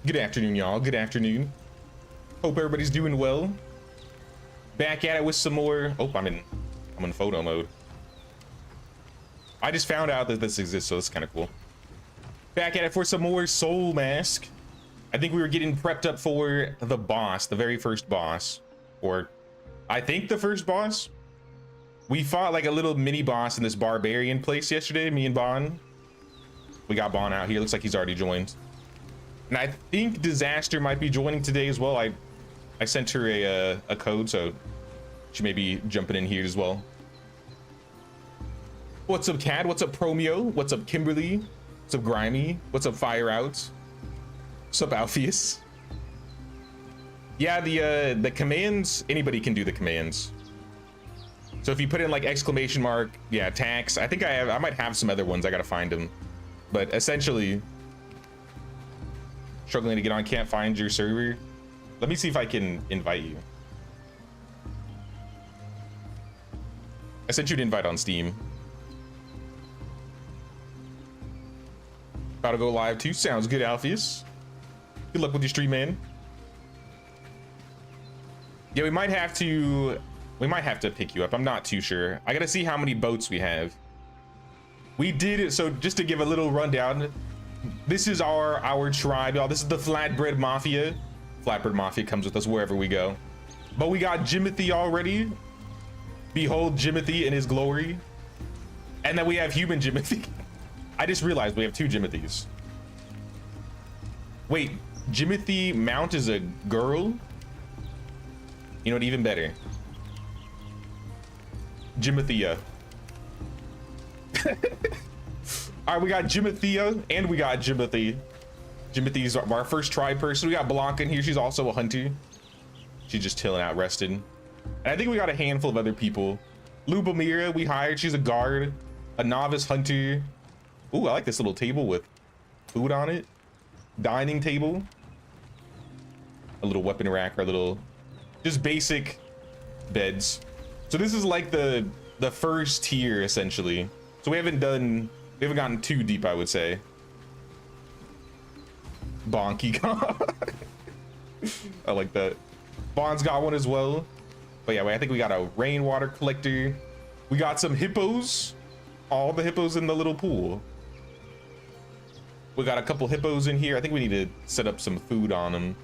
Good afternoon, y'all. Good afternoon. Hope everybody's doing well. Back at it with some more. Oh, I'm in photo mode. I just found out that this exists, so it's kind of cool. Back at it for some more Soulmask. I think we were getting prepped up for the boss, the very first boss, or I think the first boss. We fought like a little mini boss in this barbarian place yesterday, me and Bon. We got Bon out here. Looks like he's already joined. And I think Disaster might be joining today as well. I sent her a code, so she may be jumping in here as well. What's up, Cad? What's up, Promeo? What's up, Kimberly? What's up, Grimy? What's up, Fire Out? What's up, Alpheus? Yeah, the commands, anybody can do the commands. So if you put in like exclamation mark, yeah, tax. I think I might have some other ones. I gotta find them. But essentially, struggling to get on, can't find your server. Let me see if I can invite you. I sent you an invite on Steam. About to go live too. Sounds good, Alpheus. Good luck with your stream, man. Yeah, we might have to pick you up. I'm not too sure. I gotta see how many boats we have. We did it. So just to give a little rundown, this is our tribe, y'all. This is the Flatbread Mafia. Flatbread Mafia comes with us wherever we go. But we got Jimothy already. Behold Jimothy in his glory. And then we have human Jimothy. I just realized we have two Jimothys. Wait, Jimothy Mount is a girl? You know what, even better. Jimothea. All right, we got Jimothea and we got Jimothy. Jimothy's our first tribe person. We got Blanca in here. She's also a hunter. She's just chilling out, resting. And I think we got a handful of other people. Lubomira, we hired. She's a guard, a novice hunter. Ooh, I like this little table with food on it. Dining table. A little weapon rack, or a little, just basic beds. So this is like the first tier, essentially. So we haven't gotten too deep, I would say. Bonky God. I like that. Bond's got one as well. But yeah, I think we got a rainwater collector. We got some hippos. All the hippos in the little pool. We got a couple hippos in here. I think we need to set up some food on them.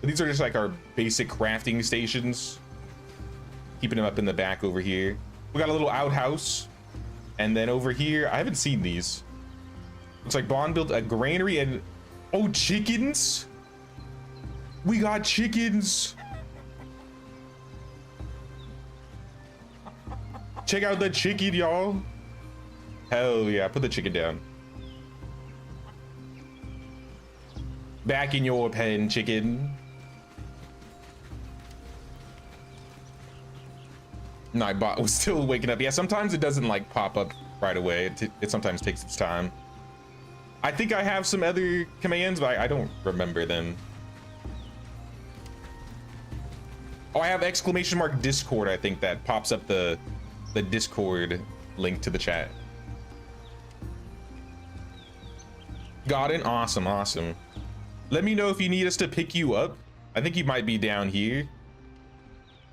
But these are just like our basic crafting stations. Keeping them up in the back over here. We got a little outhouse. And then over here, I haven't seen these. Looks like Bond built a granary and, oh, chickens. We got chickens. Check out the chicken, y'all. Hell yeah, put the chicken down. Back in your pen, chicken. Nightbot was still waking up. Yeah, sometimes it doesn't like pop up right away. It sometimes takes its time. I think I have some other commands, but I don't remember them. Oh, I have exclamation mark Discord. I think that pops up the Discord link to the chat. Got it. Awesome, awesome. Let me know if you need us to pick you up. I think you might be down here.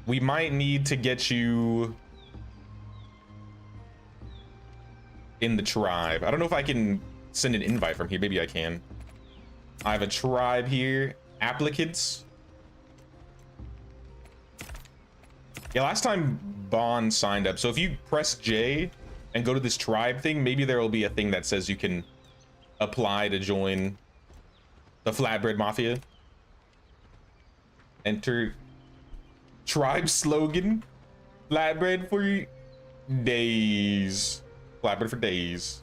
We might need to get you in the tribe. I don't know if I can send an invite from here. Maybe I can. I have a tribe here. Applicants. Yeah, last time Bond signed up. So if you press J and go to this tribe thing, maybe there will be a thing that says you can apply to join the Flatbread Mafia. Enter tribe slogan. Flatbread for days. Flatbread for days.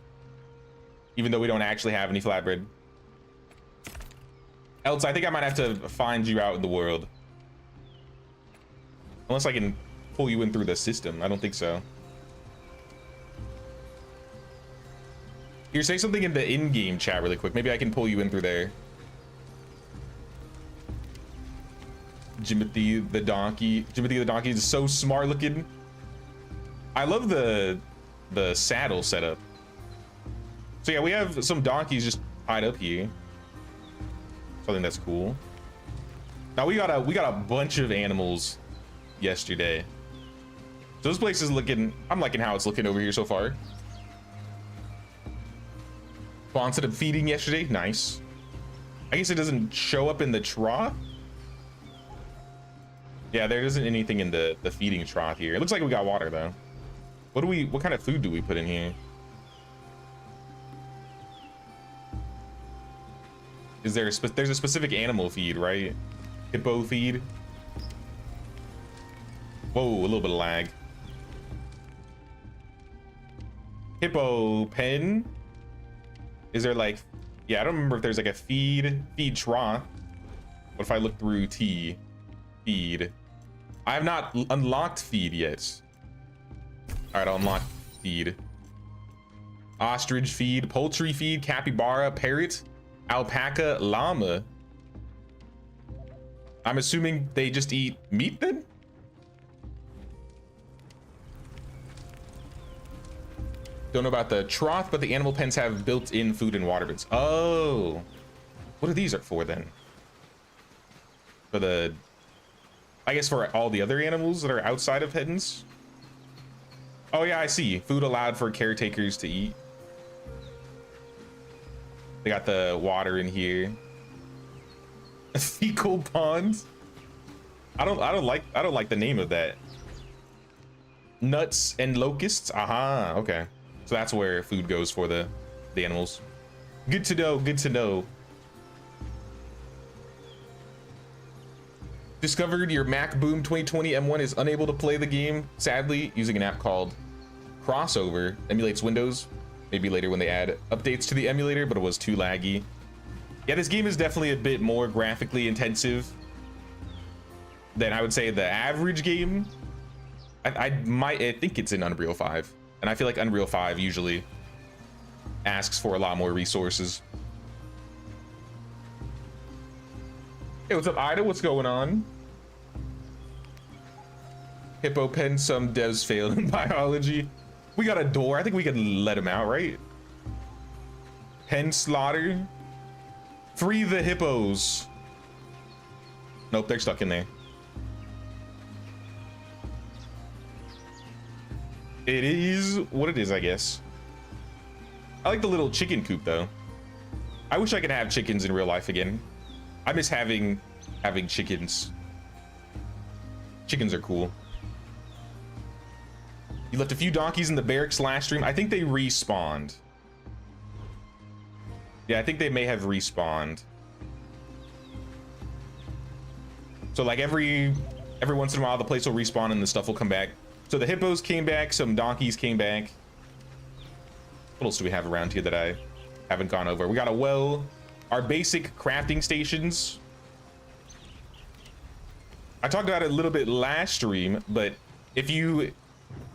Even though we don't actually have any flatbread. Else, I think I might have to find you out in the world. Unless I can pull you in through the system. I don't think so. Here, say something in the in-game chat really quick. Maybe I can pull you in through there. Jimothy the donkey. Jimothy the donkey is so smart looking. I love the saddle setup. So yeah, we have some donkeys just tied up here. I think that's cool. Now we got a bunch of animals yesterday. So this place is looking, I'm liking how it's looking over here so far. Sponsored up feeding yesterday, nice. I guess it doesn't show up in the trough. Yeah, there isn't anything in the feeding trough here. It looks like we got water though. What kind of food do we put in here? Is there there's a specific animal feed, right? Hippo feed. Whoa, a little bit of lag. Hippo pen. Is there like, yeah, I don't remember if there's like a feed trough. What if I look through T? Feed. I have not unlocked feed yet. All right, I'll unlock feed. Ostrich feed, poultry feed, capybara, parrot, alpaca, llama. I'm assuming they just eat meat then? Don't know about the trough, but the animal pens have built-in food and water bins. Oh, what are these for then? For the, I guess for all the other animals that are outside of pens. Oh yeah, I see. Food allowed for caretakers to eat. They got the water in here. A fecal pond. I don't like the name of that. Nuts and locusts. Aha, okay. So that's where food goes for the animals. Good to know, good to know. Discovered your MacBoom 2020 M1 is unable to play the game, sadly, using an app called Crossover. Emulates Windows. Maybe later when they add updates to the emulator, but it was too laggy. Yeah, this game is definitely a bit more graphically intensive than I would say the average game. I think it's in Unreal 5. And I feel like Unreal 5 usually asks for a lot more resources. Hey, what's up, Ida? What's going on? Hippo pen, some devs failed in biology. We got a door. I think we can let him out, right? Pen slaughter. Free the hippos. Nope, they're stuck in there. It is what it is, I guess. I like the little chicken coop though. I wish I could have chickens in real life again. I miss having chickens. Chickens are cool. You left a few donkeys in the barracks last stream. I think they respawned. Yeah, I think they may have respawned. So like every once in a while the place will respawn and the stuff will come back. So the hippos came back, some donkeys came back. What else do we have around here that I haven't gone over? We got a well, our basic crafting stations. I talked about it a little bit last stream, but if you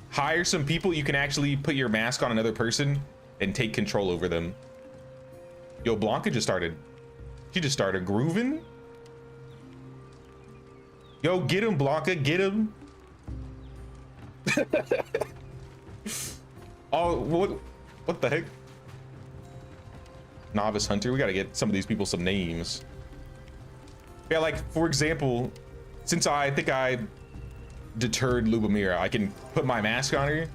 hire some people, you can actually put your mask on another person and take control over them. Yo, Blanca just started. She just started grooving. Yo, get him, Blanca, get him. Oh, what the heck? Novice hunter. We gotta get some of these people some names. Yeah, like for example, since I think I deterred Lubomira, I can put my mask on her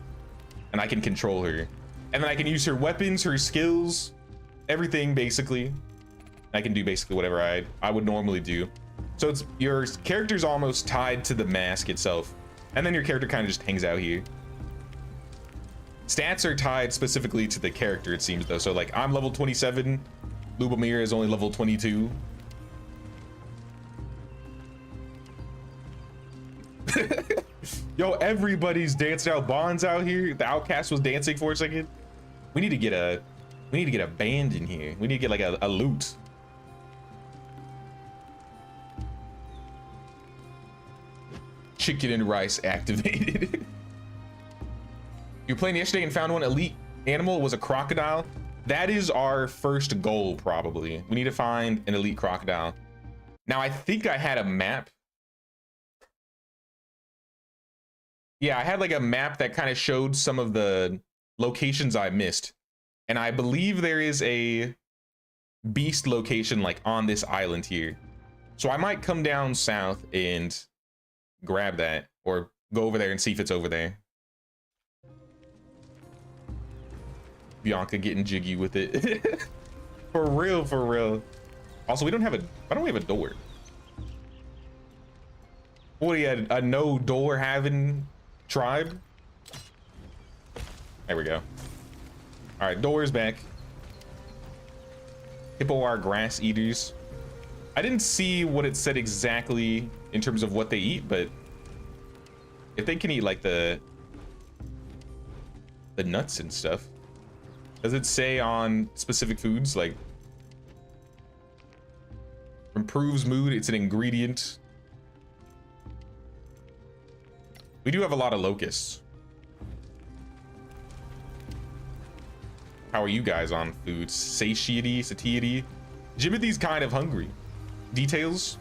and I can control her, and then I can use her weapons, her skills, everything basically. I can do basically whatever I would normally do. So it's your character's almost tied to the mask itself, and then your character kind of just hangs out here. Stats are tied specifically to the character, it seems though. So like I'm level 27, Lubomir is only level 22. Yo, everybody's dancing out. Bond's out here. The Outcast was dancing for a second. We need to get a band in here. We need to get like a lute. Chicken and rice activated. You were playing yesterday and found one elite animal. It was a crocodile. That is our first goal, probably. We need to find an elite crocodile. Now, I think I had a map. Yeah, I had like a map that kind of showed some of the locations I missed. And I believe there is a beast location like on this island here. So I might come down south and grab that, or go over there and see if it's over there. Bianca getting jiggy with it. For real, for real. Also, we don't have a, why don't we have a door? What do you had, a no door having tribe? There we go. All right, doors back. Hippo are grass eaters. I didn't see what it said exactly in terms of what they eat, but if they can eat like the nuts and stuff, does it say on specific foods like improves mood? It's an ingredient. We do have a lot of locusts. How are you guys on food? Satiety, satiety. Jimothy's kind of hungry. Details?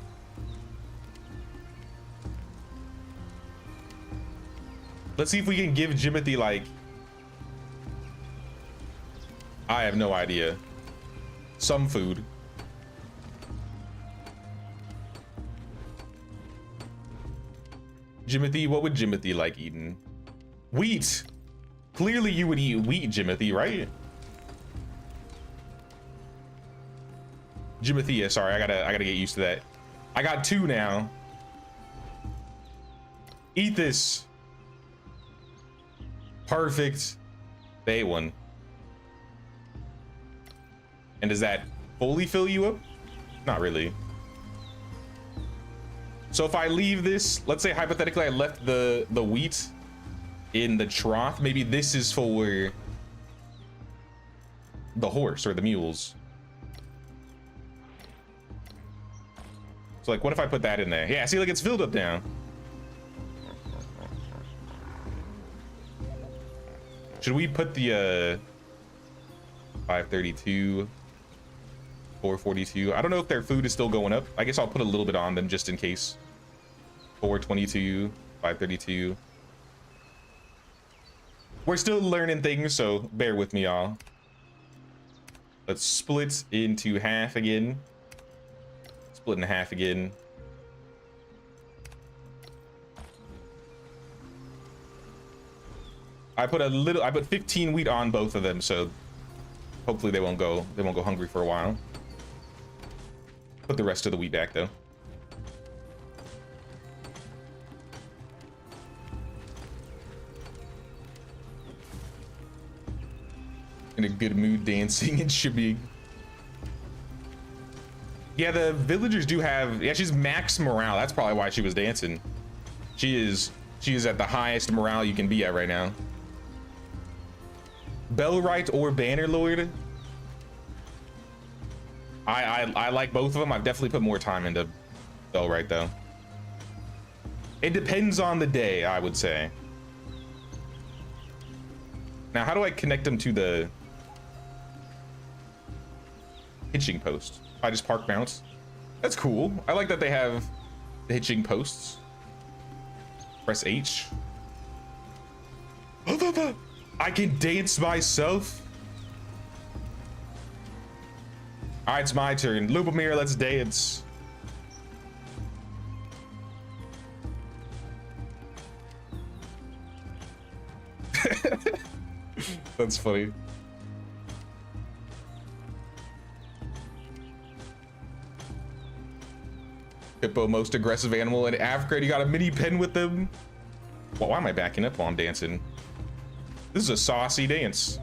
Let's see if we can give Jimothy like, I have no idea. Some food. Jimothy, what would Jimothy like eating? Wheat. Clearly you would eat wheat, Jimothy, right? Jimothy, yeah, sorry, I gotta get used to that. I got 2 now. Eat this. Perfect. They ate 1. And does that fully fill you up? Not really. So if I leave this, let's say hypothetically I left the wheat in the trough, maybe this is for the horse or the mules. So like, what if I put that in there? Yeah, see, like it's filled up now. Should we put the 532, 442? I don't know if their food is still going up. I guess I'll put a little bit on them just in case. 422, 532. We're still learning things, so bear with me, y'all. Let's split into half again. Split in half again. I put 15 wheat on both of them, so hopefully they won't go hungry for a while. Put the rest of the wheat back though. In a good mood dancing and shimmying. Yeah, the villagers do have, yeah, she's max morale. That's probably why she was dancing. She is at the highest morale you can be at right now. Bellwright or Bannerlord. I like both of them. I've definitely put more time into Bellwright though. It depends on the day, I would say. Now, how do I connect them to the hitching post? I just park mounts. That's cool. I like that they have the hitching posts. Press H. I can dance myself. All right, it's my turn. Lubomir, let's dance. That's funny. Hippo, most aggressive animal in Africa. You got a mini pen with them. Well, why am I backing up while I'm dancing? This is a saucy dance.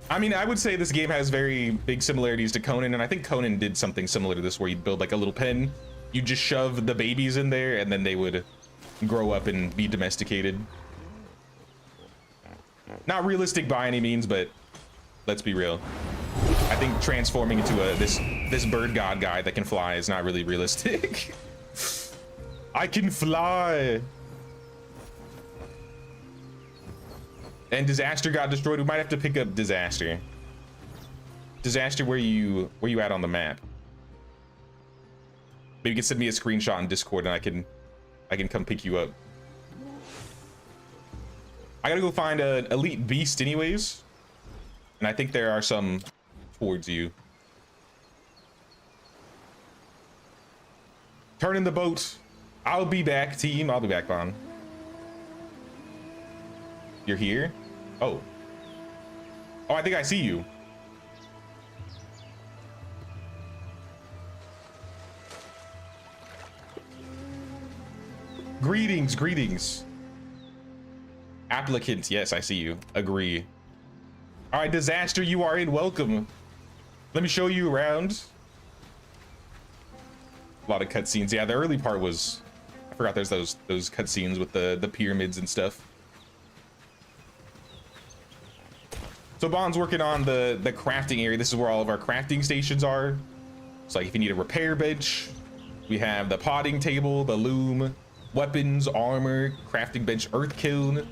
I mean, I would say this game has very big similarities to Conan, and I think Conan did something similar to this, where you'd build like a little pen. You just shove the babies in there, and then they would grow up and be domesticated. Not realistic by any means, but let's be real. I think transforming into this bird god guy that can fly is not really realistic. I can fly. And Disaster got destroyed. We might have to pick up Disaster. Disaster, where you at on the map? Maybe you can send me a screenshot in Discord and I can come pick you up. I gotta go find an elite beast anyways. And I think there are some towards you. Turning the boat. I'll be back, team. I'll be back, Bon. You're here? Oh. Oh, I think I see you. Greetings, greetings. Applicant, yes, I see you. Agree. All right, disaster, you are in. Welcome. Let me show you around. A lot of cutscenes. Yeah, the early part was, I forgot there's those cutscenes with the pyramids and stuff. So Bond's working on the crafting area. This is where all of our crafting stations are. It's like if you need a repair bench, we have the potting table, the loom, weapons, armor, crafting bench, earth kiln,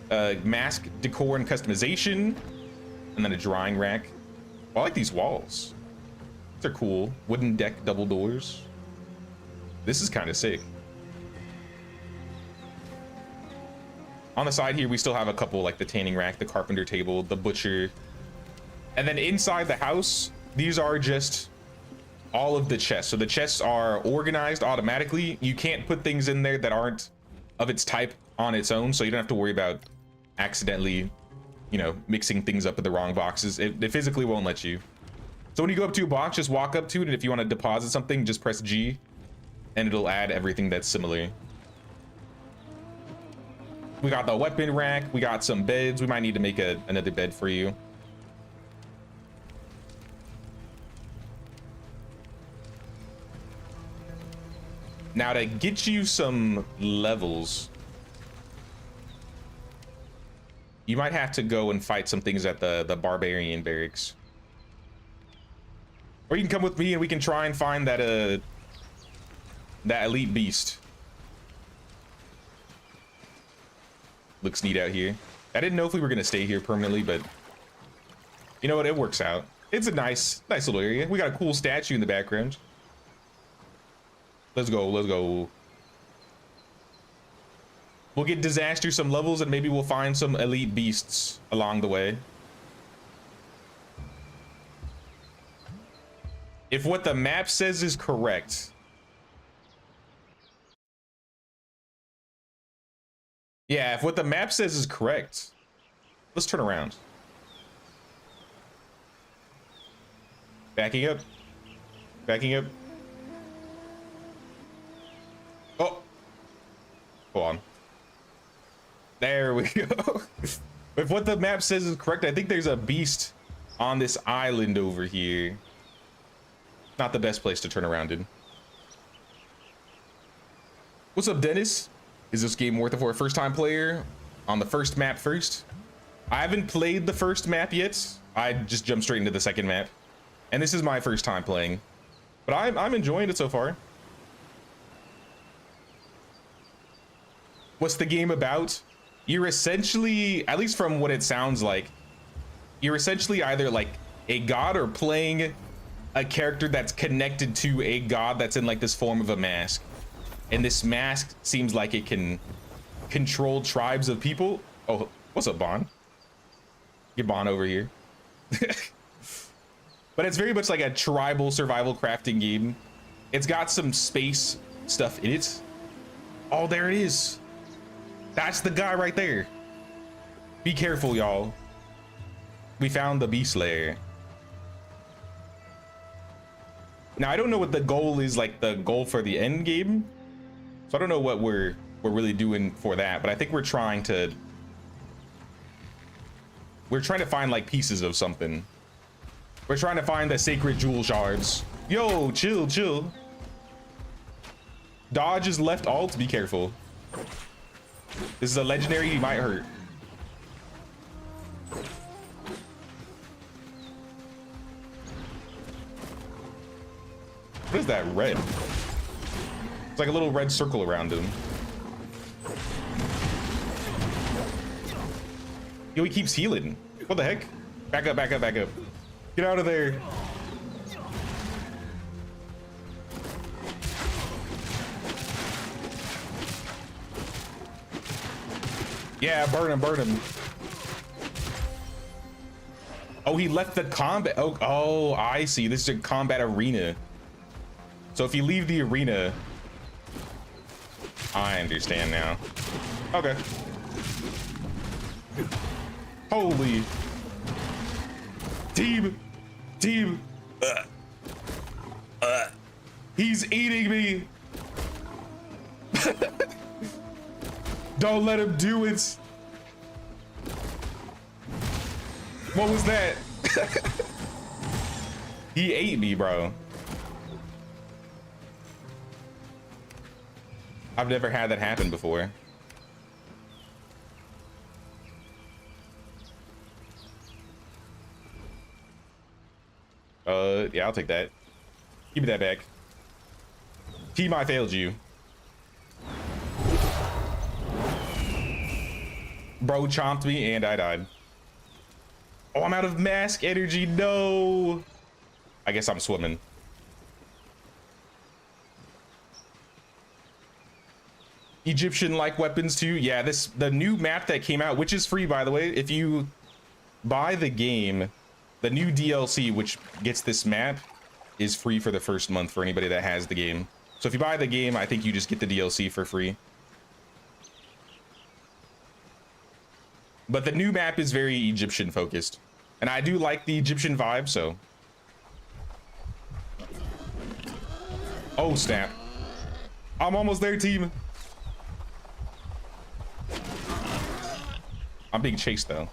mask, decor, and customization, and then a drying rack. Oh, I like these walls. They're cool. Wooden deck, double doors. This is kind of sick. On the side here, we still have a couple, like the tanning rack, the carpenter table, the butcher. And then inside the house, these are just all of the chests. So the chests are organized automatically. You can't put things in there that aren't of its type on its own, so you don't have to worry about accidentally, you know, mixing things up in the wrong boxes. It physically won't let you. So when you go up to a box, just walk up to it, and if you want to deposit something, just press G, and it'll add everything that's similar. We got the weapon rack, we got some beds. We might need to make another bed for you. Now to get you some levels, you might have to go and fight some things at the barbarian barracks. Or you can come with me and we can try and find that that elite beast. Looks neat out here. I didn't know if we were gonna stay here permanently, but you know what? It works out. It's a nice little area. We got a cool statue in the background. Let's go, let's go. We'll get disaster some levels and maybe we'll find some elite beasts along the way. If what the map says is correct. Yeah, if what the map says is correct, let's turn around. Backing up. Backing up. Oh. Hold on. There we go. If what the map says is correct, I think there's a beast on this island over here. Not the best place to turn around in. What's up, Dennis? Is this game worth it for a first-time player on the first map first? I haven't played the first map yet. I just jumped straight into the second map. And this is my first time playing. But I'm enjoying it so far. What's the game about? You're essentially, at least from what it sounds like, you're essentially either like a god or playing a character that's connected to a god that's in like this form of a mask. And this mask seems like it can control tribes of people. Oh, what's up, Bon? Get Bon over here. But it's very much like a tribal survival crafting game. It's got some space stuff in it. Oh, there it is. That's the guy right there. Be careful, y'all. We found the beast lair. Now, I don't know what the goal is, like the goal for the end game. So I don't know what we're really doing for that, but I think we're trying to find like pieces of something. We're trying to find the sacred jewel shards. Yo, chill, chill. Dodge is left alt, be careful. This is a legendary, you might hurt. What is that red? It's like a little red circle around him. Yo, he keeps healing. What the heck? Back up, back up, back up. Get out of there. Yeah, burn him, burn him. Oh, he left the combat. Oh, I see. This is a combat arena. So if you leave the arena, I understand now. Okay. Holy. Team. He's eating me. Don't let him do it. What was that? He ate me, bro. I've never had that happen before. Yeah, I'll take that. Give me that back. Team, I failed you. Bro chomped me and I died. Oh, I'm out of mask energy. No. I guess I'm swimming. Egyptian-like weapons too. Yeah, the new map that came out, which is free, by the way. If you buy the game, the new DLC, which gets this map, is free for the first month for anybody that has the game. So if you buy the game, I think you just get the DLC for free. But the new map is very Egyptian focused. And I do like the Egyptian vibe, so. Oh, snap. I'm almost there, team. I'm being chased, though.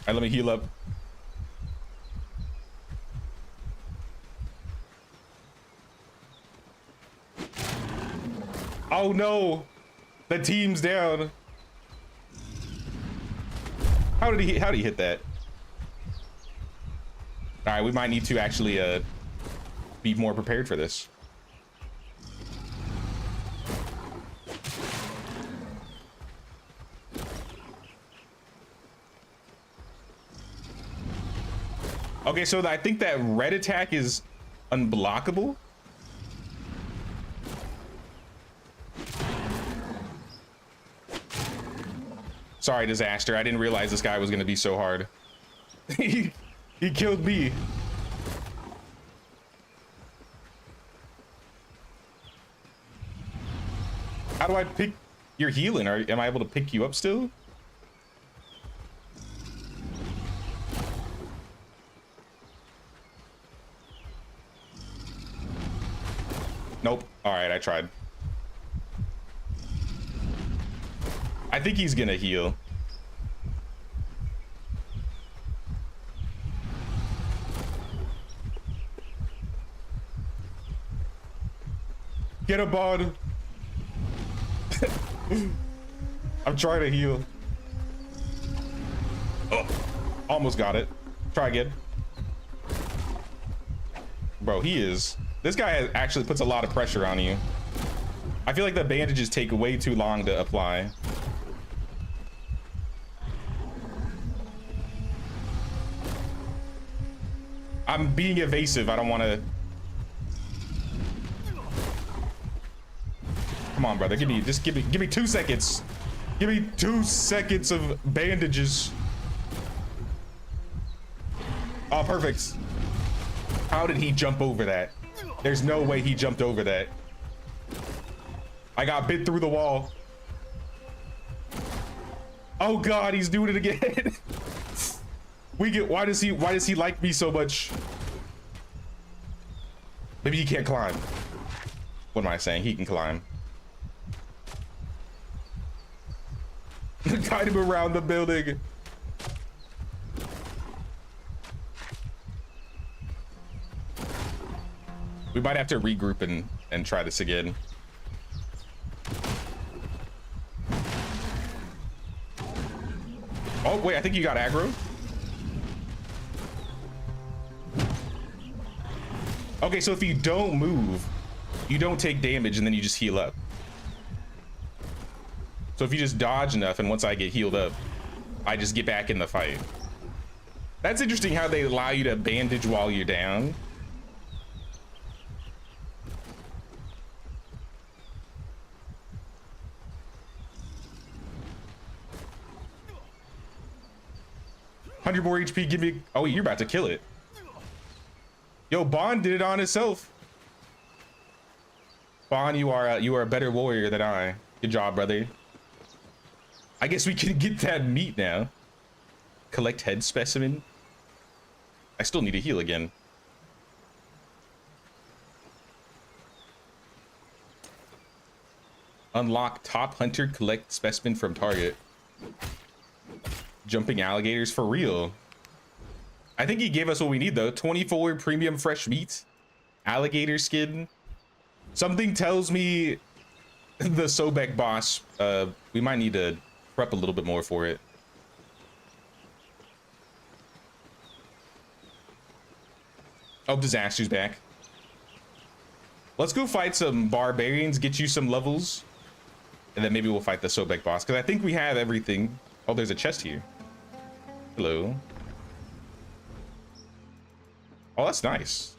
All right, let me heal up. Oh no, the team's down. How did he hit that? All right, we might need to actually be more prepared for this. Okay, so I think that red attack is unblockable. Sorry, Disaster. I didn't realize this guy was gonna be so hard. he killed me. How do I pick your healing? Am I able to pick you up still? Nope. All right, I tried. I think he's gonna heal. Get a bod. I'm trying to heal. Oh, almost got it. Try again. Bro, this guy actually puts a lot of pressure on you. I feel like the bandages take way too long to apply. I'm being evasive. I don't want to. Come on, brother. Give me 2 seconds. Give me 2 seconds of bandages. Oh, perfect. How did he jump over that? There's no way he jumped over that. I got bit through the wall. Oh God, he's doing it again. Why does he like me so much? Maybe he can't climb. What am I saying? He can climb. Guide him around the building. We might have to regroup and try this again. Oh wait, I think you got aggro. Okay, so if you don't move, you don't take damage and then you just heal up. So if you just dodge enough and once I get healed up, I just get back in the fight. That's interesting how they allow you to bandage while you're down. 100 more HP, give me... Oh, you're about to kill it. Yo, Bond did it on himself. Bond, you are a better warrior than I. Good job, brother. I guess we can get that meat now. Collect head specimen. I still need to heal again. Unlock top hunter, collect specimen from target. Jumping alligators for real. I think he gave us what we need though. 24 premium fresh meat, alligator skin. Something tells me the Sobek boss, we might need to prep a little bit more for it. Oh, disaster's back. Let's go fight some barbarians, get you some levels, and then maybe we'll fight the Sobek boss, because I think we have everything. Oh, there's a chest here. Hello. Oh, that's nice.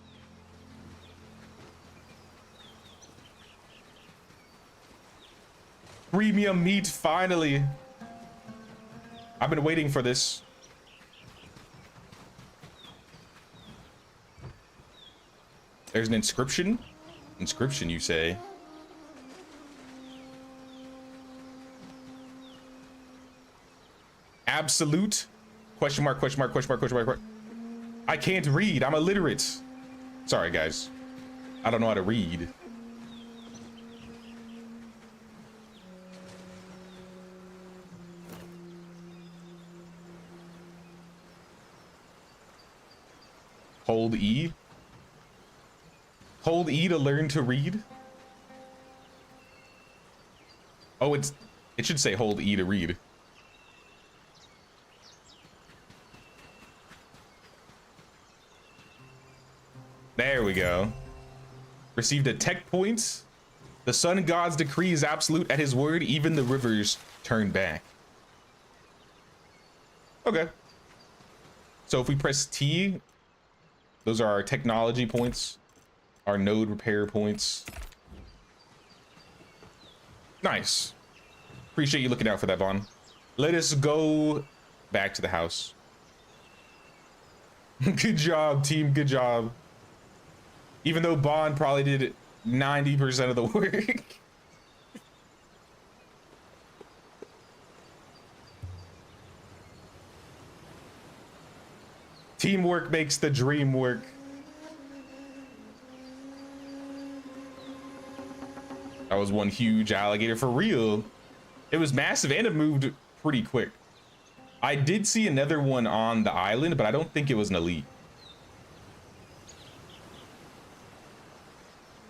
Premium meat, finally. I've been waiting for this. There's an inscription. Inscription, you say? Absolute? Question mark, question mark, question mark, question mark. I can't read. I'm illiterate. Sorry, guys. I don't know how to read. Hold E. Hold E to learn to read. Oh, it should say hold E to read. There we go. Received a tech point. The sun god's decree is absolute. At his word, even the rivers turn back. Okay. So if we press T, those are our technology points, our node repair points. Nice. Appreciate you looking out for that, Vaughn. Let us go back to the house. Good job, team. Good job. Even though Bond probably did 90% of the work. Teamwork makes the dream work. That was one huge alligator for real. It was massive and it moved pretty quick. I did see another one on the island, but I don't think it was an elite.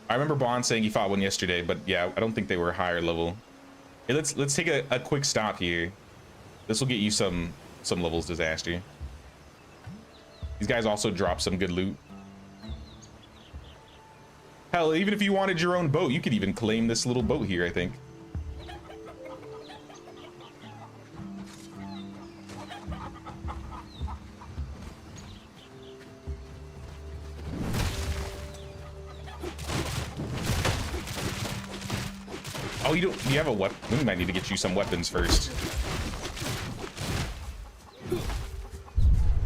I remember Bond saying he fought one yesterday, but yeah, I don't think they were higher level. Hey, let's take a quick stop here. This will get you some levels, disaster. These guys also drop some good loot. Hell, even if you wanted your own boat, you could even claim this little boat here, I think. Oh, you have a weapon? We might need to get you some weapons first.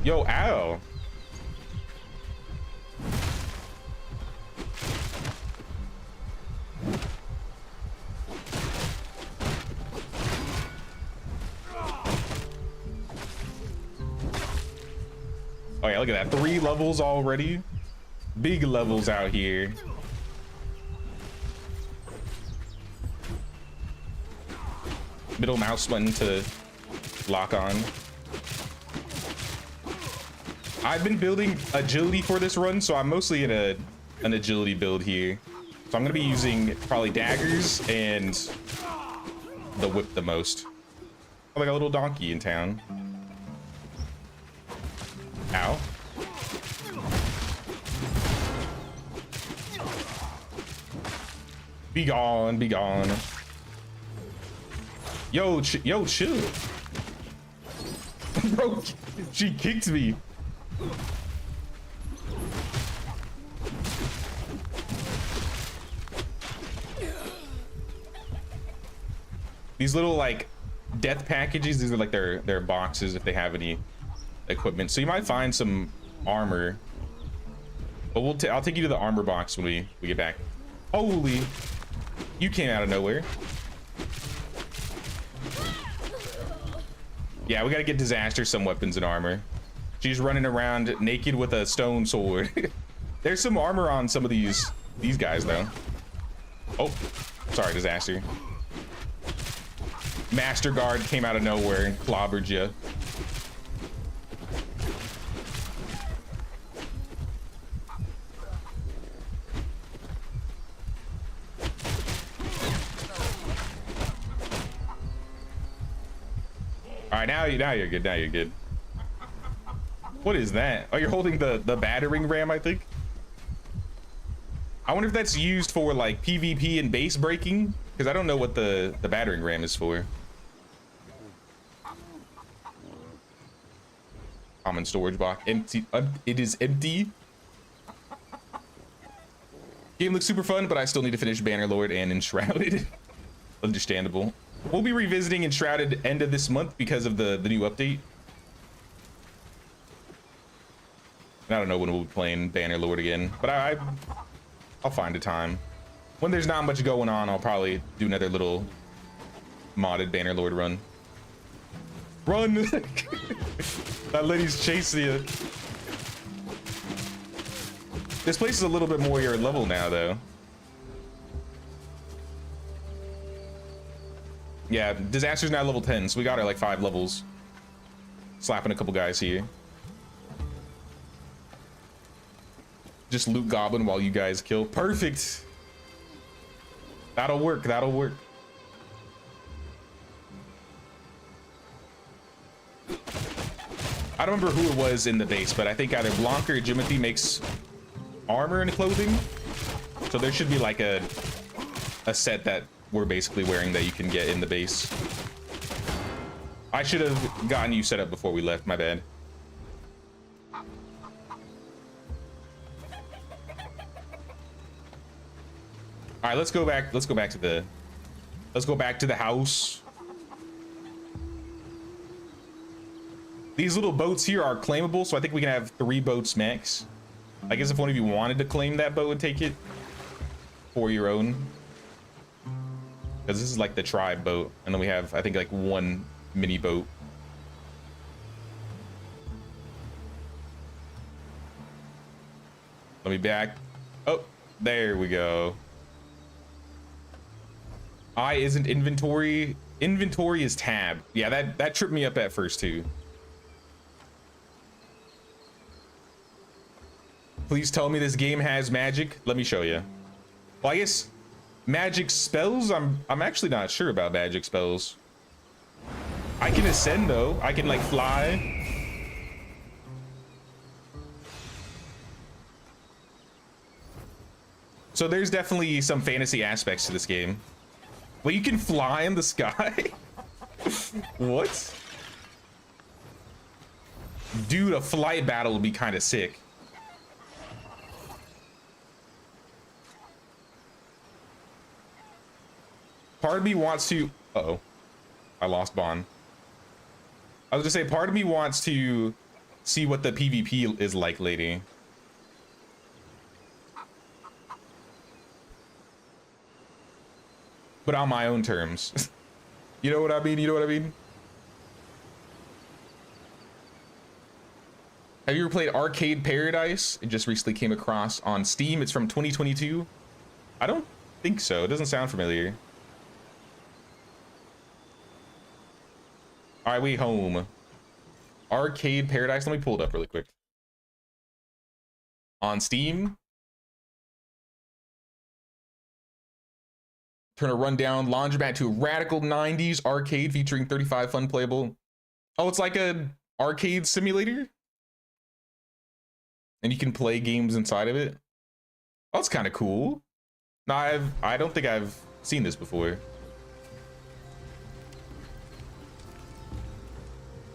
Yo, ow. Oh yeah, look at that. 3 levels already. Big levels out here. Middle mouse button to lock on. I've been building agility for this run, so I'm mostly in an agility build here. So I'm gonna be using probably daggers and the whip the most. Oh, like a little donkey in town. Ow. Be gone, be gone. Yo, yo, chill. Bro, she kicked me. These little like death packages, these are like their boxes if they have any equipment, so you might find some armor. But I'll take you to the armor box when we get back. Holy, you came out of nowhere. Yeah, we gotta get Disaster some weapons and armor. She's running around naked with a stone sword. There's some armor on some of these guys though. Oh, sorry, Disaster. Master Guard came out of nowhere and clobbered you. All right, now you're good. Now you're good. What is that? Oh, you're holding the battering ram, I think. I wonder if that's used for like PvP and base breaking, because I don't know what the battering ram is for. Common storage box, empty. It is empty. Game looks super fun, but I still need to finish Bannerlord and Enshrouded. Understandable. We'll be revisiting Enshrouded end of this month because of the new update. I don't know when we'll be playing Bannerlord again, but I'll find a time. When there's not much going on, I'll probably do another little modded Bannerlord run. Run! That lady's chasing you. This place is a little bit more your level now, though. Yeah, Disaster's now level 10, so we got her like 5 levels. Slapping a couple guys here. Just loot Goblin while you guys kill. Perfect. That'll work. That'll work. I don't remember who it was in the base, but I think either Blanc or Jimothy makes armor and clothing. So there should be like a set that we're basically wearing that you can get in the base. I should have gotten you set up before we left. My bad. All right, let's go back. Let's go back to the house. These little boats here are claimable, so I think we can have 3 boats max. I guess if one of you wanted to claim that boat and take it for your own, because this is like the tribe boat, and then we have, I think, like 1 mini boat. Let me back. Oh, there we go. I isn't inventory. Inventory is tab. Yeah, that tripped me up at first too. Please tell me this game has magic. Let me show you. Well, I guess magic spells. I'm actually not sure about magic spells. I can ascend though. I can like fly. So there's definitely some fantasy aspects to this game. Well, you can fly in the sky? What? Dude, a flight battle would be kind of sick. Part of me wants to... Uh-oh. I lost Bond. I was gonna say, part of me wants to see what the PvP is like, lady. But on my own terms. You know what I mean? You know what I mean? Have you ever played Arcade Paradise? It just recently came across on Steam. It's from 2022. I don't think so. It doesn't sound familiar. All right, we home. Arcade Paradise. Let me pull it up really quick. On Steam. Turn a rundown laundromat to a radical 90s arcade featuring 35 fun playable. Oh, it's like an arcade simulator? And you can play games inside of it. Oh, that's kind of cool. No, I don't think I've seen this before.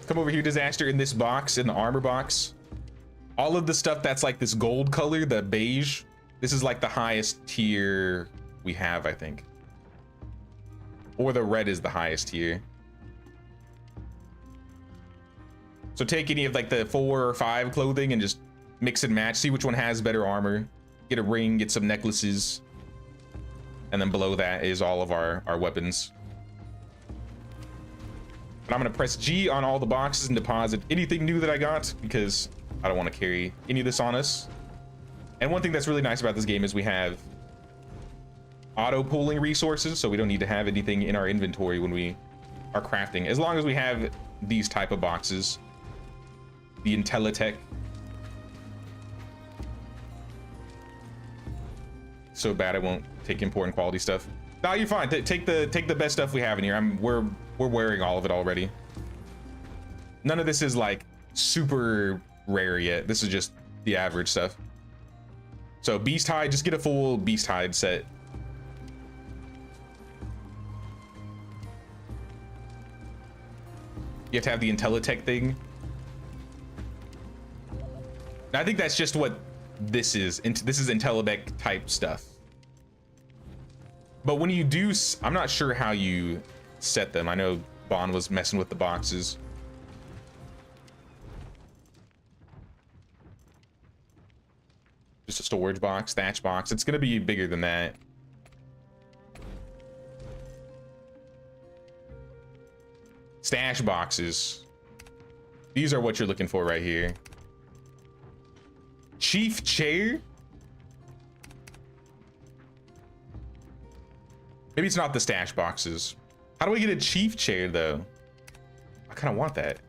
Come over here, Disaster, in this box, in the armor box. All of the stuff that's like this gold color, the beige, this is like the highest tier we have, I think. Or the red is the highest tier. So take any of like the 4 or 5 clothing and just mix and match, see which one has better armor, get a ring, get some necklaces, and then below that is all of our weapons. And I'm gonna press G on all the boxes and deposit anything new that I got, because I don't want to carry any of this on us. And one thing that's really nice about this game is we have auto pulling resources, so we don't need to have anything in our inventory when we are crafting, as long as we have these type of boxes. The Intellitech. So bad I won't take important quality stuff. No, you're fine. Take the best stuff we have in here. We're wearing all of it already. None of this is like super rare yet. This is just the average stuff. So beast hide, just get a full beast hide set. You have to have the Intellitech thing. I think that's just what this is. This is Intellitech type stuff. But when you do, I'm not sure how you set them. I know Bond was messing with the boxes. Just a storage box, thatch box. It's gonna be bigger than that. Stash boxes. These are what you're looking for right here. Chief chair? Maybe it's not the stash boxes. How do we get a chief chair though? I kind of want that.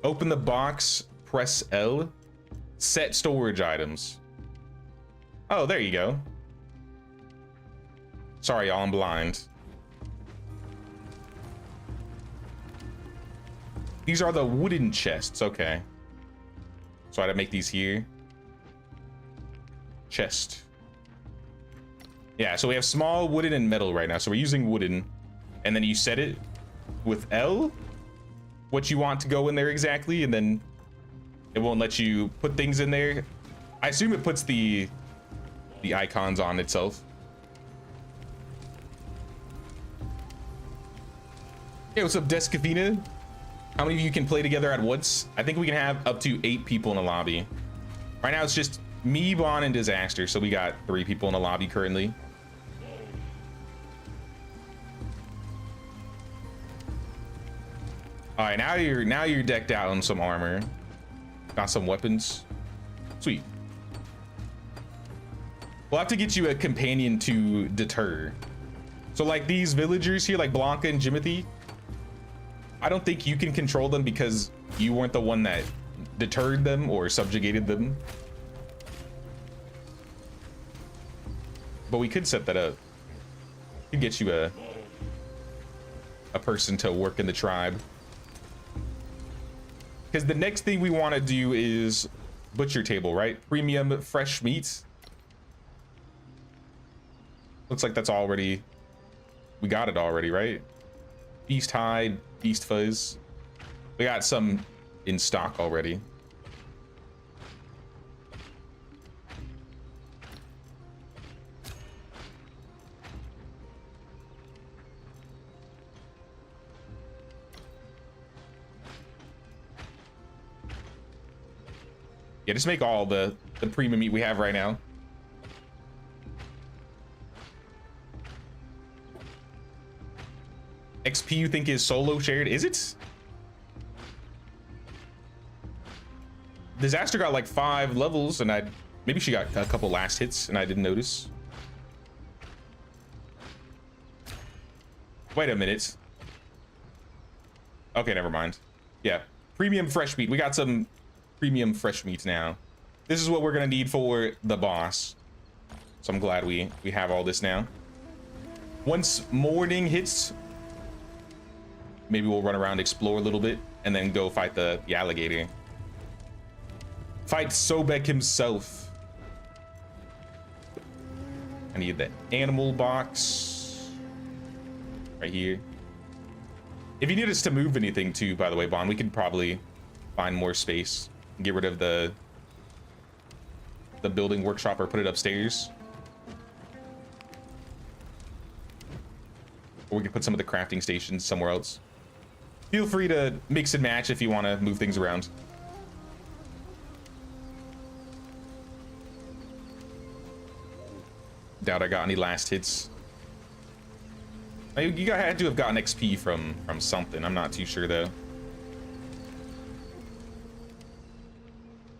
Open the box, press L. Set storage items. Oh, there you go. Sorry, y'all, I'm blind. These are the wooden chests, okay. So I had to make these here. Chest. Yeah, so we have small, wooden, and metal right now. So we're using wooden. And then you set it with L, what you want to go in there exactly, and then it won't let you put things in there. I assume it puts the icons on itself. Hey, what's up, Descafina? How many of you can play together at once? I think we can have up to 8 people in a lobby. Right now it's just me, Bon, and Disaster, so we got 3 people in a lobby currently. All right, now you're decked out in some armor. Got some weapons. Sweet. We'll have to get you a companion to deter. So like these villagers here, like Blanca and Jimothy, I don't think you can control them because you weren't the one that deterred them or subjugated them. But we could set that up. We could get you a person to work in the tribe. Because the next thing we want to do is butcher table, right? Premium fresh meats. Looks like that's already, we got it already, right? Beast hide, beast fuzz. We got some in stock already. Yeah, just make all the premium meat we have right now. XP you think is solo shared? Is it? Disaster got like 5 levels and maybe she got a couple last hits and I didn't notice. Wait a minute. Okay, never mind. Yeah, premium fresh meat. We got some premium fresh meat now. This is what we're gonna need for the boss. So I'm glad we have all this now. Once morning hits, maybe we'll run around, explore a little bit, and then go fight the alligator. Fight Sobek himself. I need the animal box right here. If you need us to move anything too, by the way, Bond, we could probably find more space. Get rid of the building workshop or put it upstairs. Or we could put some of the crafting stations somewhere else. Feel free to mix and match if you want to move things around. Doubt I got any last hits. You had to have gotten XP from something. I'm not too sure though.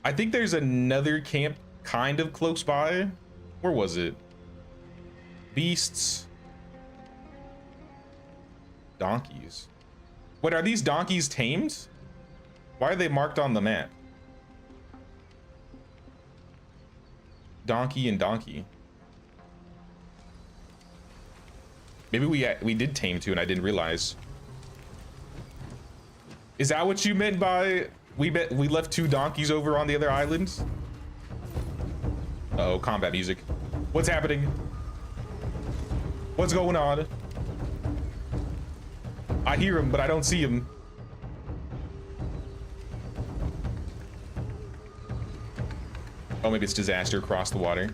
I think there's another camp kind of close by. Where was it? Beasts. Donkeys. Wait, are these donkeys tamed? Why are they marked on the map? Donkey and donkey. Maybe we did tame two and I didn't realize. Is that what you meant by we left two donkeys over on the other island? Uh-oh, combat music. What's happening? What's going on? I hear him, but I don't see him. Oh, maybe it's disaster across the water.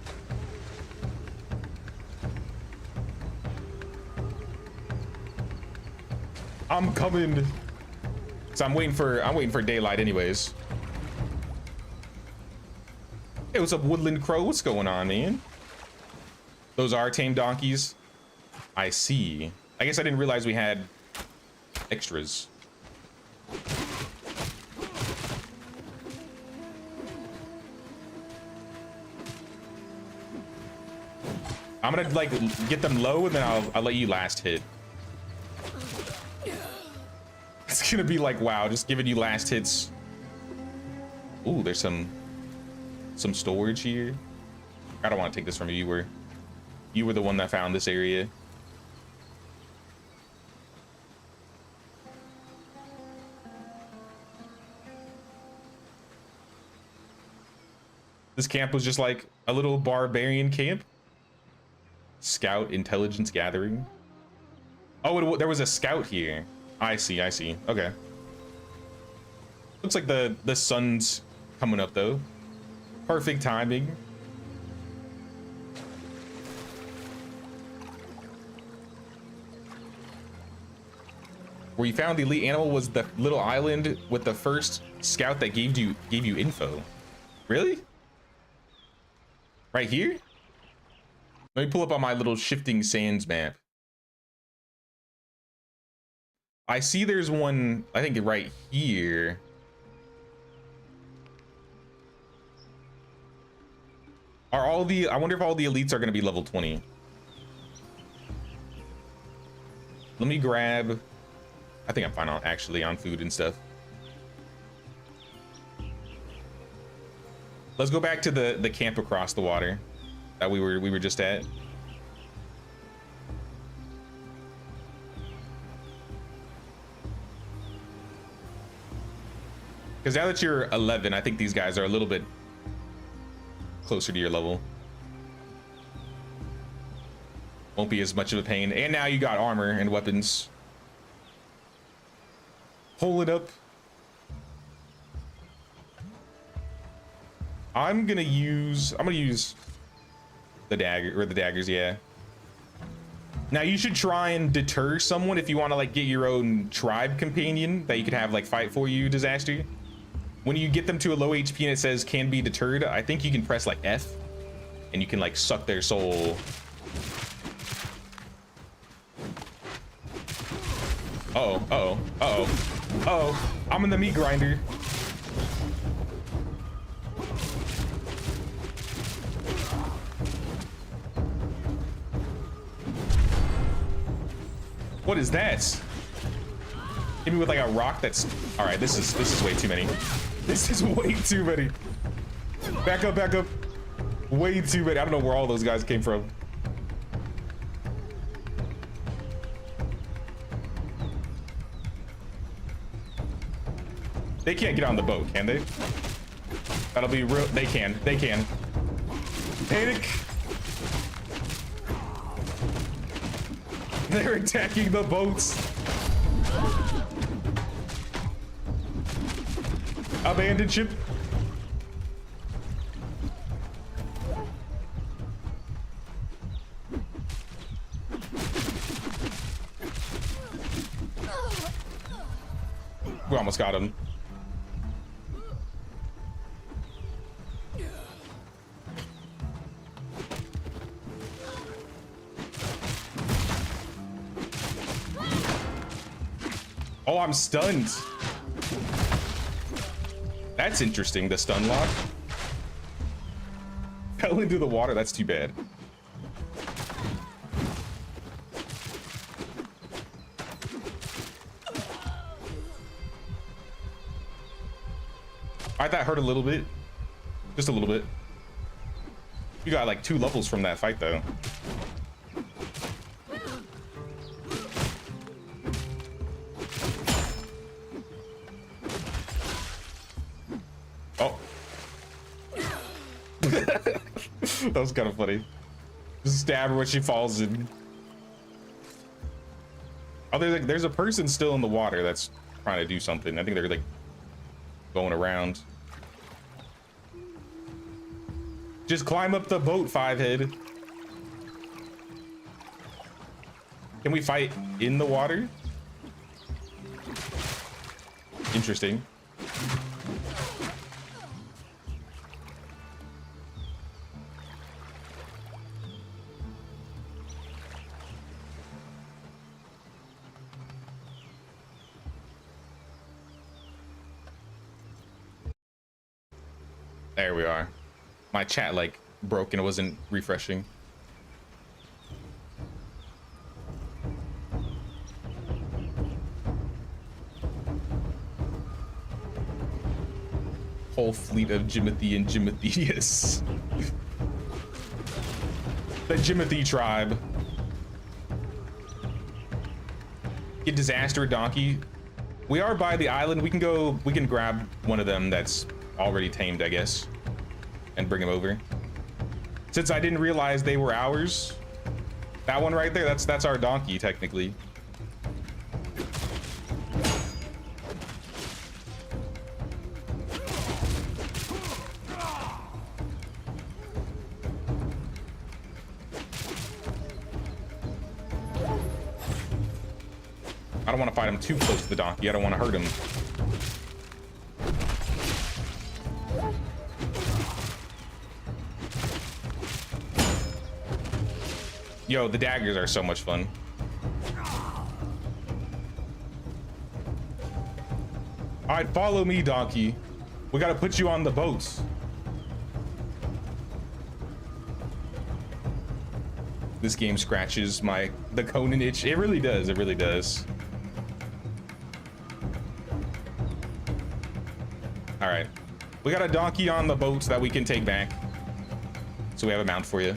I'm coming. So I'm waiting for daylight anyways. Hey, what's up, Woodland Crow? What's going on, man? Those are tame donkeys. I see. I guess I didn't realize we had extras. I'm gonna like get them low and then I'll let you last hit. It's gonna be like, wow, just giving you last hits. Ooh, there's some storage here. I don't want to take this from you. You were the one that found this area. This camp was just like a little barbarian camp. Scout intelligence gathering. Oh, there was a scout here. I see. Okay. Looks like the sun's coming up though. Perfect timing. Where you found the elite animal was the little island with the first scout that gave you info. Really? Right here? Let me pull up on my little shifting sands map. I see there's one, I think right here. I wonder if all the elites are gonna be level 20. Let me grab, I think I'm fine on food and stuff. Let's go back to the camp across the water that we were just at. Because now that you're 11, I think these guys are a little bit closer to your level. Won't be as much of a pain. And now you got armor and weapons. Pull it up. I'm gonna use the dagger or the daggers, yeah. Now you should try and deter someone if you want to like get your own tribe companion that you could have like fight for you, Disaster. When you get them to a low HP and it says can be deterred, I think you can press like F and you can like suck their soul. Uh-oh, I'm in the meat grinder. What is that? Hit me with like a rock that's... All right, this is way too many. This is way too many. Back up. Way too many. I don't know where all those guys came from. They can't get on the boat, can they? That'll be real. They can. Panic. They're attacking the boats. Abandoned ship. We almost got him. Oh, I'm stunned. That's interesting, the stun lock. Fell into the water, that's too bad. Alright, that hurt a little bit. Just a little bit. You got like 2 levels from that fight though. Oh. That was kind of funny. Just stab her when she falls in. Oh, there's a person still in the water that's trying to do something. I think they're like going around. Just climb up the boat, 5-head. Can we fight in the water? Interesting. There we are. My chat like broke and it wasn't refreshing. Whole fleet of Jimothy and Jimotheus. The Jimothy tribe. Get disaster donkey. We are by the island. We can grab one of them that's already tamed, I guess, and bring him over. Since I didn't realize they were ours. That one right there, that's our donkey technically. I don't want to fight him too close to the donkey. I don't want to hurt him. Yo, the daggers are so much fun. All right, follow me, donkey. We gotta put you on the boats. This game scratches the Conan itch. It really does. It really does. All right, we got a donkey on the boats that we can take back. So we have a mount for you.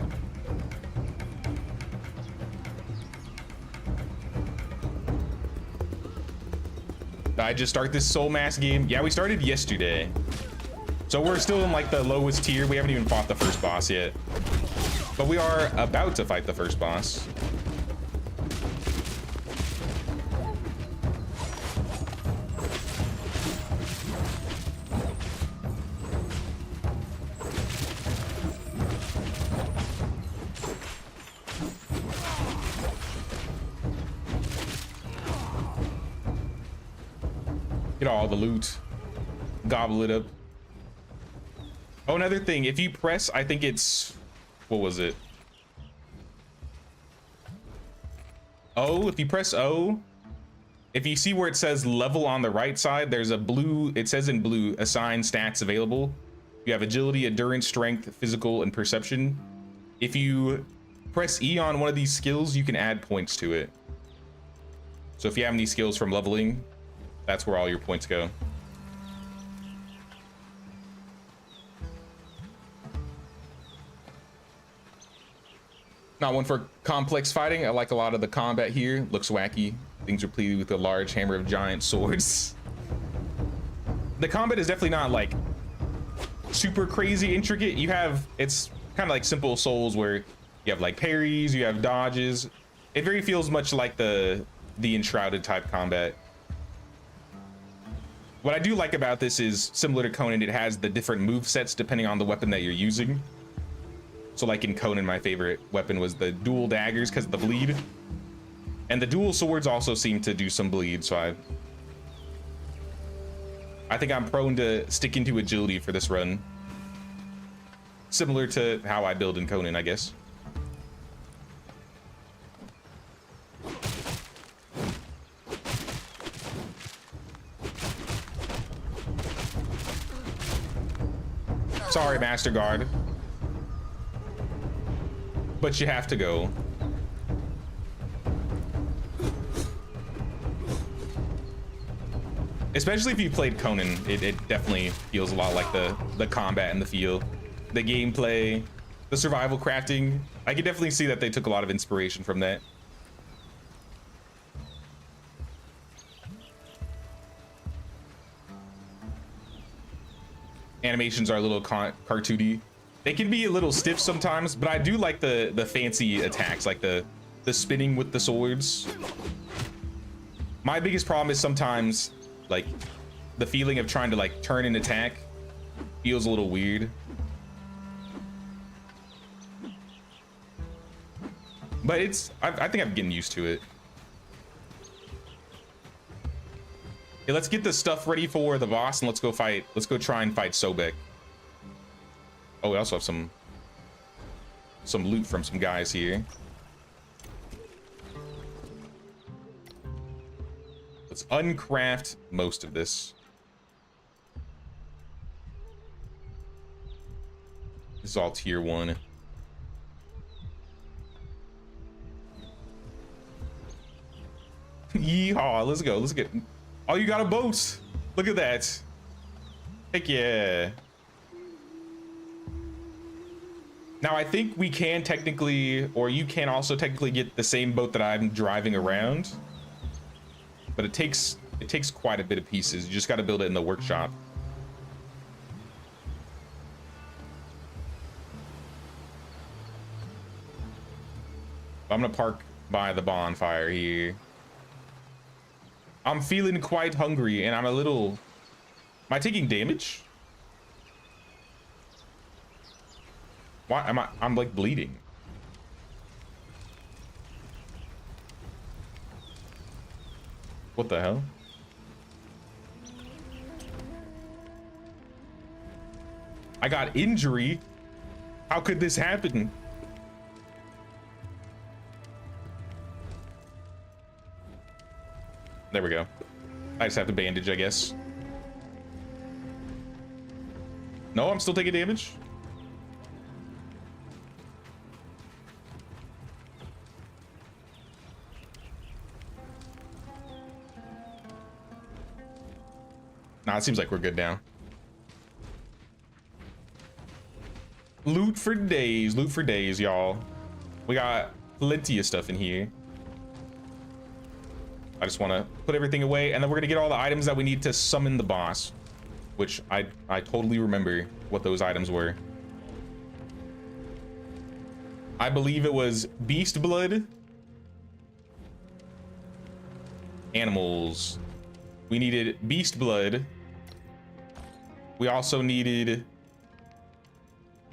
Did I just start this Soulmask game? Yeah, we started yesterday. So we're still in like the lowest tier. We haven't even fought the first boss yet. But we are about to fight the first boss. Get all the loot, gobble it up. Oh, another thing, if you press, I think it's, what was it? O, if you press O, if you see where it says level on the right side, there's a blue, it says in blue, assign stats available. You have agility, endurance, strength, physical, and perception. If you press E on one of these skills, you can add points to it. So if you have any skills from leveling, that's where all your points go. Not one for complex fighting. I like a lot of the combat here. Looks wacky. Things are pleated with a large hammer of giant swords. The combat is definitely not like super crazy intricate. It's kind of like simple Souls where you have like parries, you have dodges. It very feels much like the Enshrouded type combat. What I do like about this is, similar to Conan, it has the different move sets depending on the weapon that you're using. So like in Conan, my favorite weapon was the dual daggers because of the bleed. And the dual swords also seem to do some bleed, so I think I'm prone to sticking to agility for this run. Similar to how I build in Conan, I guess. Sorry, Master Guard. But you have to go. Especially if you played Conan, it definitely feels a lot like the combat in the field. The gameplay, the survival crafting. I can definitely see that they took a lot of inspiration from that. Animations are a little cartoony. They can be a little stiff sometimes, but I do like the fancy attacks, like the spinning with the swords. My biggest problem is sometimes like the feeling of trying to like turn an attack feels a little weird. But I think I'm getting used to it. Okay, let's get the stuff ready for the boss and let's go try and fight Sobek. Oh, we also have some loot from some guys here. Let's uncraft most of this. This is all tier 1. Yeehaw, let's go. Let's get. Oh, you got a boat. Look at that. Heck yeah. Now I think we can technically, or you can also technically get the same boat that I'm driving around, but it takes quite a bit of pieces. You just got to build it in the workshop. I'm gonna park by the bonfire here. I'm feeling quite hungry and I'm a little... Am I taking damage? Why am I'm like bleeding. What the hell? I got injury. How could this happen? There we go. I just have to bandage, I guess. No, I'm still taking damage. Nah, it seems like we're good now. Loot for days, y'all. We got plenty of stuff in here. I just want to put everything away, and then we're gonna get all the items that we need to summon the boss, which I totally remember what those items were. I believe it was beast blood, animals. We needed beast blood. We also needed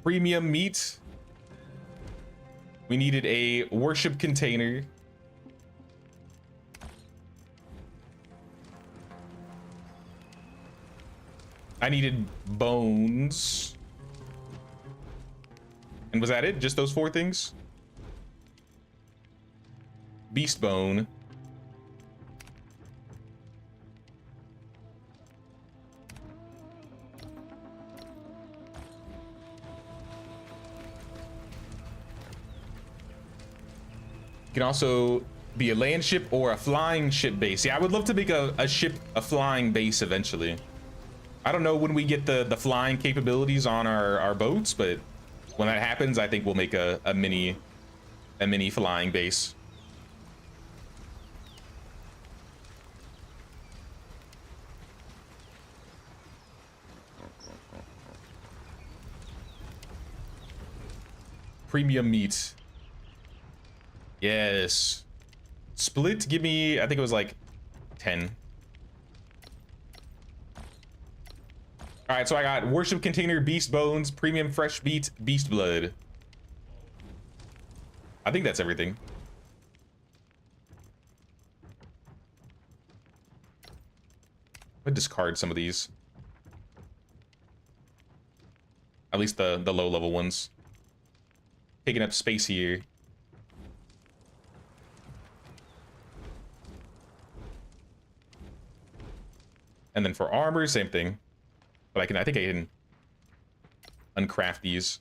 premium meat. We needed a worship container. I needed bones. And was that it? Just those 4 things? Beast bone. You can also be a land ship or a flying ship base. Yeah, I would love to make a ship, a flying base eventually. I don't know when we get the flying capabilities on our boats, but when that happens, I think we'll make a mini flying base. Premium meat. Yes. Split, give me, I think it was like 10. All right, so I got worship container, beast bones, premium fresh meat, beast blood. I think that's everything. I'm gonna discard some of these. At least the low level ones. Taking up space here. And then for armor, same thing. But I think I can uncraft these.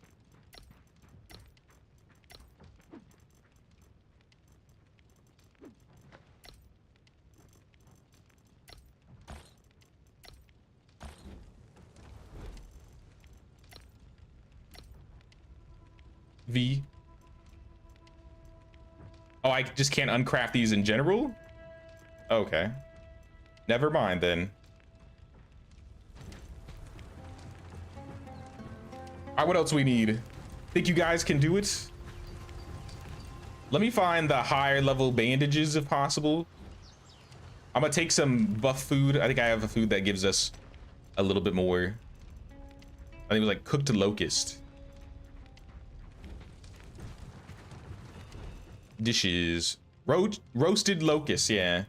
V. Oh, I just can't uncraft these in general? Okay. Never mind then. Alright, what else we need? Think you guys can do it? Let me find the higher level bandages if possible. I'm gonna take some buff food. I think I have a food that gives us a little bit more. I think it was like cooked locust. Dishes. Roasted locust, yeah.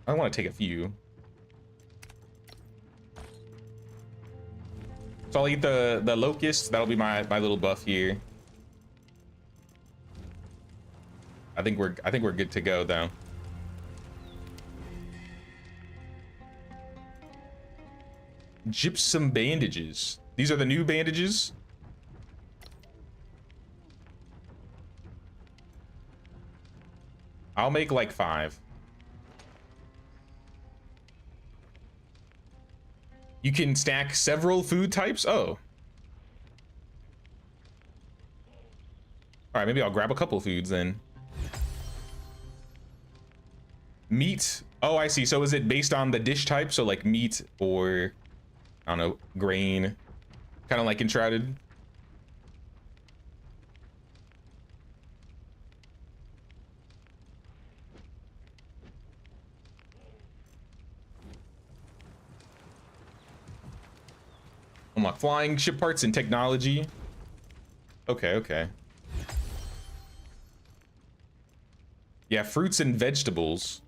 I want to take a few. So I'll eat the locust. That'll be my little buff here. I think we're good to go though. Gypsum bandages. These are the new bandages. I'll make like 5. You can stack several food types. Oh. All right, maybe I'll grab a couple foods then. Meat. Oh, I see. So is it based on the dish type? So like meat or, I don't know, grain. Kind of like Enshrouded. Unlock flying, ship parts, and technology. Okay, okay. Yeah, fruits and vegetables.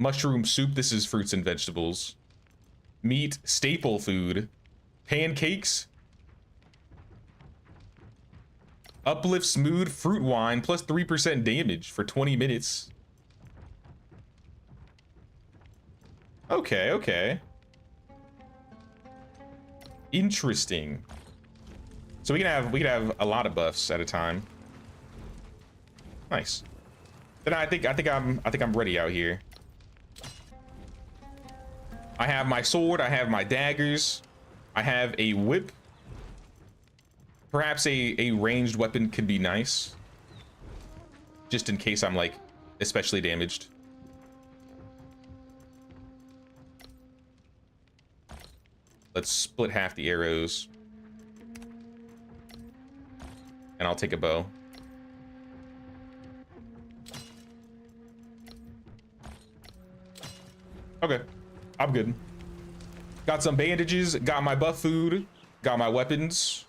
Mushroom soup, this is fruits and vegetables. Meat, staple food. Pancakes. Uplifts mood, fruit wine, plus 3% damage for 20 minutes. Okay, okay. Interesting. So we can have a lot of buffs at a time. Nice. Then I think I'm ready out here. I have my sword, I have my daggers, I have a whip. Perhaps a ranged weapon could be nice. Just in case I'm like especially damaged. Let's split half the arrows. And I'll take a bow. Okay, I'm good. Got some bandages, got my buff food, got my weapons.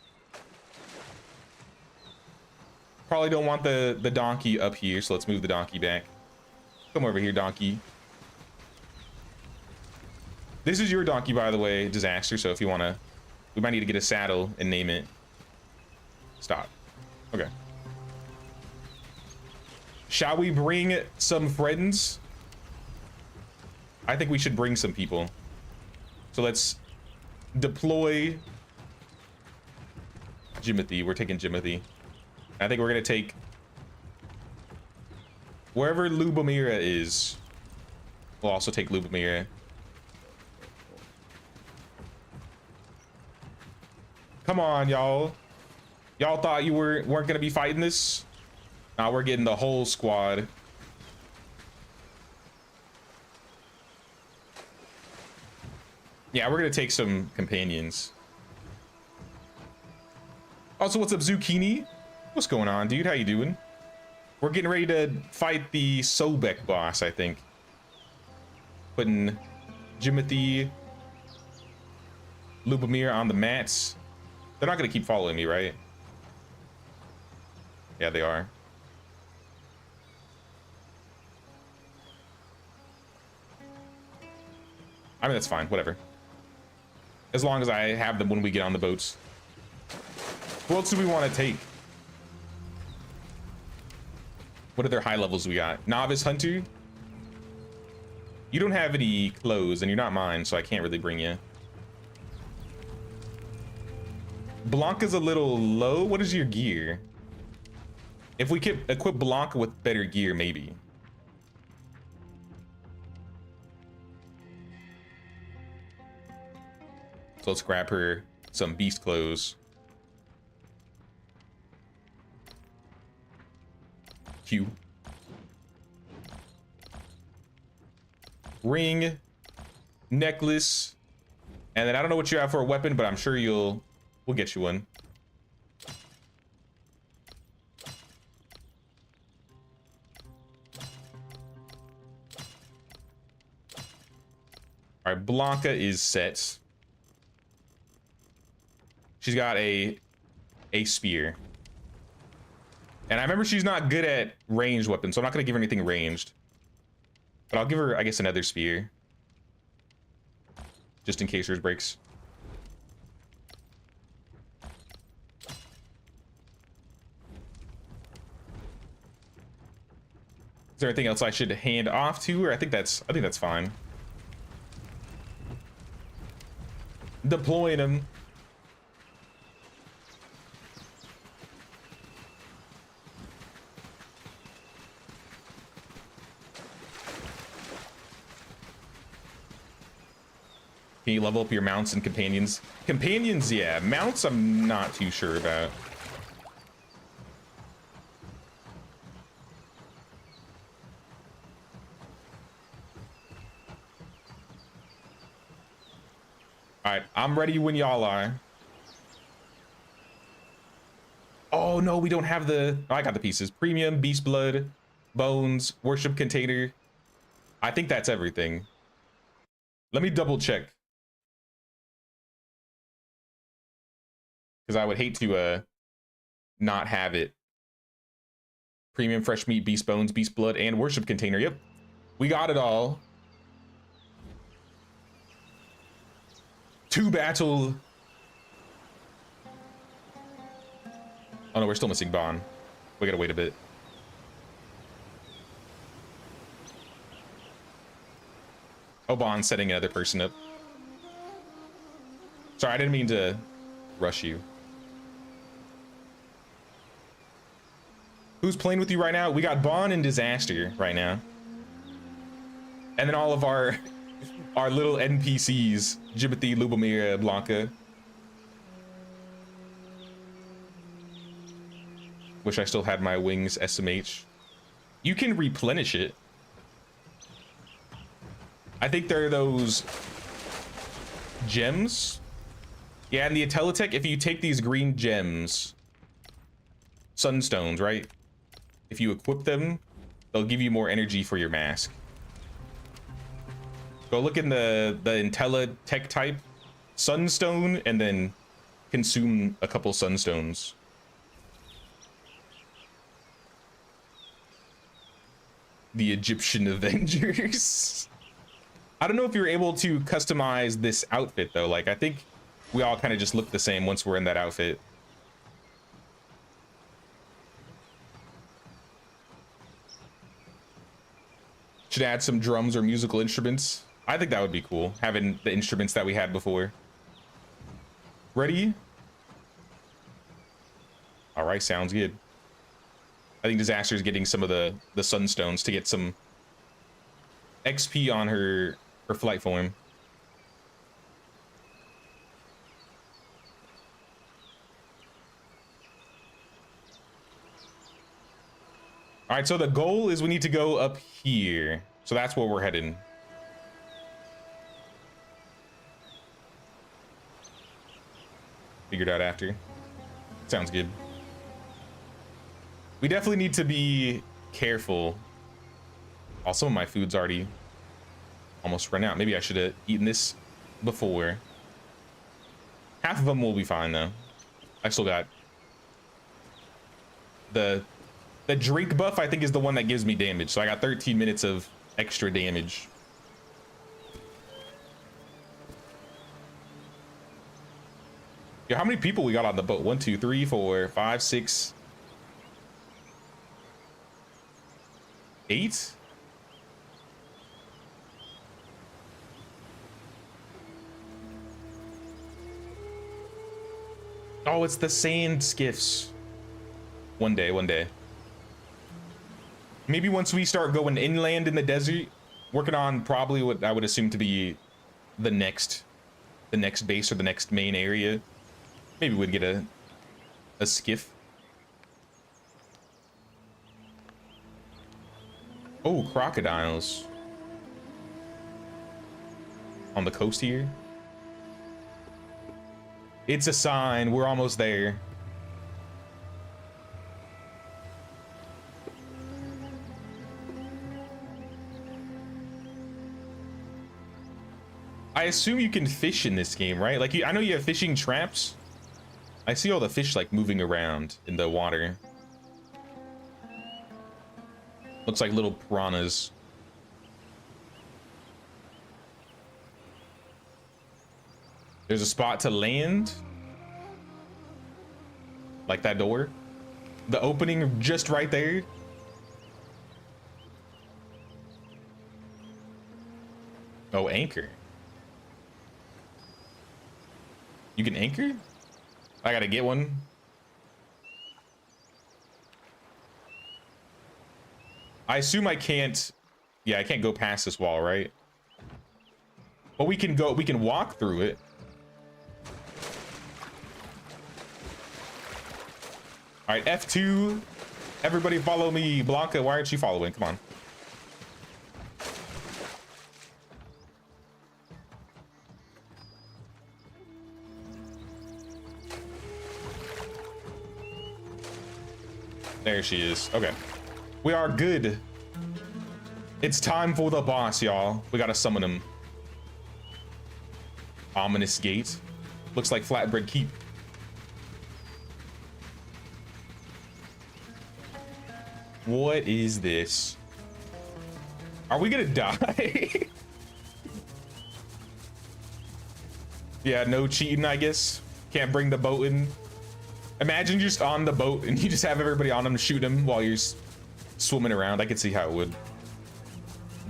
Probably don't want the donkey up here, so let's move the donkey back. Come over here, donkey. This is your donkey, by the way, Disaster, so if you want to... We might need to get a saddle and name it. Stop. Okay. Shall we bring some friends? I think we should bring some people. So let's deploy Jimothy. We're taking Jimothy. I think we're gonna take wherever Lubomira is. We'll also take Lubomira. Come on, y'all. Y'all thought you weren't gonna be fighting this? Now we're getting the whole squad. Yeah, we're gonna take some companions. Also, what's up, Zucchini? What's going on, dude? How you doing? We're getting ready to fight the Sobek boss, I think. Putting Jimothy, Lubomir on the mats. They're not gonna keep following me, right? Yeah, they are. I mean, that's fine, whatever. As long as I have them when we get on the boats. What else do we want to take? What other high levels we got? Novice Hunter? You don't have any clothes, and you're not mine, so I can't really bring you. Blanca's a little low. What is your gear? If we could equip Blanca with better gear, maybe. So let's grab her some beast clothes. Q. Ring, necklace, and then I don't know what you have for a weapon, but I'm sure we'll get you one. All right, Blanca is set. She's got a spear. And I remember she's not good at ranged weapons, so I'm not gonna give her anything ranged. But I'll give her, I guess, another spear. Just in case hers breaks. Is there anything else I should hand off to her? I think that's fine. Deploying them. Can you level up your mounts and companions? Companions, yeah. Mounts, I'm not too sure about. All right, I'm ready when y'all are. Oh no, we don't have the. Oh, I got the pieces. Premium, beast blood, bones, worship container. I think that's everything. Let me double check. Because I would hate to not have it. Premium fresh meat, beast bones, beast blood, and worship container. Yep, we got it all. 2 battle. Oh no, we're still missing Bon. We gotta wait a bit. Oh, Bon's setting another person up. Sorry, I didn't mean to rush you. Who's playing with you right now? We got Bon and Disaster right now. And then all of our little NPCs, Jimothy, Lubomir, Blanca. Wish I still had my wings SMH. You can replenish it. I think there are those gems. Yeah, and the Atelitech, if you take these green gems, sunstones, right? If you equip them, they'll give you more energy for your mask. Go look in the Intellitech type, sunstone, and then consume a couple sunstones. The Egyptian Avengers. I don't know if you're able to customize this outfit though. Like, I think we all kind of just look the same once we're in that outfit. Should add some drums or musical instruments. I think that would be cool, having the instruments that we had before. Ready? All right, sounds good. I think Disaster is getting some of the sunstones to get some XP on her flight form. All right, so the goal is we need to go up here. So that's where we're heading. Figured out after. Sounds good. We definitely need to be careful. Oh, some of my food's already almost run out. Maybe I should have eaten this before. Half of them will be fine though. I still got the drink buff. I think is the one that gives me damage. So I got 13 minutes of extra damage. Yo, how many people we got on the boat? 1, 2, 3, 4, 5, 6, 8. Oh, it's the sand skiffs. One day, one day. Maybe once we start going inland in the desert, working on probably what I would assume to be the next base or the next main area. Maybe we'd get a skiff. Oh, crocodiles. On the coast here. It's a sign, we're almost there. I assume you can fish in this game, right? Like, I know you have fishing traps. I see all the fish like moving around in the water. Looks like little piranhas. There's a spot to land. Like that door. The opening just right there. Oh, anchor. You can anchor? I gotta get one. I assume I can't. Yeah, I can't go past this wall, right? But we can go, we can walk through it. All right, F2. Everybody follow me. Blanca, why aren't you following? Come on. There she is. Okay. We are good. It's time for the boss, y'all. We gotta summon him. Ominous gate. Looks like Flatbread Keep. What is this? Are we gonna die? Yeah, no cheating, I guess. Can't bring the boat in. Imagine you're just on the boat and you just have everybody on them to shoot them while you're swimming around. I could see how it would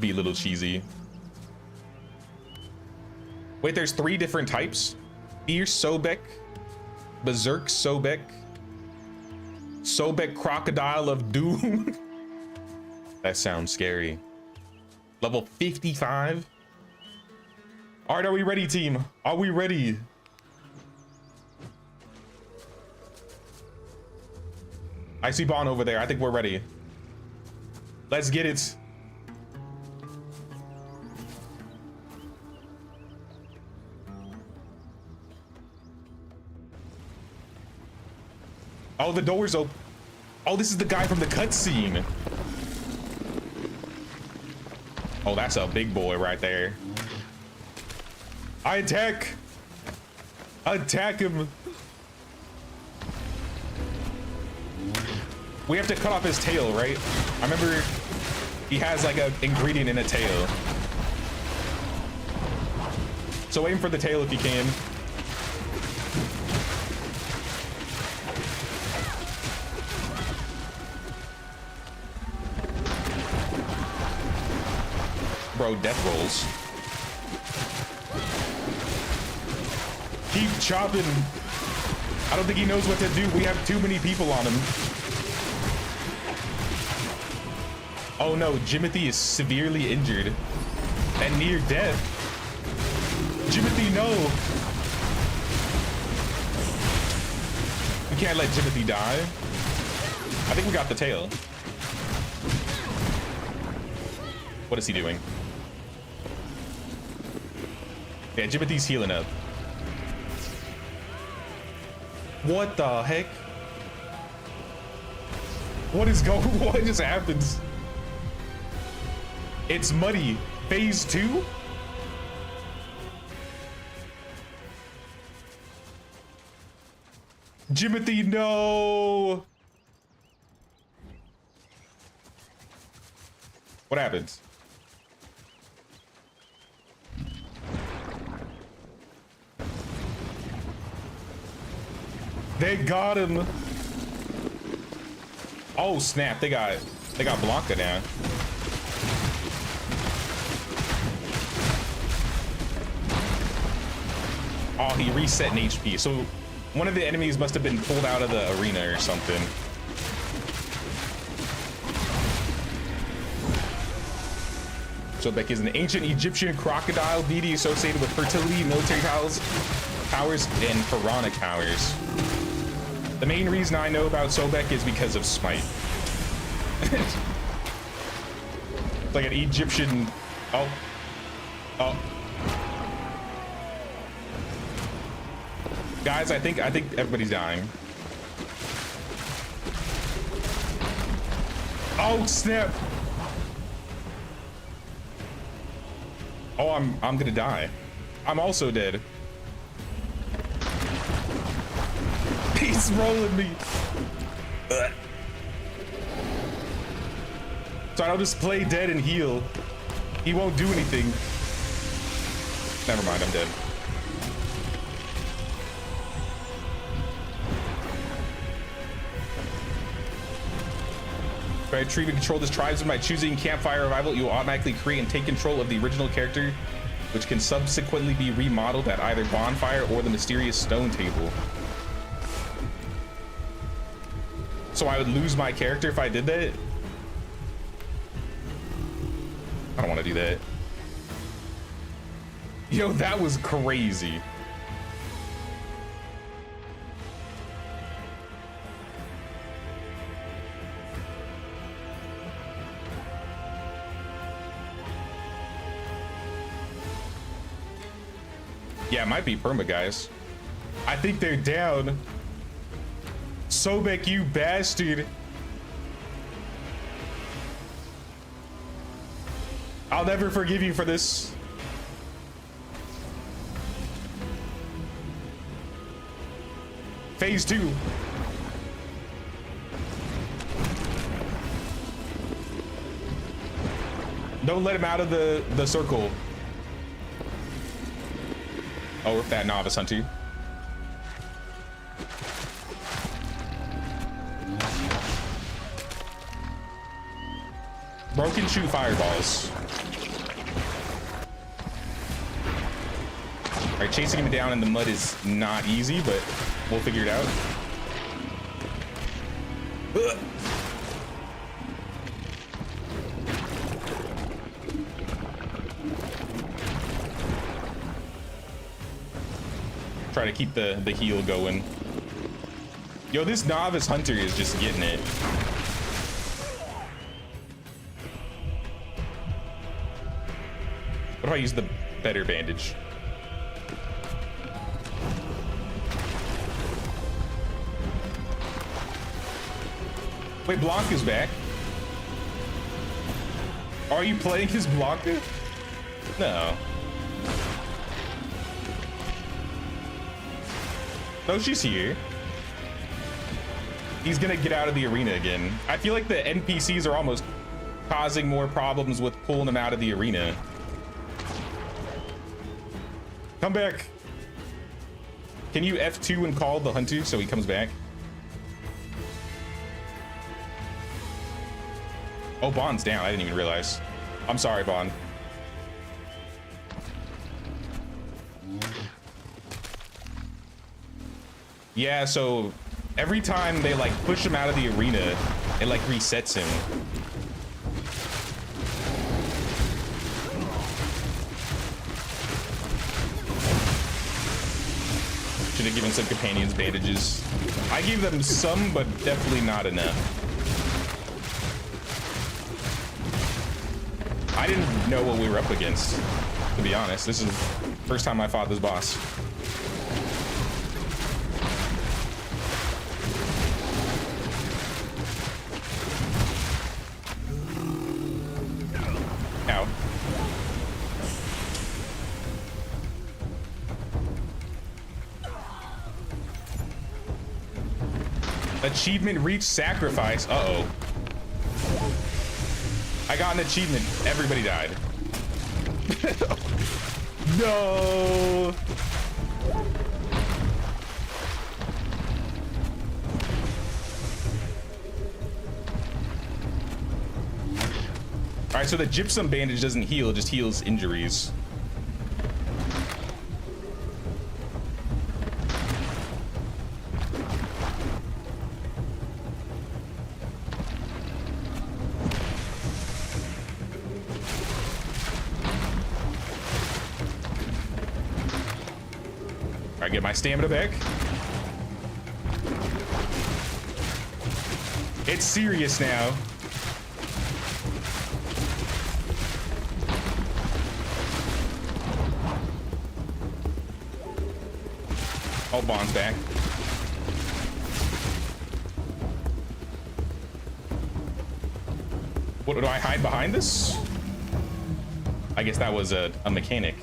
be a little cheesy. Wait, there's 3 different types? Fierce Sobek, Berserk Sobek, Sobek Crocodile of Doom. That sounds scary. Level 55. All right, are we ready, team? Are we ready? I see Bon over there. I think we're ready. Let's get it. Oh, the door's open. Oh, this is the guy from the cutscene. Oh, that's a big boy right there. I attack. Attack him. We have to cut off his tail, right? I remember he has like an ingredient in a tail. So aim for the tail if you can. Bro, death rolls. Keep chopping. I don't think he knows what to do. We have too many people on him. Oh no, Jimothy is severely injured and near death. Jimothy, no. We can't let Jimothy die. I think we got the tail. What is he doing? Yeah, Jimothy's healing up. What the heck? What is going? What just happened? It's muddy. Phase 2? Jimothy, no. What happens? They got him. Oh snap! They got Blanca now. Oh, he reset in HP. So one of the enemies must have been pulled out of the arena or something. Sobek is an ancient Egyptian crocodile deity associated with fertility, military powers, and piranha powers. The main reason I know about Sobek is because of Smite. It's like an Egyptian. Oh. Guys, I think everybody's dying. Oh snap! Oh, I'm gonna die. I'm also dead. He's rolling me. So I'll just play dead and heal. He won't do anything. Never mind, I'm dead. By retrieving control of this tribesman by choosing campfire revival, you will automatically create and take control of the original character, which can subsequently be remodeled at either bonfire or the mysterious stone table. So I would lose my character if I did that? I don't want to do that. Yo, that was crazy. Yeah, it might be perma, guys. I think they're down. Sobek, you bastard. I'll never forgive you for this. Phase 2. Don't let him out of the circle. Oh, that novice hunter. Broken shoot fireballs. All right, chasing him down in the mud is not easy, but we'll figure it out. Ugh. Try to keep the heal going. Yo, this novice hunter is just getting it. What if I use the better bandage? Wait, Blanca's back. Are you playing his Blanca? No. No, she's here. He's gonna get out of the arena again. I feel like the NPCs are almost causing more problems with pulling him out of the arena. Come back. Can you F2 and call the hunter so he comes back? Oh, Bond's down. I didn't even realize. I'm sorry, Bond. Yeah, so every time they like push him out of the arena, it like resets him. Should have given some companions bandages. I gave them some, but definitely not enough. I didn't know what we were up against, to be honest. This is the first time I fought this boss. Ow. Achievement reached sacrifice. Uh-oh. I got an achievement. Everybody died. No. right, so the gypsum bandage doesn't heal, it just heals injuries. All right, get my stamina back. It's serious now. All bonds back. What, do I hide behind this? I guess that was a mechanic.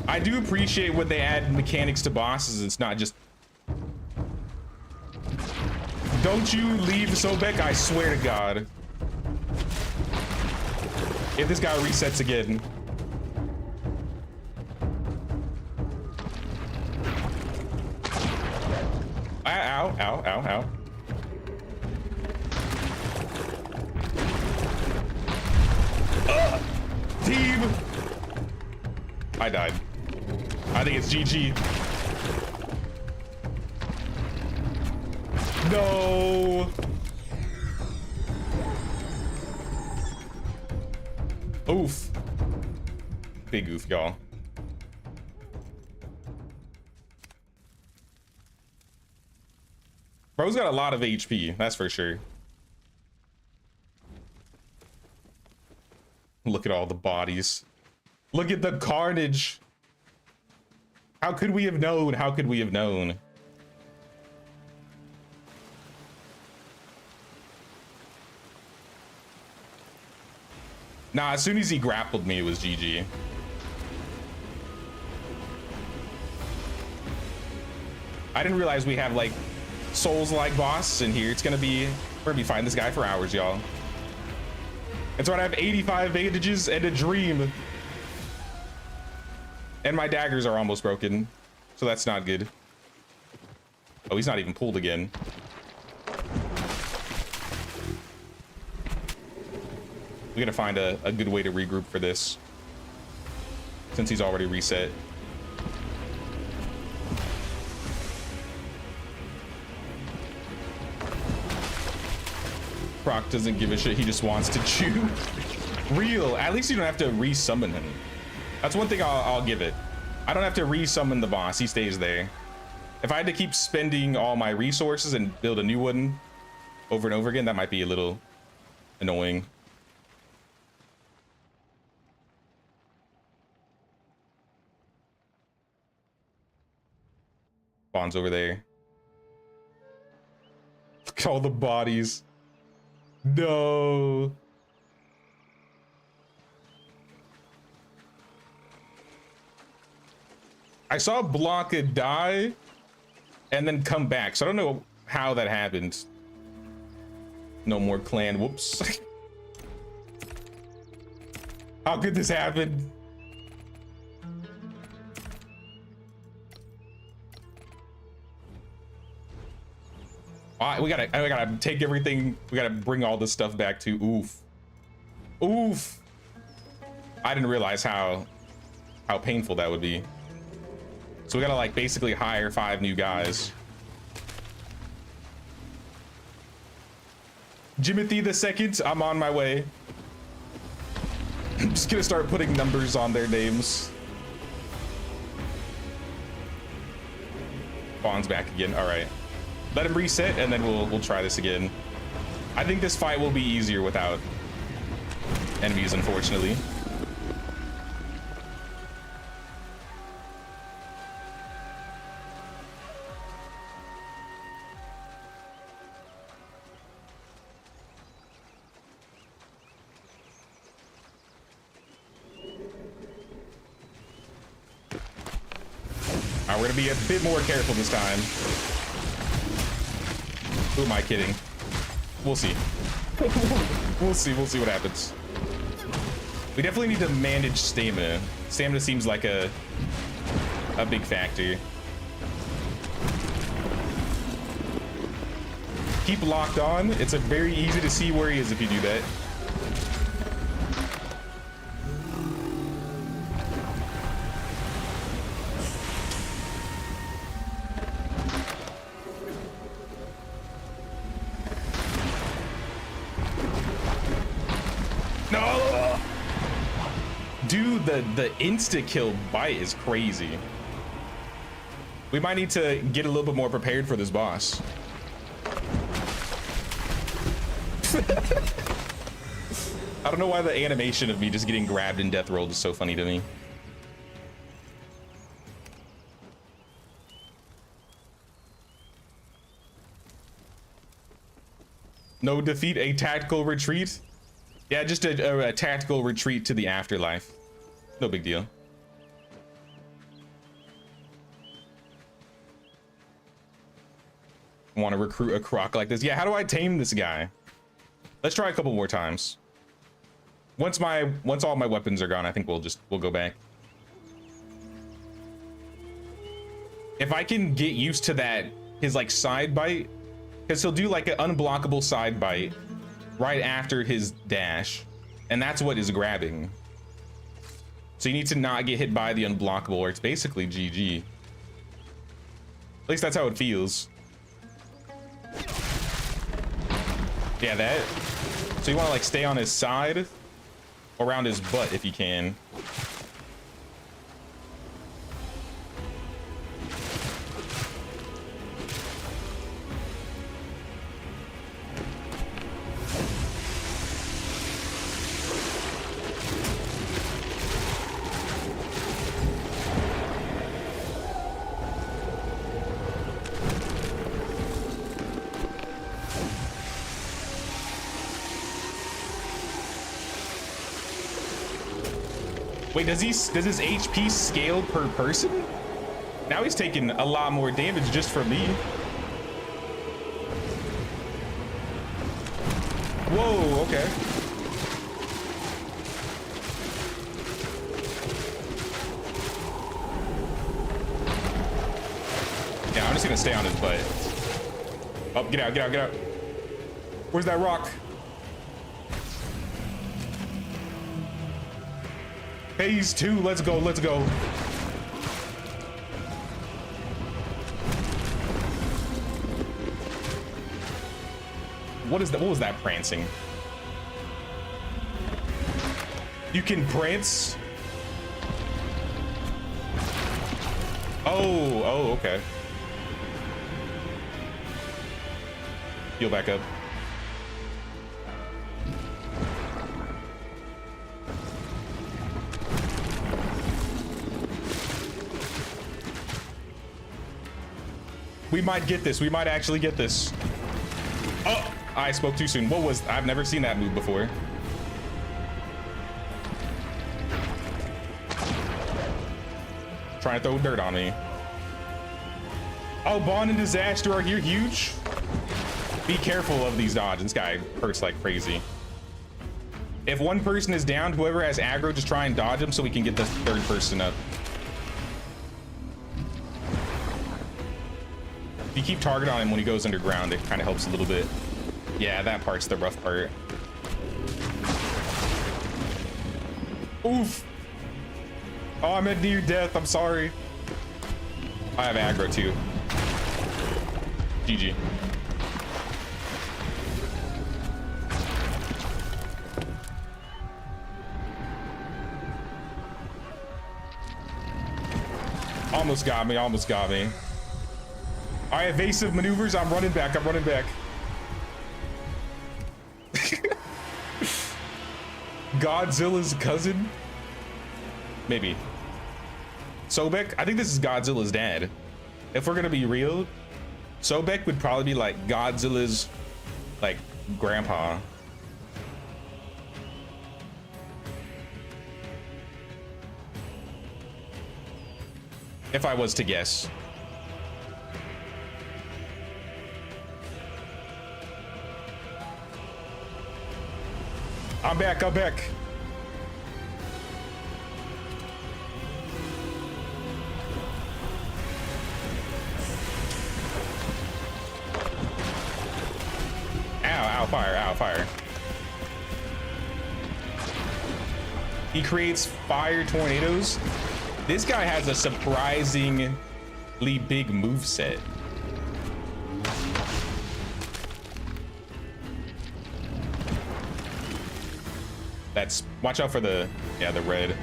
I do appreciate when they add mechanics to bosses. It's not just... Don't you leave Sobek, I swear to God. If this guy resets again. Ow, ow, ow, ow. Team! I died. I think it's GG. No! Oof. Big oof, y'all. Bro's got a lot of HP, that's for sure. Look at all the bodies. Look at the carnage. How could we have known? How could we have known? Nah, as soon as he grappled me, it was GG. I didn't realize we have like Souls-like boss in here. We're gonna be fighting this guy for hours, y'all. That's right, I have 85 bandages and a dream. And my daggers are almost broken, so that's not good. Oh, he's not even pulled again. We gotta find a good way to regroup for this, since he's already reset. Croc doesn't give a shit, he just wants to chew. Real, at least you don't have to re-summon him. That's one thing I'll give it. I don't have to re-summon the boss, he stays there. If I had to keep spending all my resources and build a new one over and over again, that might be a little annoying. Bond's over there. Look at all the bodies. No. I saw Blanca die and then come back, so I don't know how that happened. No more clan. Whoops. How could this happen? We gotta take everything. We gotta bring all this stuff back to oof. Oof. I didn't realize how painful that would be. So we gotta like basically hire 5 new guys. Jimothy the Second, I'm on my way. I'm just gonna start putting numbers on their names. Bond's back again. All right. Let him reset, and then we'll try this again. I think this fight will be easier without enemies, unfortunately. All right, we're gonna be a bit more careful this time. Who am I kidding? We'll see. We'll see what happens. We definitely need to manage stamina. Stamina seems like a big factor. keep locked on, it's a very easy to see where he is if you do that. No! Dude, the insta-kill bite is crazy. We might need to get a little bit more prepared for this boss. I don't know why the animation of me just getting grabbed and death rolled is so funny to me. No defeat, a tactical retreat? Yeah, just a tactical retreat to the afterlife. No big deal. Want to recruit a croc like this? Yeah, how do I tame this guy? Let's try a couple more times. Once all my weapons are gone, I think we'll go back. If I can get used to that, his like side bite, because he'll do like an unblockable side bite right after his dash, and that's what is grabbing. So you need to not get hit by the unblockable, or it's basically GG. At least that's how it feels. Yeah, that. So you want to like stay on his side, around his butt if you can. Wait, does his HP scale per person? Now he's taking a lot more damage just from me. Whoa, okay. Yeah, I'm just gonna stay on his butt. Oh, get out, get out, get out. Where's that rock? Phase 2, let's go, let's go. What is that? What was that prancing? You can prance? Oh, okay. Heal back up. We might get this. We might actually get this. Oh, I spoke too soon. What was... I've never seen that move before. Trying to throw dirt on me. Oh, Bond and Disaster are here. Huge. Be careful of these dodges. This guy hurts like crazy. If one person is down, whoever has aggro, just try and dodge him so we can get the third person up. If you keep target on him when he goes underground, it kind of helps a little bit. Yeah, that part's the rough part. Oof. Oh, I'm at near death. I'm sorry. I have aggro too. GG. Almost got me, almost got me. All right, evasive maneuvers. I'm running back. I'm running back. Godzilla's cousin? Maybe. Sobek? I think this is Godzilla's dad. If we're gonna be real, Sobek would probably be like Godzilla's, like, grandpa. If I was to guess. I'm back, I'm back. fire, ow, fire. He creates fire tornadoes. This guy has a surprisingly big moveset. That's, watch out for the, yeah, the red.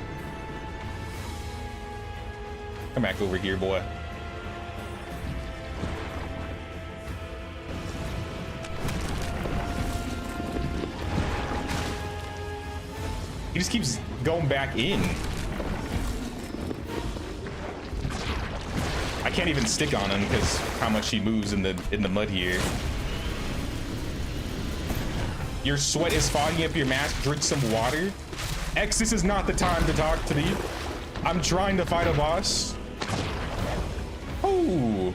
Come back over here, boy. He just keeps going back in. I can't even stick on him because how much he moves in the mud here. Your sweat is fogging up your mask. Drink some water. X, this is not the time to talk to me. I'm trying to fight a boss. Oh.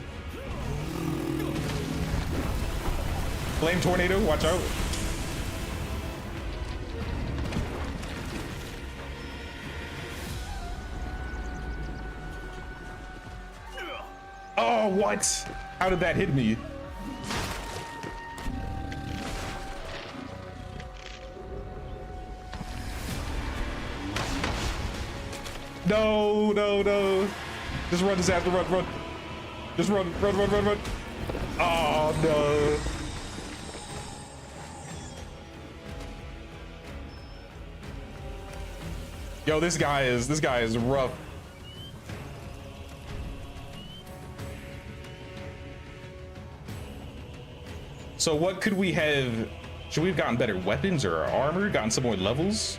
Flame tornado, watch out. Oh, what? How did that hit me? No, no, no. Just run, disaster, run, run. Just run, run, run, run, run. Oh, no. Yo, this guy is rough. So what could we have? Should we have gotten better weapons or armor? Gotten some more levels?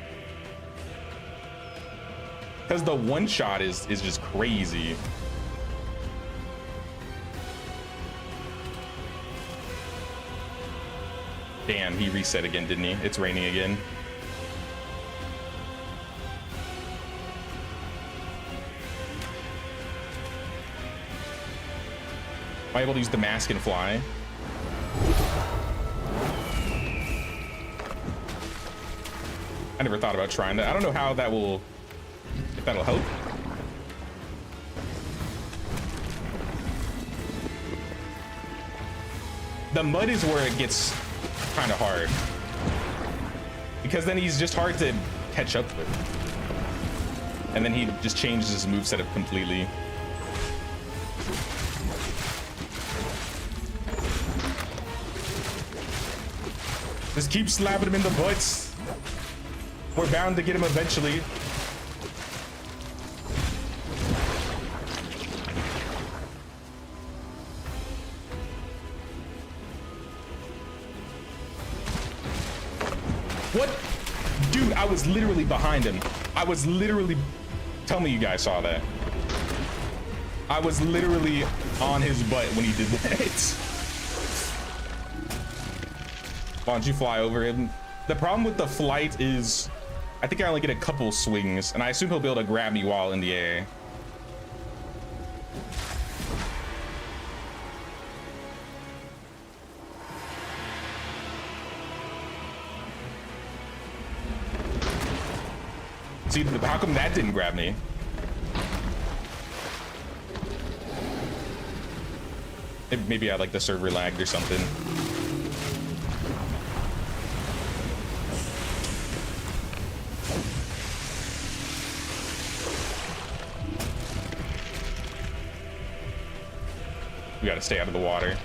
Because the one shot is just crazy. Damn, he reset again, didn't he? It's raining again. Am I able to use the mask and fly? I never thought about trying that. I don't know how that will, if that'll help. The mud is where it gets kind of hard, because then he's just hard to catch up with, and then he just changes his moveset up completely. Just keep slapping him in the butts. We're bound to get him eventually. What? Dude, I was literally behind him. I was literally... Tell me you guys saw that. I was literally on his butt when he did that. Why don't you fly over him? The problem with the flight is I think I only get a couple swings, and I assume he'll be able to grab me while in the air. See, how come that didn't grab me? Maybe I like the server lagged or something. We gotta stay out of the water.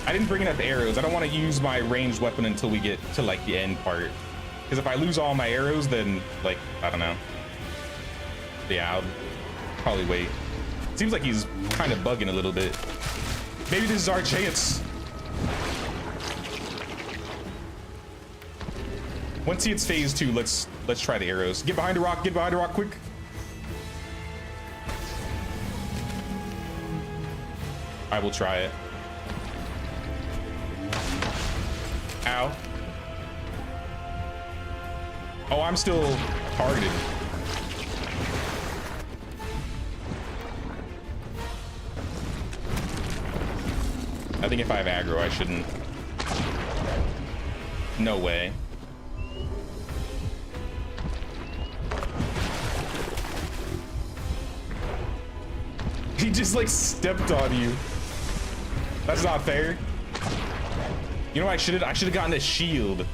I didn't bring enough arrows. I don't want to use my ranged weapon until we get to like the end part. Because if I lose all my arrows, then like, I don't know. Yeah, I'll probably wait. Seems like he's kind of bugging a little bit. Maybe this is our chance. Once he hits phase 2, let's try the arrows. Get behind a rock, quick. I will try it. Ow. Oh, I'm still targeted. I think if I have aggro, I shouldn't. No way. He just like stepped on you. That's not fair. You know what I should have gotten a shield.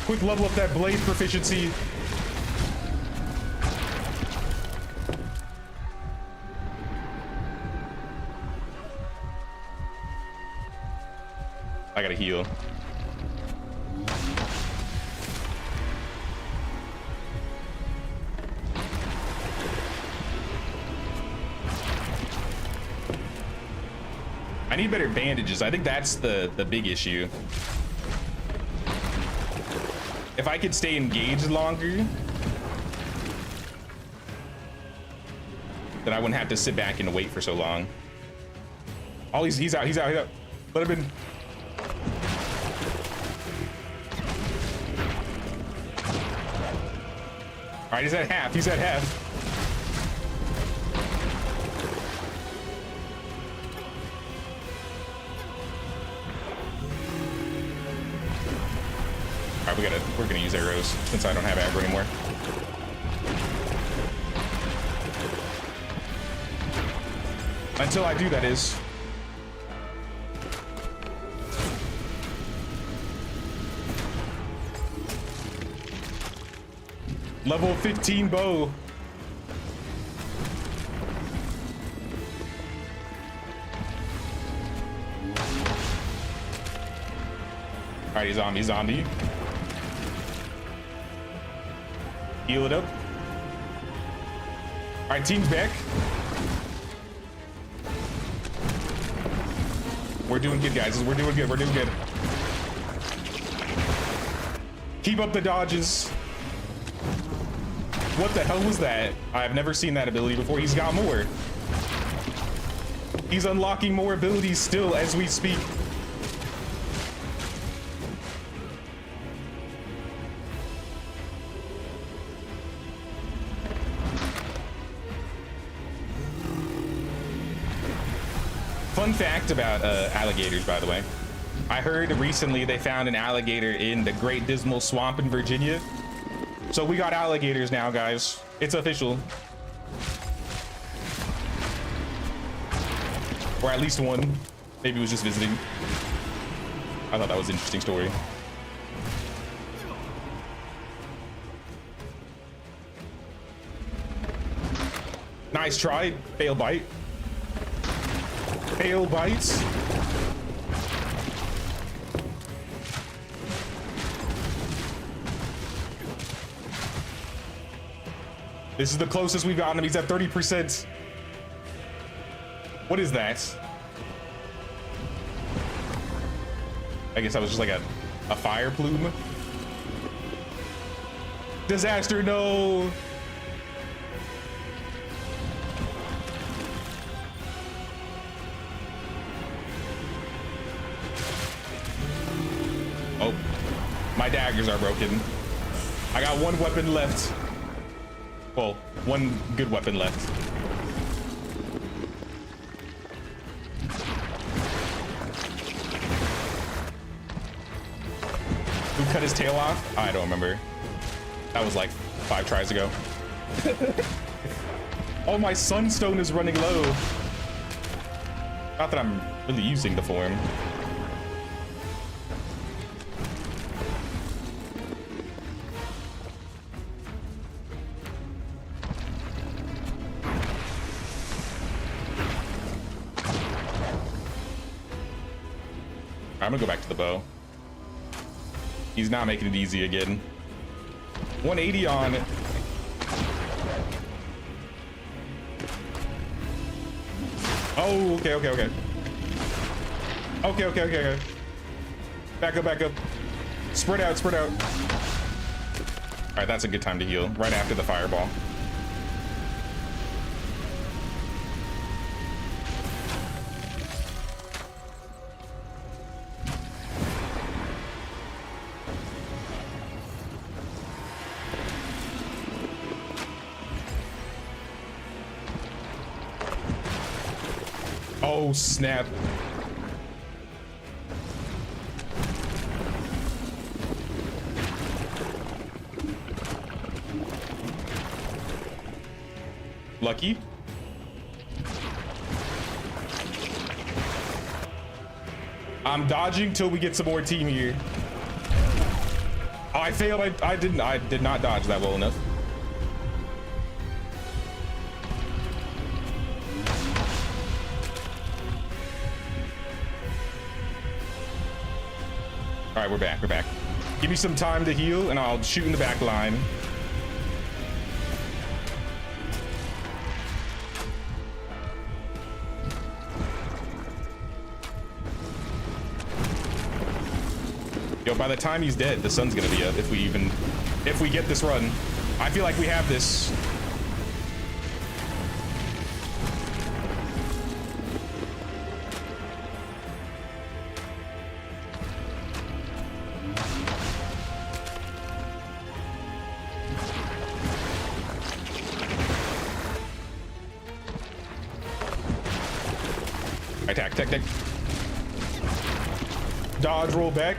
Quick level up that blade proficiency. I gotta heal. I need better bandages. I think that's the big issue. If I could stay engaged longer, then I wouldn't have to sit back and wait for so long. Oh, he's out. Let him in. All right, he's at half. All right, we're gonna use arrows since I don't have aggro anymore. Until I do, that is. Level 15 bow. All right, he's zombie. Heal it up. All right, team's back. We're doing good, guys. We're doing good. Keep up the dodges. What the hell was that? I've never seen that ability before. He's got more. He's unlocking more abilities still as we speak. Fun fact about alligators, by the way. I heard recently they found an alligator in the Great Dismal Swamp in Virginia. So we got alligators now, guys. It's official. Or at least one. Maybe it was just visiting. I thought that was an interesting story. Nice try. Fail bite. Fail bites. This is the closest we've gotten him. He's at 30%. What is that? I guess that was just like a fire plume. Disaster, no. Oh, my daggers are broken. I got one weapon left. Well, one good weapon left. Who cut his tail off? I don't remember. That was like 5 tries ago. Oh, my sunstone is running low. Not that I'm really using the form. I'm gonna go back to the bow. He's not making it easy again. 180 on. Oh, okay. Okay. Back up. Spread out. All right, that's a good time to heal. Right after the fireball. Oh, snap. Lucky. I'm dodging till we get some more team here. Oh, I failed. I did not dodge that well enough. All right, we're back. We're back. Give me some time to heal, and I'll shoot in the back line. Yo, by the time he's dead, the sun's gonna be up if we get this run. I feel like we have this. Attack. Dodge, roll back.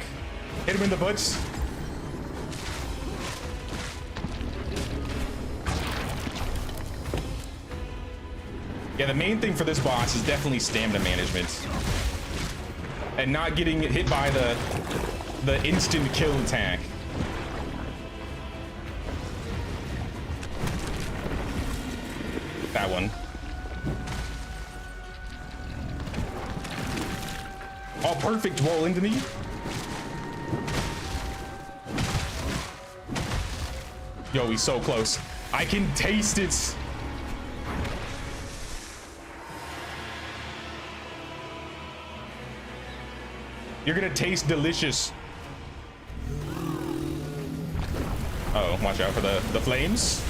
Hit him in the butts. Yeah, the main thing for this boss is definitely stamina management. And not getting hit by the instant kill attack. That one. Oh, perfect roll into me. Yo, he's so close. I can taste it. You're gonna taste delicious. Uh oh, watch out for the flames.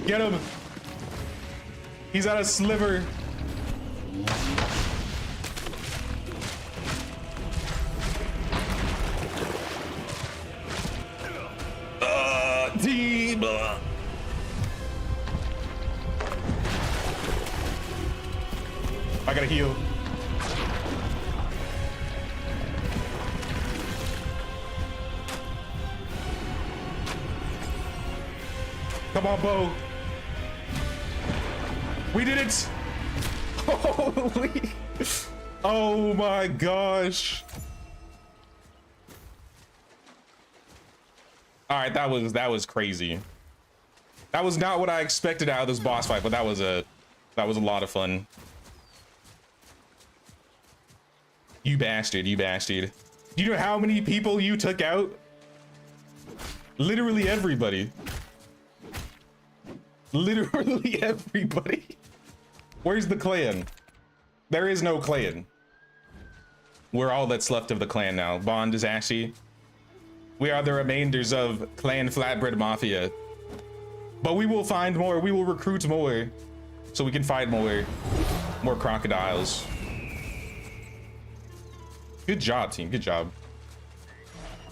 Get him. He's at a sliver. Team. I gotta heal. Come on, Bo. We did it. Holy. Oh my gosh. All right, that was crazy. That was not what I expected out of this boss fight, but that was a lot of fun. You bastard, you bastard. Do you know how many people you took out? Literally everybody. Literally everybody. Where's the clan? There is no clan. We're all that's left of the clan now. Bond is ashy. We are the remainders of Clan Flatbread Mafia. But we will find more. We will recruit more. So we can fight more crocodiles. Good job, team. Good job.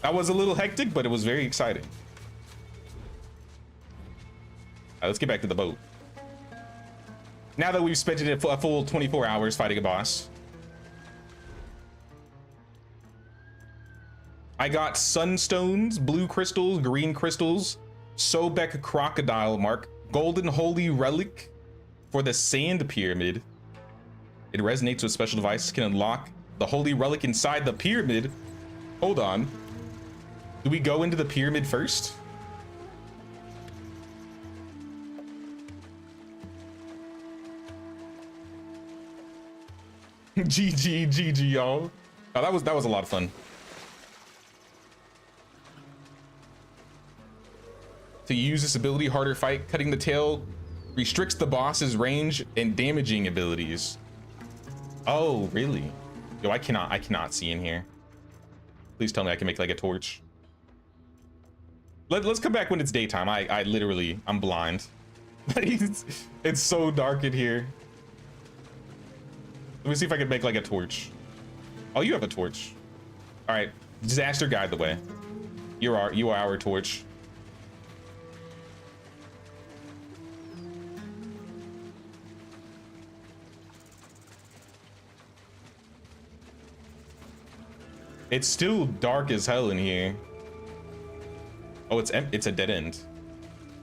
That was a little hectic, but it was very exciting. All right, let's get back to the boat. Now that we've spent it a full 24 hours fighting a boss. I got sunstones, blue crystals, green crystals, Sobek crocodile mark, golden holy relic for the sand pyramid. It resonates with special devices, can unlock the holy relic inside the pyramid. Hold on. Do we go into the pyramid first? GG, y'all. Oh, that was a lot of fun. To use this ability, harder fight, cutting the tail restricts the boss's range and damaging abilities. Oh, really? Yo, I cannot see in here. Please tell me I can make like a torch. Let's come back when it's daytime. I literally, I'm blind. It's so dark in here. Let me see if I can make like a torch. Oh, you have a torch. All right, disaster guide the way. You are our torch. It's still dark as hell in here. Oh, it's a dead end.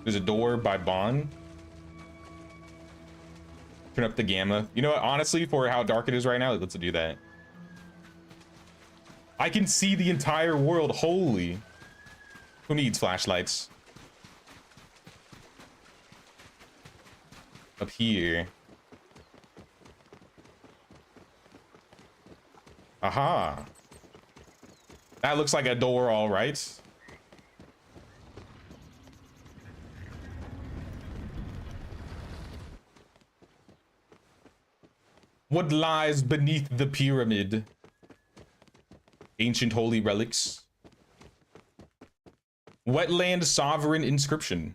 There's a door by Bond. Turn up the gamma. You know what? Honestly, for how dark it is right now, let's do that. I can see the entire world. Holy. Who needs flashlights? Up here. Aha. That looks like a door, all right. What lies beneath the pyramid? Ancient holy relics. Wetland sovereign inscription.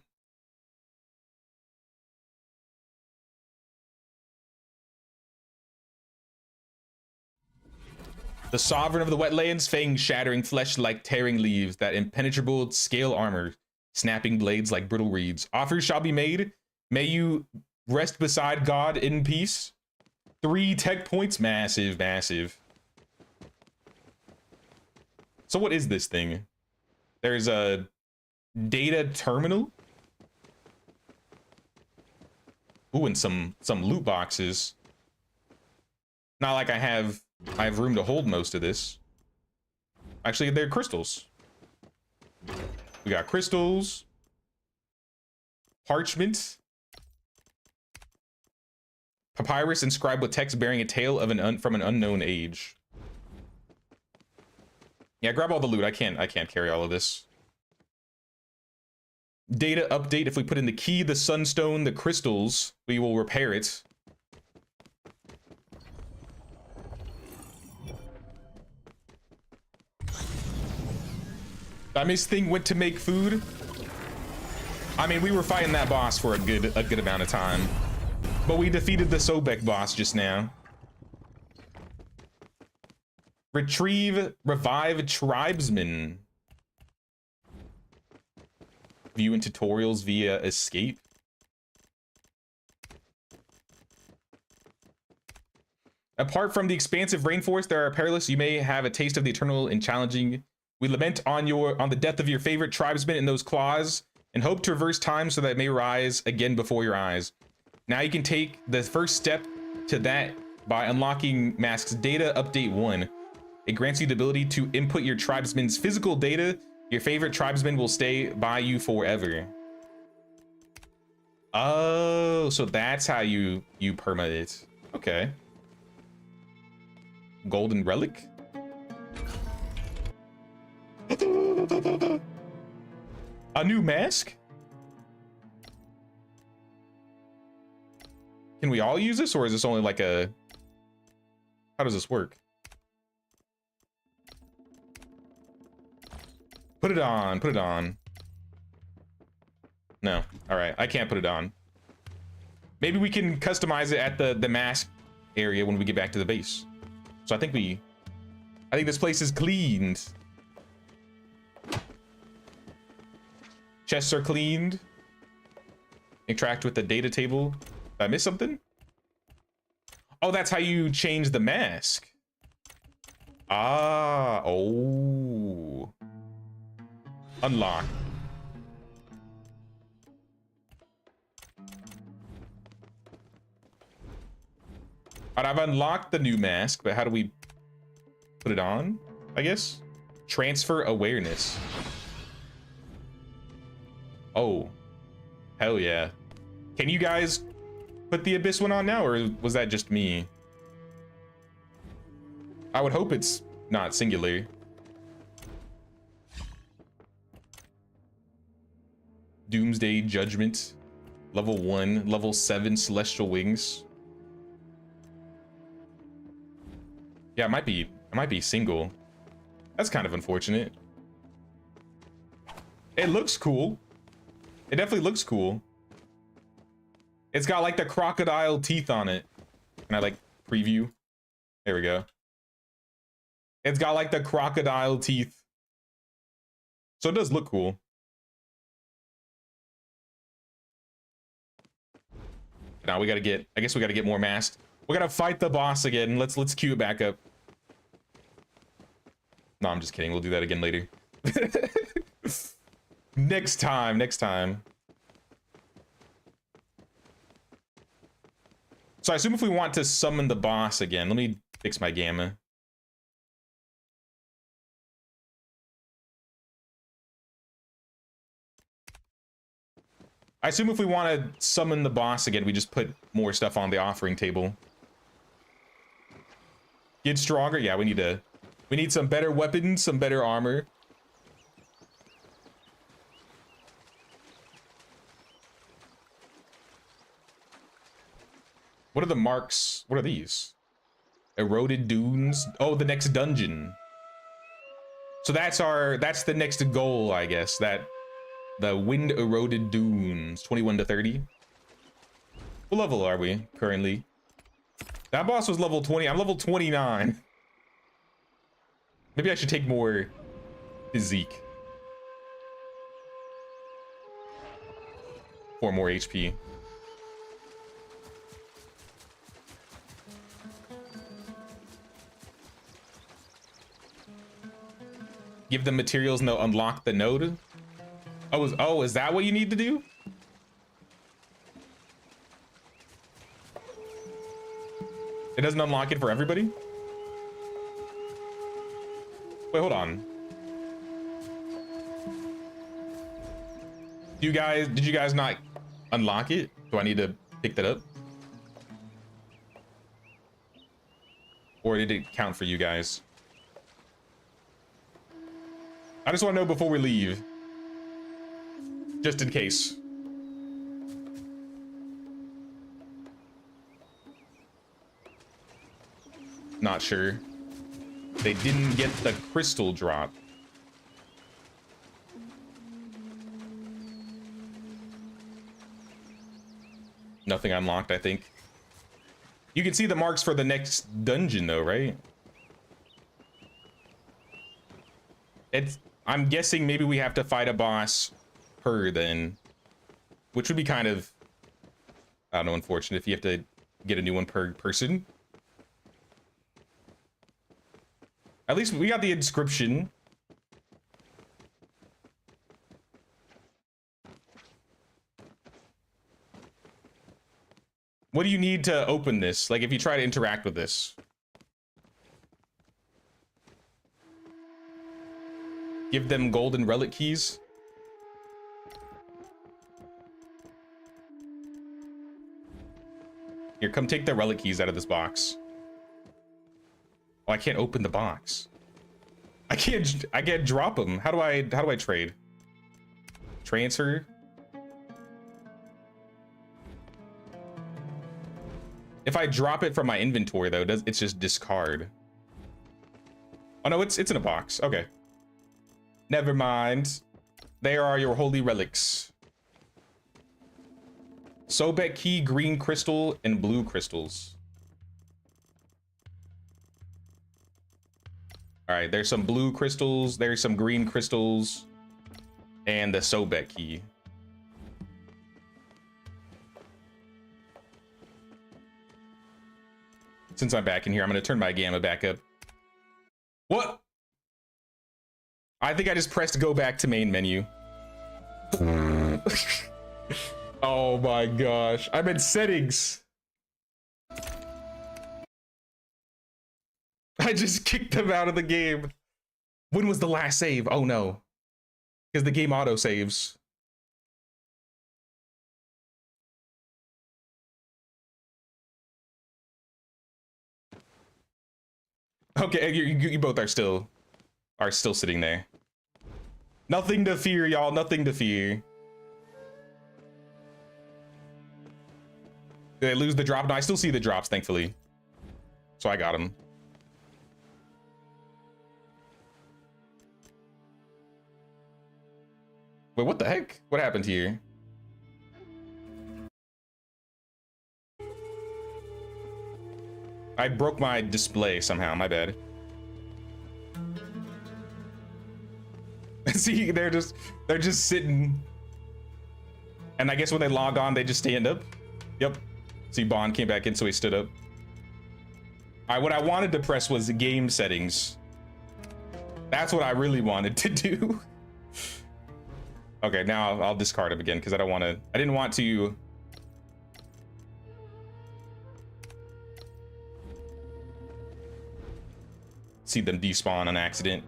The sovereign of the wetlands, fangs shattering flesh like tearing leaves, that impenetrable scale armor, snapping blades like brittle reeds. Offers shall be made. May you rest beside God in peace. 3 tech points. Massive, massive. So what is this thing? There's a data terminal. Ooh, and some loot boxes. Not like I have room to hold most of this. Actually, they're crystals. We got crystals, parchment, papyrus inscribed with text bearing a tale of from an unknown age. Yeah, grab all the loot. I can't carry all of this. Data update. If we put in the key, the sunstone, the crystals, we will repair it. This thing went to make food. I mean, we were fighting that boss for a good amount of time, but we defeated the Sobek boss just now. Revive tribesmen. View and tutorials via escape. Apart from the expansive rainforest, there are perilous. You may have a taste of the eternal and challenging. We lament on the death of your favorite tribesmen in those claws, and hope to reverse time so that it may rise again before your eyes. Now you can take the first step to that by unlocking Mask's Data Update 1. It grants you the ability to input your tribesmen's physical data. Your favorite tribesmen will stay by you forever. Oh, so that's how you perma it. Okay. Golden relic? A new mask? Can we all use this, or is this only like a... How does this work? Put it on, put it on. No, all right, I can't put it on. Maybe we can customize it at the mask area when we get back to the base. So I think this place is cleaned. Chests are cleaned. Interact with the data table. Did I miss something? Oh, that's how you change the mask. Ah, oh. Unlock. All right, I've unlocked the new mask, but how do we put it on? I guess. Transfer awareness. Oh, hell yeah. Can you guys put the Abyss one on now, or was that just me? I would hope it's not singular. Doomsday Judgment. Level 1, level 7 Celestial Wings. Yeah, it might be single. That's kind of unfortunate. It looks cool. It definitely looks cool. It's got like the crocodile teeth on it. Can I like preview? There we go. It's got like the crocodile teeth. So it does look cool. Now we gotta get, I guess we gotta get more masked. We gotta fight the boss again. Let's queue it back up. No, I'm just kidding. We'll do that again later. Next time, next time. So I assume if we want to summon the boss again, let me fix my gamma. I assume if we want to summon the boss again, we just put more stuff on the offering table. Get stronger? Yeah, we need some better weapons, some better armor. What are the marks? What are these? Eroded dunes. Oh, the next dungeon. So that's the next goal, I guess. The wind eroded dunes, 21 to 30. What level are we currently? That boss was level 20. I'm level 29. Maybe I should take more physique. For more HP. Give them materials and they'll unlock the node. Oh, is that what you need to do? It doesn't unlock it for everybody? Wait, hold on. Did you guys not unlock it? Do I need to pick that up? Or did it count for you guys? I just want to know before we leave. Just in case. Not sure. They didn't get the crystal drop. Nothing unlocked, I think. You can see the marks for the next dungeon though, right? I'm guessing maybe we have to fight a boss per then, which would be kind of, I don't know, unfortunate if you have to get a new one per person. At least we got the inscription. What do you need to open this? Like if you try to interact with this. Give them golden relic keys. Here, come take the relic keys out of this box. Oh, I can't open the box. I can't drop them. How do I trade? Transfer? If I drop it from my inventory though, it's just discard. Oh no, it's in a box. Okay. Never mind. There are your holy relics. Sobek key, green crystal, and blue crystals. All right, there's some blue crystals, there's some green crystals, and the Sobek key. Since I'm back in here, I'm gonna turn my gamma back up. What? I think I just pressed go back to main menu. Oh my gosh, I'm in settings. I just kicked them out of the game. When was the last save? Oh no, because the game auto saves. Okay, you both are still sitting there. Nothing to fear, y'all. Nothing to fear. Did I lose the drop? No, I still see the drops, thankfully. So I got him. Wait, what the heck? What happened here? I broke my display somehow, my bad. See, they're just sitting. And I guess when they log on, they just stand up. Yep. See, Bond came back in, so he stood up. All right, what I wanted to press was game settings. That's what I really wanted to do. Okay, now I'll discard him again because I didn't want to. See them despawn on accident.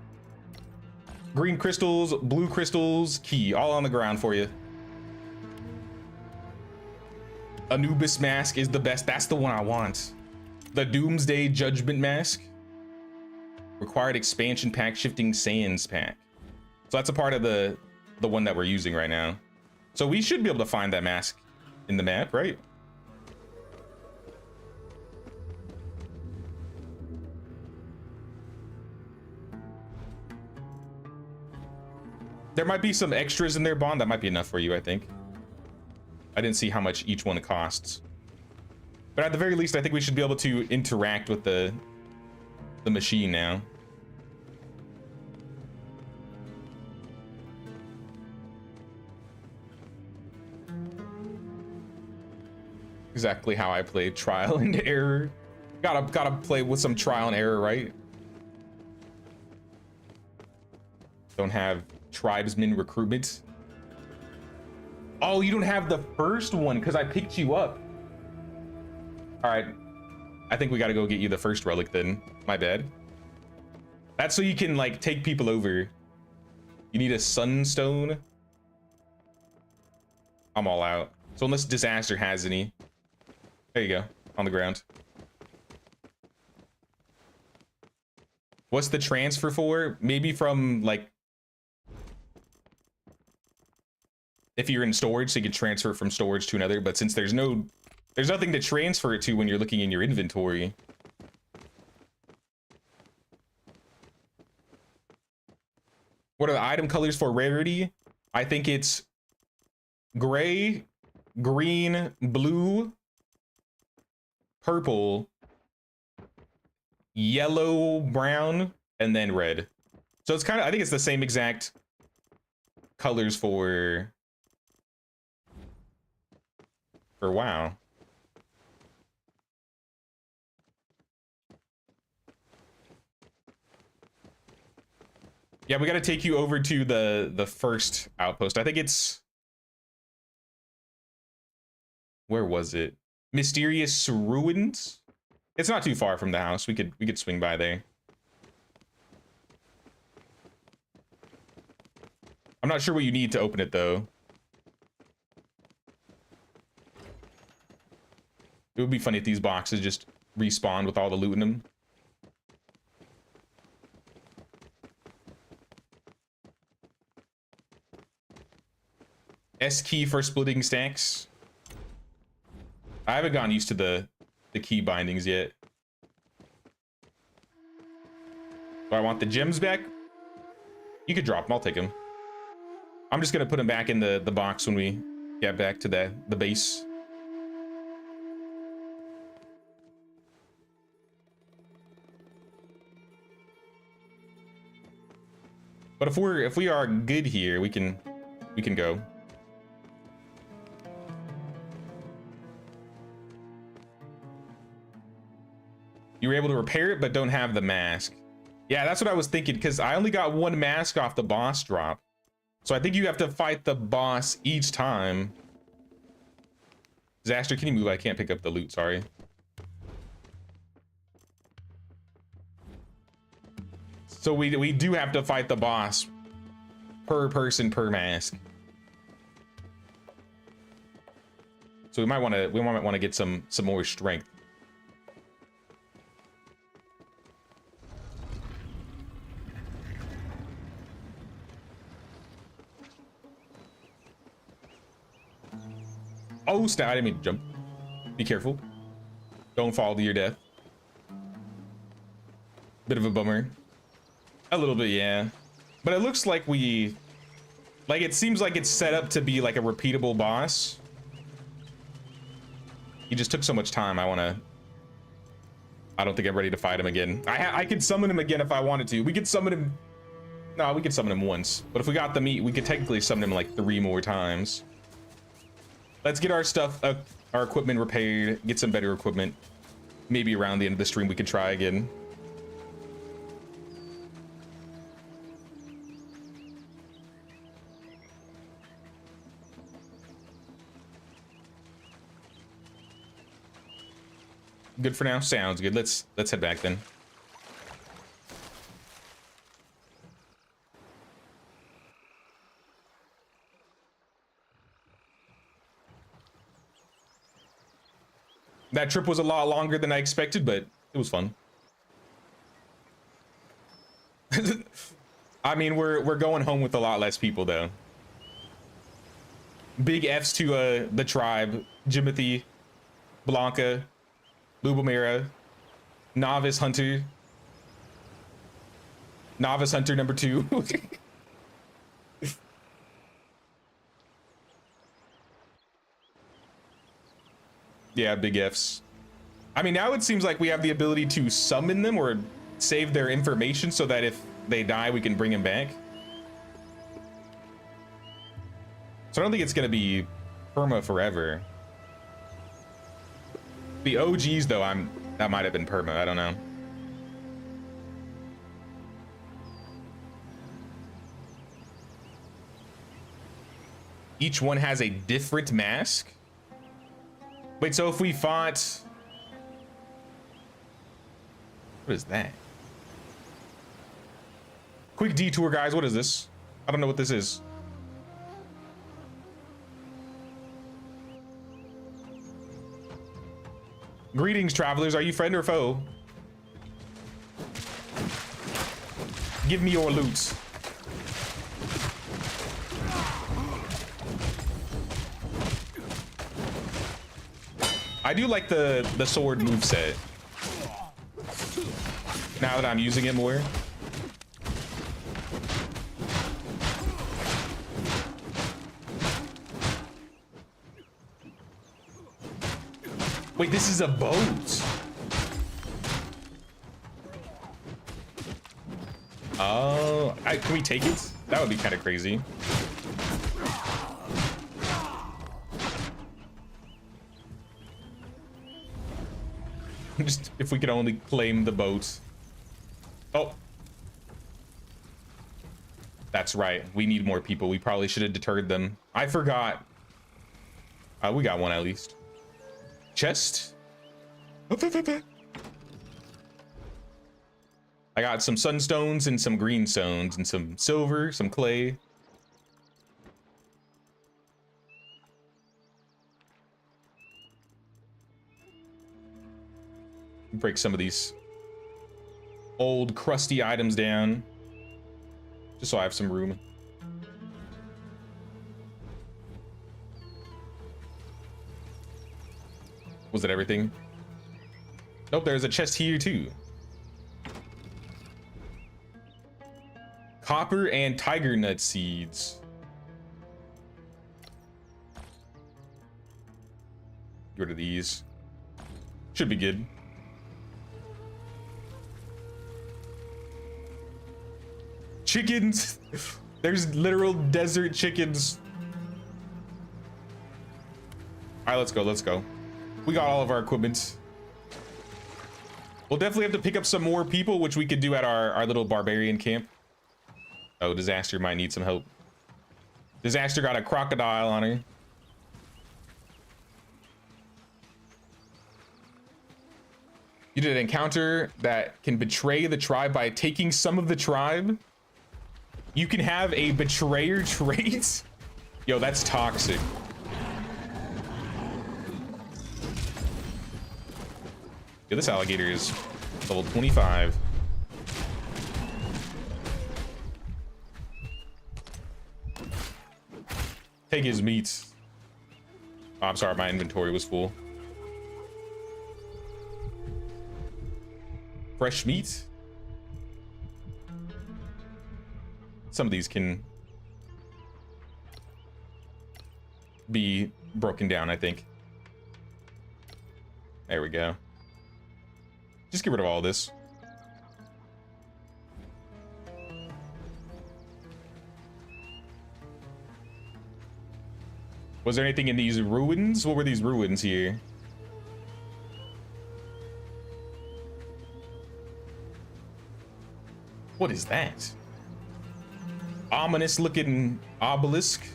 Green crystals, blue crystals, key, all on the ground for you. Anubis mask is the best. That's the one I want. The Doomsday Judgment mask. Required expansion pack, shifting sands pack. So that's a part of the one that we're using right now. So we should be able to find that mask in the map, right? There might be some extras in there, Bond. That might be enough for you, I think. I didn't see how much each one costs. But at the very least, I think we should be able to interact with the machine now. Exactly how I played trial and error. Gotta play with some trial and error, right? Don't have tribesman recruitment. Oh, you don't have the first one because I picked you up. All right, I think we got to go get you the first relic then. My bad. That's so you can like take people over. You need a sunstone. I'm all out. So unless disaster has any. There you go, on the ground. What's the transfer for? Maybe from like, if you're in storage, so you can transfer from storage to another, but since there's nothing to transfer it to when you're looking in your inventory. What are the item colors for rarity? I think it's gray, green, blue, purple, yellow, brown, and then red. So it's kind of, I think it's the same exact colors for WoW. Yeah, we got to take you over to the first outpost. I think it's, where was it? Mysterious Ruins. It's not too far from the house. We could swing by there. I'm not sure what you need to open it though. It would be funny if these boxes just respawn with all the loot in them. S key for splitting stacks. I haven't gotten used to the key bindings yet. Do I want the gems back? You could drop them, I'll take them. I'm just gonna put them back in the box when we get back to the base. But if we are good here, we can go. You were able to repair it, but don't have the mask. Yeah, that's what I was thinking, because I only got one mask off the boss drop. So I think you have to fight the boss each time. Disaster, can you move? I can't pick up the loot, sorry. So we do have to fight the boss per person per mask. So we might want to get some more strength. Oh snap, I didn't mean to jump. Be careful. Don't fall to your death. Bit of a bummer. A little bit, yeah. But it looks like it seems like it's set up to be like a repeatable boss. He just took so much time, I don't think I'm ready to fight him again. I could summon him again if I wanted to. We could summon him. No, we could summon him once. But if we got the meat, we could technically summon him like 3 more times. Let's get our stuff, our equipment repaired, get some better equipment. Maybe around the end of the stream we could try again. Good for now. Sounds good. Let's head back then. That trip was a lot longer than I expected, but it was fun. I mean, we're going home with a lot less people though. Big F's to the tribe, Jimothy, Blanca, Lubomira, Novice Hunter number 2. Yeah, big F's. I mean, now it seems like we have the ability to summon them or save their information so that if they die, we can bring them back. So I don't think it's gonna be perma forever. The OGs though, that might have been perma, I don't know. Each one has a different mask. Wait, so if we fought... What is that? Quick detour, guys. What is this? I don't know what this is. Greetings, travelers. Are you friend or foe? Give me your loot. I do like the sword moveset. Now that I'm using it more. Wait, this is a boat. Oh, can we take it? That would be kind of crazy. Just if we could only claim the boat. Oh, that's right. We need more people. We probably should have deterred them. I forgot. We got one at least. Chest. I got some sunstones and some green stones and some silver, some clay. Break some of these old crusty items down just so I have some room. Was that everything? Nope, there's a chest here too. Copper and tiger nut seeds. Get rid of these. Should be good. Chickens. There's literal desert chickens. All right, let's go. Let's go. We got all of our equipment. We'll definitely have to pick up some more people, which we could do at our little barbarian camp. Oh, Disaster might need some help. Disaster got a crocodile on her. You did an encounter that can betray the tribe by taking some of the tribe. You can have a betrayer trait. Yo, that's toxic. Yo, this alligator is level 25. Take his meat. Oh, I'm sorry, my inventory was full. Fresh meat. Some of these can be broken down, I think. There we go. Just get rid of all this. Was there anything in these ruins? What were these ruins here? What is that? Ominous looking obelisk.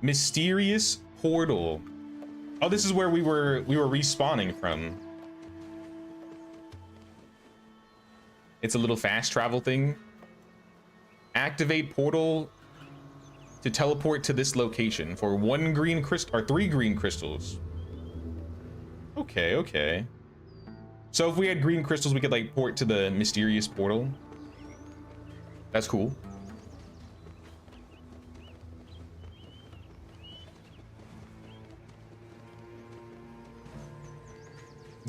Mysterious portal. Oh, this is where we were respawning from. It's a little fast travel thing. Activate portal to teleport to this location for 1 green crystal or 3 green crystals. Okay, okay. So if we had green crystals, we could like port to the mysterious portal. That's cool.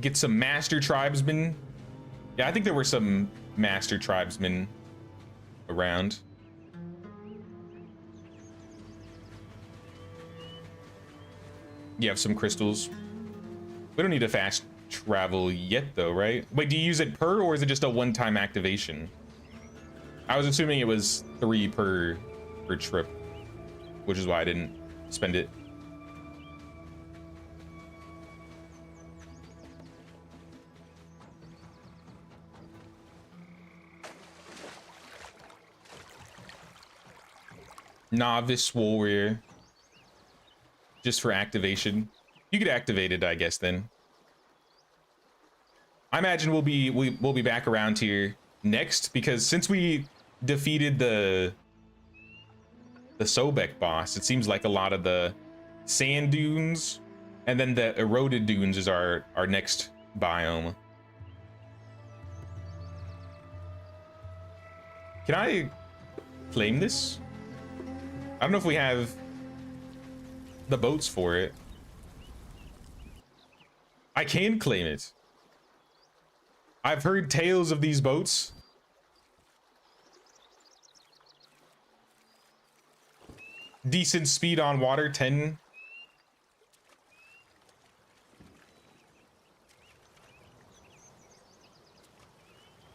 Get some master tribesmen. Yeah, I think there were some master tribesmen around. You have some crystals. We don't need to fast travel yet though, right? Wait, do you use it per, or is it just a one-time activation? I was assuming it was 3 per trip, which is why I didn't spend it. Novice warrior, just for activation. You could activate it, I guess. Then I imagine we'll be back around here next, because since we defeated the Sobek boss, it seems like a lot of the sand dunes and then the eroded dunes is our next biome. Can I claim this? I don't know if we have the boats for it. I can claim it. I've heard tales of these boats. Decent speed on water, 10.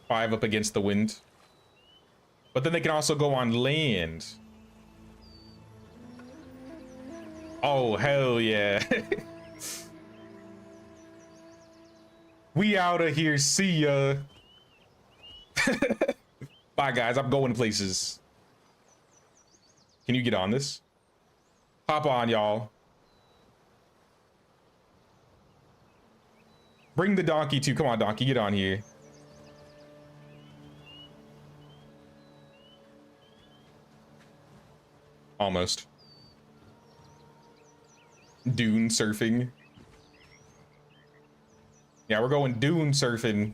Five up against the wind. But then they can also go on land. Oh, hell yeah. We out of here. See ya. Bye, guys. I'm going places. Can you get on this? Hop on, y'all. Bring the donkey too. Come on, donkey. Get on here. Almost. Dune surfing. Yeah, we're going dune surfing.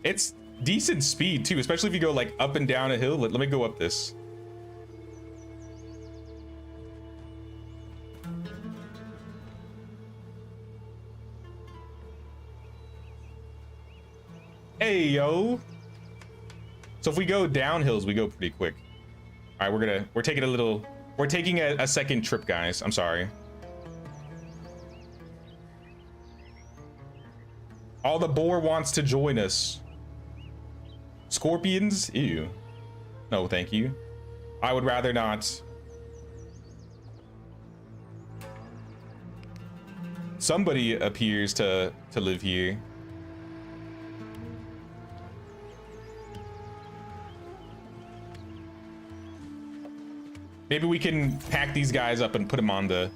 It's decent speed too, especially if you go like up and down a hill. Let me go up this. Hey, yo. So if we go down hills, we go pretty quick. All right, we're taking a second trip, guys. I'm sorry. All the boar wants to join us. Scorpions? Ew. No, thank you. I would rather not. Somebody appears to live here. Maybe we can pack these guys up and put them on the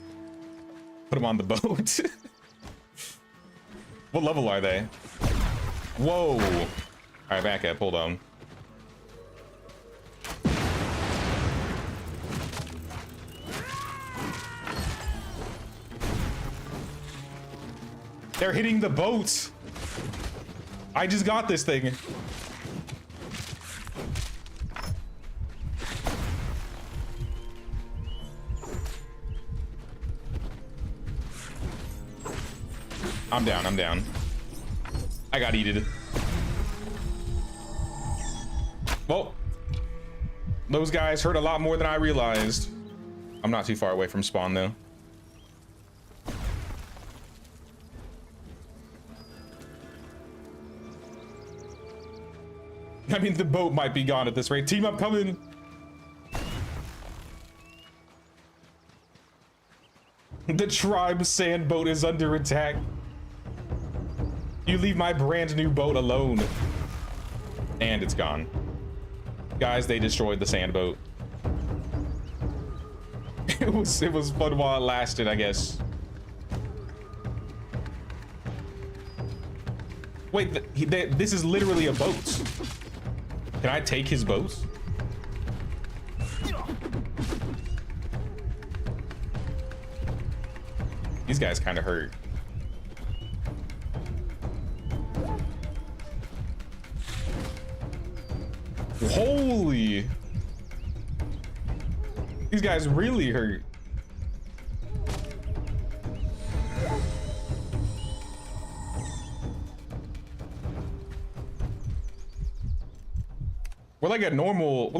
boat. What level are they? Whoa. All right, back up. Hold on. They're hitting the boat. I just got this thing. I'm down, I'm down. I got eated. Well, those guys hurt a lot more than I realized. I'm not too far away from spawn though. I mean, the boat might be gone at this rate. Team up, coming. The tribe sand boat is under attack. You leave my brand new boat alone. And it's gone. Guys, they destroyed the sand boat. it was fun while it lasted, I guess. Wait, this is literally a boat. Can I take his boat? These guys kind of hurt. Holy. These guys really hurt. We're like a normal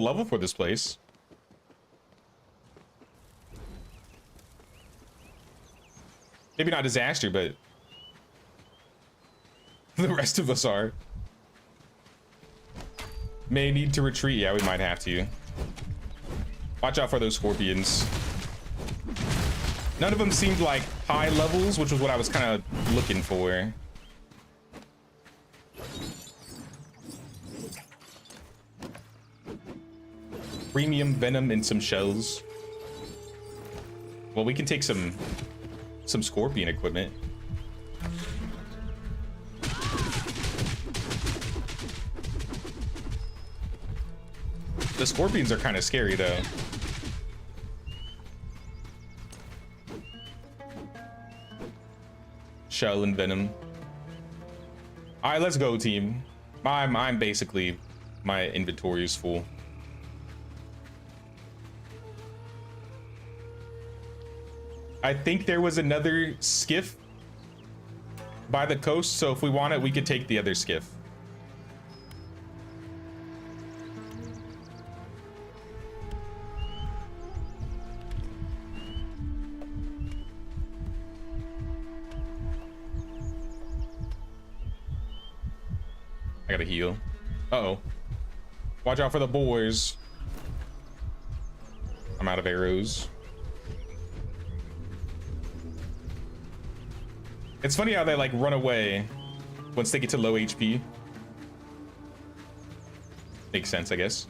level for this place. Maybe not disaster, but the rest of us are. May need to retreat. Yeah, we might have to. Watch out for those scorpions. None of them seemed like high levels, which was what I was kind of looking for. Premium venom and some shells. Well, we can take some scorpion equipment. The scorpions are kind of scary though. Shell and venom. All right, let's go, team. I'm basically, my inventory is full. I think there was another skiff by the coast, so if we want it, we could take the other skiff. I gotta heal. Uh-oh. Watch out for the boars. I'm out of arrows. It's funny how they like run away once they get to low HP. Makes sense, I guess.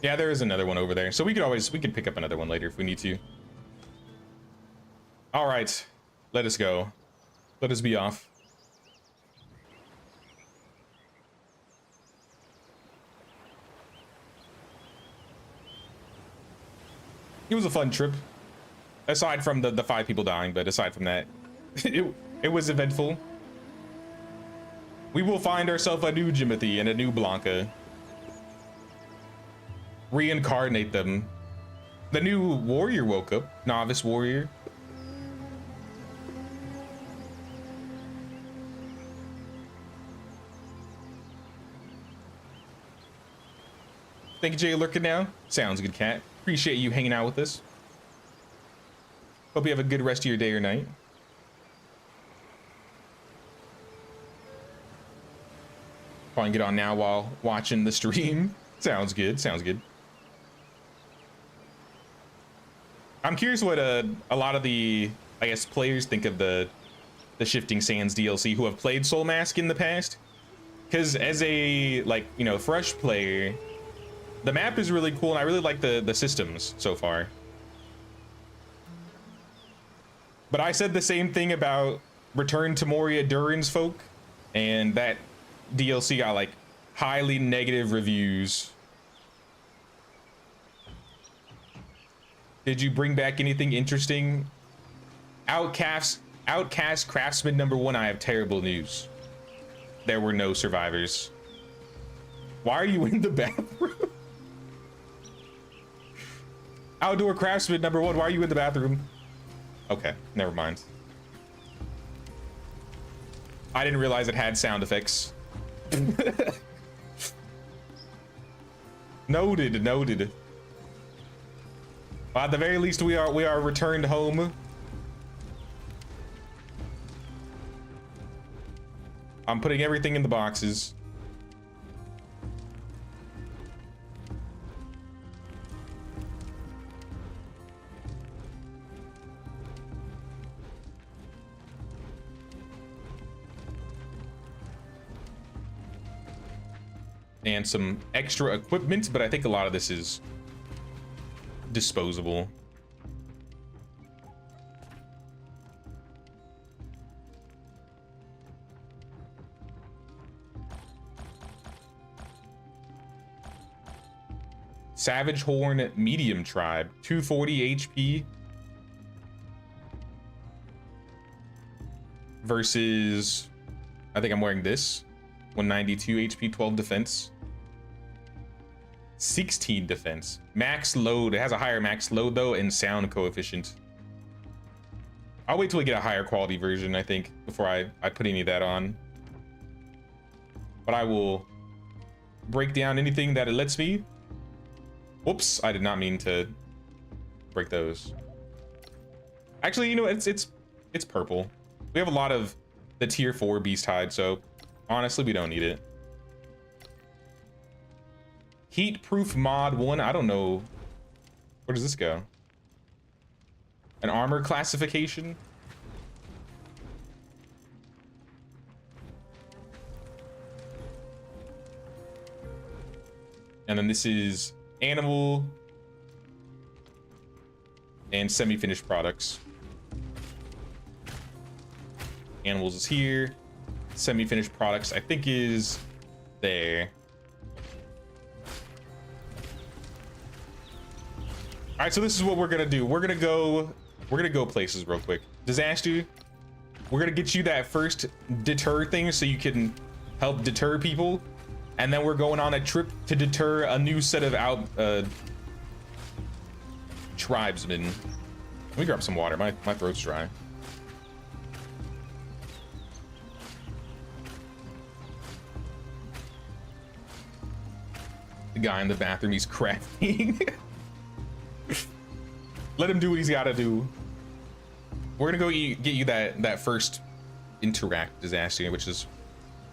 Yeah, there is another one over there. So we could pick up another one later if we need to. All right, let us go. Let us be off. It was a fun trip, aside from the 5 people dying, but aside from that, it was eventful. We will find ourselves a new Jimothy and a new Blanca. Reincarnate them. The new warrior woke up, novice warrior. Thank you, Jay, lurking now. Sounds good, cat. Appreciate you hanging out with us. Hope you have a good rest of your day or night. Probably get on now while watching the stream. Sounds good. Sounds good. I'm curious what a lot of the, I guess, players think of the Shifting Sands DLC who have played Soulmask in the past. Because as a, like, you know, fresh player, the map is really cool, and I really like the systems so far. But I said the same thing about Return to Moria Durin's Folk, and that DLC got like highly negative reviews. Did you bring back anything interesting? Outcast Craftsman #1, I have terrible news. There were no survivors. Why are you in the bathroom? Outdoor Craftsman #1, why are you in the bathroom? Okay, never mind. I didn't realize it had sound effects. Noted. Well, at the very least, we are returned home. I'm putting everything in the boxes. and some extra equipment, but I think a lot of this is disposable. Savage Horn Medium Tribe, 240 HP versus, I think I'm wearing this, 192 HP, 12 defense, 16 defense. Max load, it has a higher max load though, and sound coefficient. I'll wait till we get a higher quality version, I think, before I put any of that on. But I will break down anything that it lets me. Whoops, I did not mean to break those. Actually, you know, it's purple. We have a lot of the tier 4 beast hide, so honestly, we don't need it. Heat proof mod 1, I don't know. Where does this go? An armor classification? And then this is animal and semi-finished products. Animals is here. Semi-finished products, I think, is there. All right, so this is what we're gonna do. We're gonna go places real quick. Disaster, we're gonna get you that first deter thing so you can help deter people. And then we're going on a trip to deter a new set of tribesmen. Let me grab some water. My throat's dry. The guy in the bathroom, he's crafting. Let him do what he's got to do. We're gonna go get you that first interact disaster, which is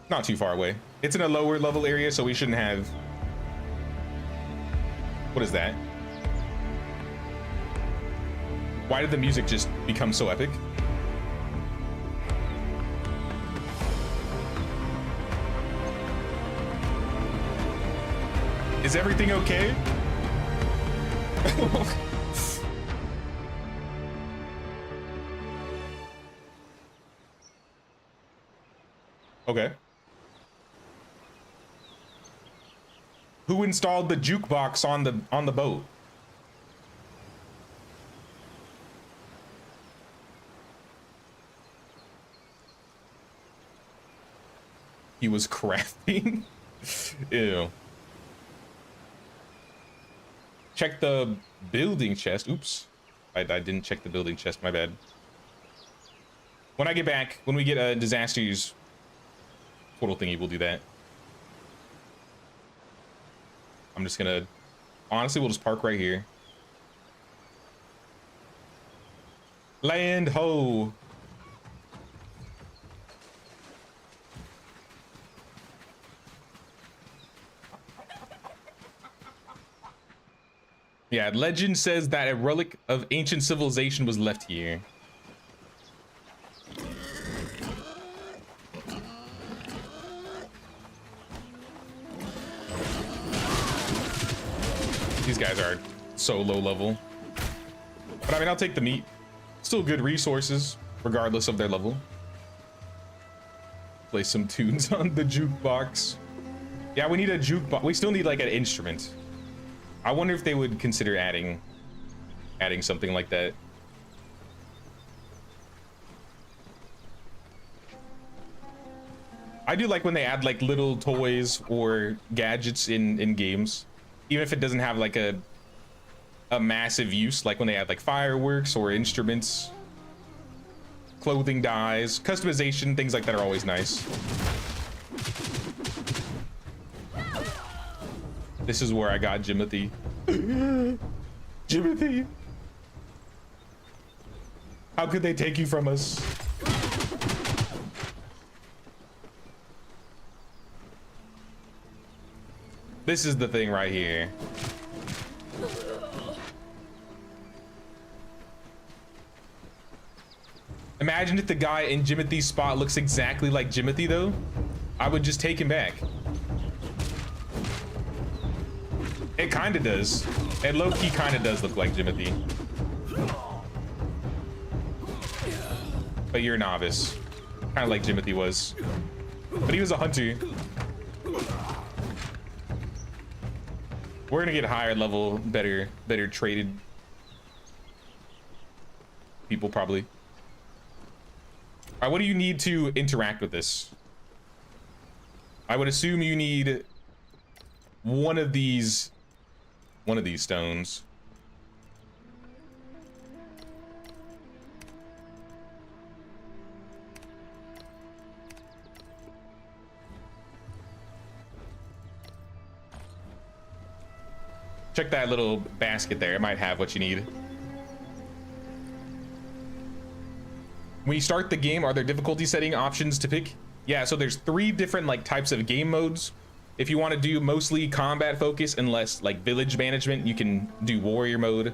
not too far away. It's in a lower level area, so we shouldn't have... What is that? Why did the music just become so epic? Is everything okay? Okay. Who installed the jukebox on the boat? He was crafting. Ew. Check the building chest. Oops. I didn't check the building chest, my bad. When I get back, when we get a disasters portal thingy, we'll do that. I'm just gonna, honestly, we'll just park right here. Land ho. Yeah, legend says that a relic of ancient civilization was left here. These guys are so low level. But I mean, I'll take the meat. Still good resources, regardless of their level. Play some tunes on the jukebox. Yeah, we need a jukebox. We still need like an instrument. I wonder if they would consider adding something like that. I do like when they add like little toys or gadgets in games, even if it doesn't have like a massive use, like when they add like fireworks or instruments, clothing dyes, customization, things like that are always nice. This is where I got Jimothy. Jimothy! How could they take you from us? This is the thing right here. Imagine if the guy in Jimothy's spot looks exactly like Jimothy though. I would just take him back. It kind of does. It low-key kind of does look like Jimothy. But you're a novice. Kind of like Jimothy was. But he was a hunter. We're gonna get higher level, better traded people probably. All right, what do you need to interact with this? I would assume you need one of these stones. Check that little basket there. It might have what you need. When you start the game, are there difficulty setting options to pick? Yeah, so there's 3 different like types of game modes. If you want to do mostly combat focus and less like village management, you can do warrior mode.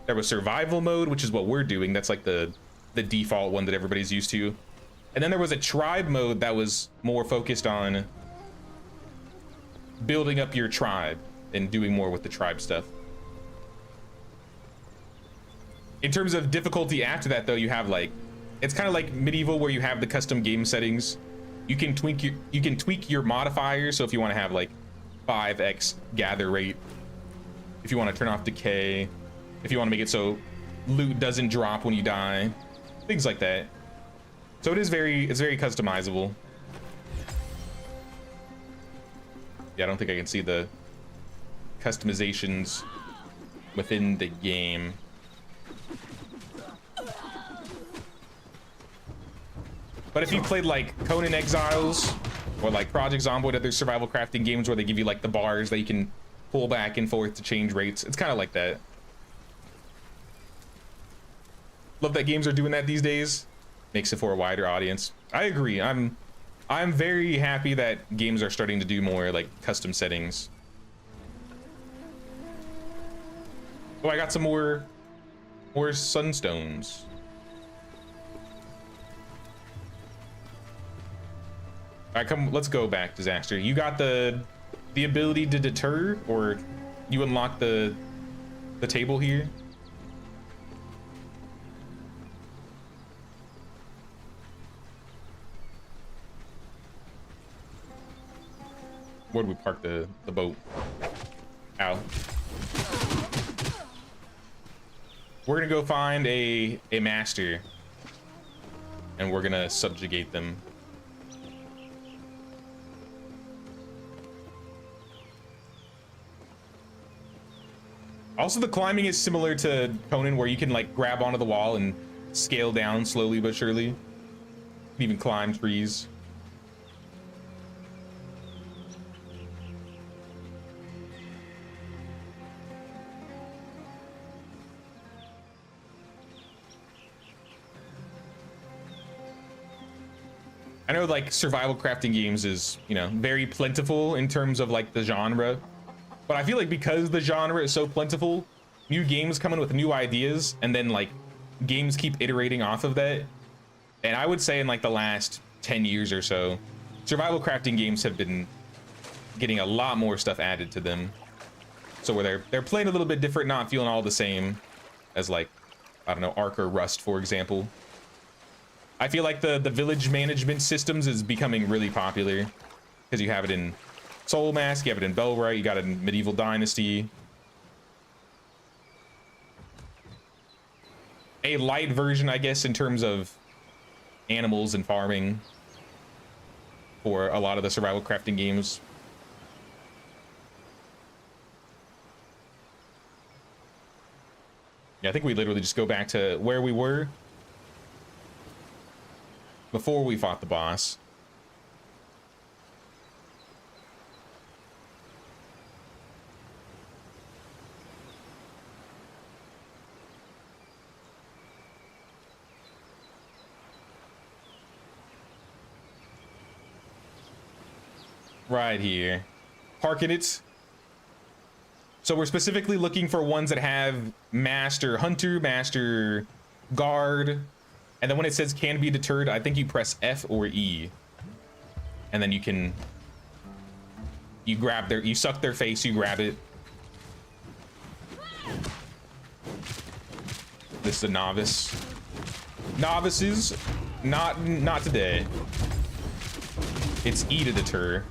There was survival mode, which is what we're doing. That's like the default one that everybody's used to. And then there was a tribe mode that was more focused on building up your tribe and doing more with the tribe stuff. In terms of difficulty after that though, you have like, it's kind of like medieval where you have the custom game settings. You can tweak your modifiers. So if you want to have like 5x gather rate, if you want to turn off decay, if you want to make it so loot doesn't drop when you die, things like that. So it's very customizable. Yeah, I don't think I can see the customizations within the game. But if you played like Conan Exiles or like Project Zomboid, other survival crafting games where they give you like the bars that you can pull back and forth to change rates, it's kind of like that. Love that games are doing that these days. Makes it for a wider audience. I agree. I'm very happy that games are starting to do more like custom settings. Oh, I got some more sunstones. All right, come, let's go back, Disaster. You got the ability to deter, or you unlock the table here? Where do we park the boat? Ow. We're gonna go find a master, and we're gonna subjugate them. Also, the climbing is similar to Conan, where you can like grab onto the wall and scale down slowly but surely. You can even climb trees. I know like survival crafting games is, you know, very plentiful in terms of like the genre, but I feel like because the genre is so plentiful, new games come in with new ideas, and then like games keep iterating off of that. And I would say in like the last 10 years or so, survival crafting games have been getting a lot more stuff added to them. So where they're playing a little bit different, not feeling all the same as like, I don't know, Ark or Rust, for example. I feel like the village management systems is becoming really popular because you have it in Soulmask, you have it in Belright, you got it in Medieval Dynasty. A light version, I guess, in terms of animals and farming for a lot of the survival crafting games. Yeah, I think we literally just go back to where we were before we fought the boss. Right here. Parking it. So we're specifically looking for ones that have Master Hunter, Master Guard. And then when it says can be deterred, I think you press F or E. And then you can, you suck their face, you grab it. This is a novice. Novices, not today. It's E to deter.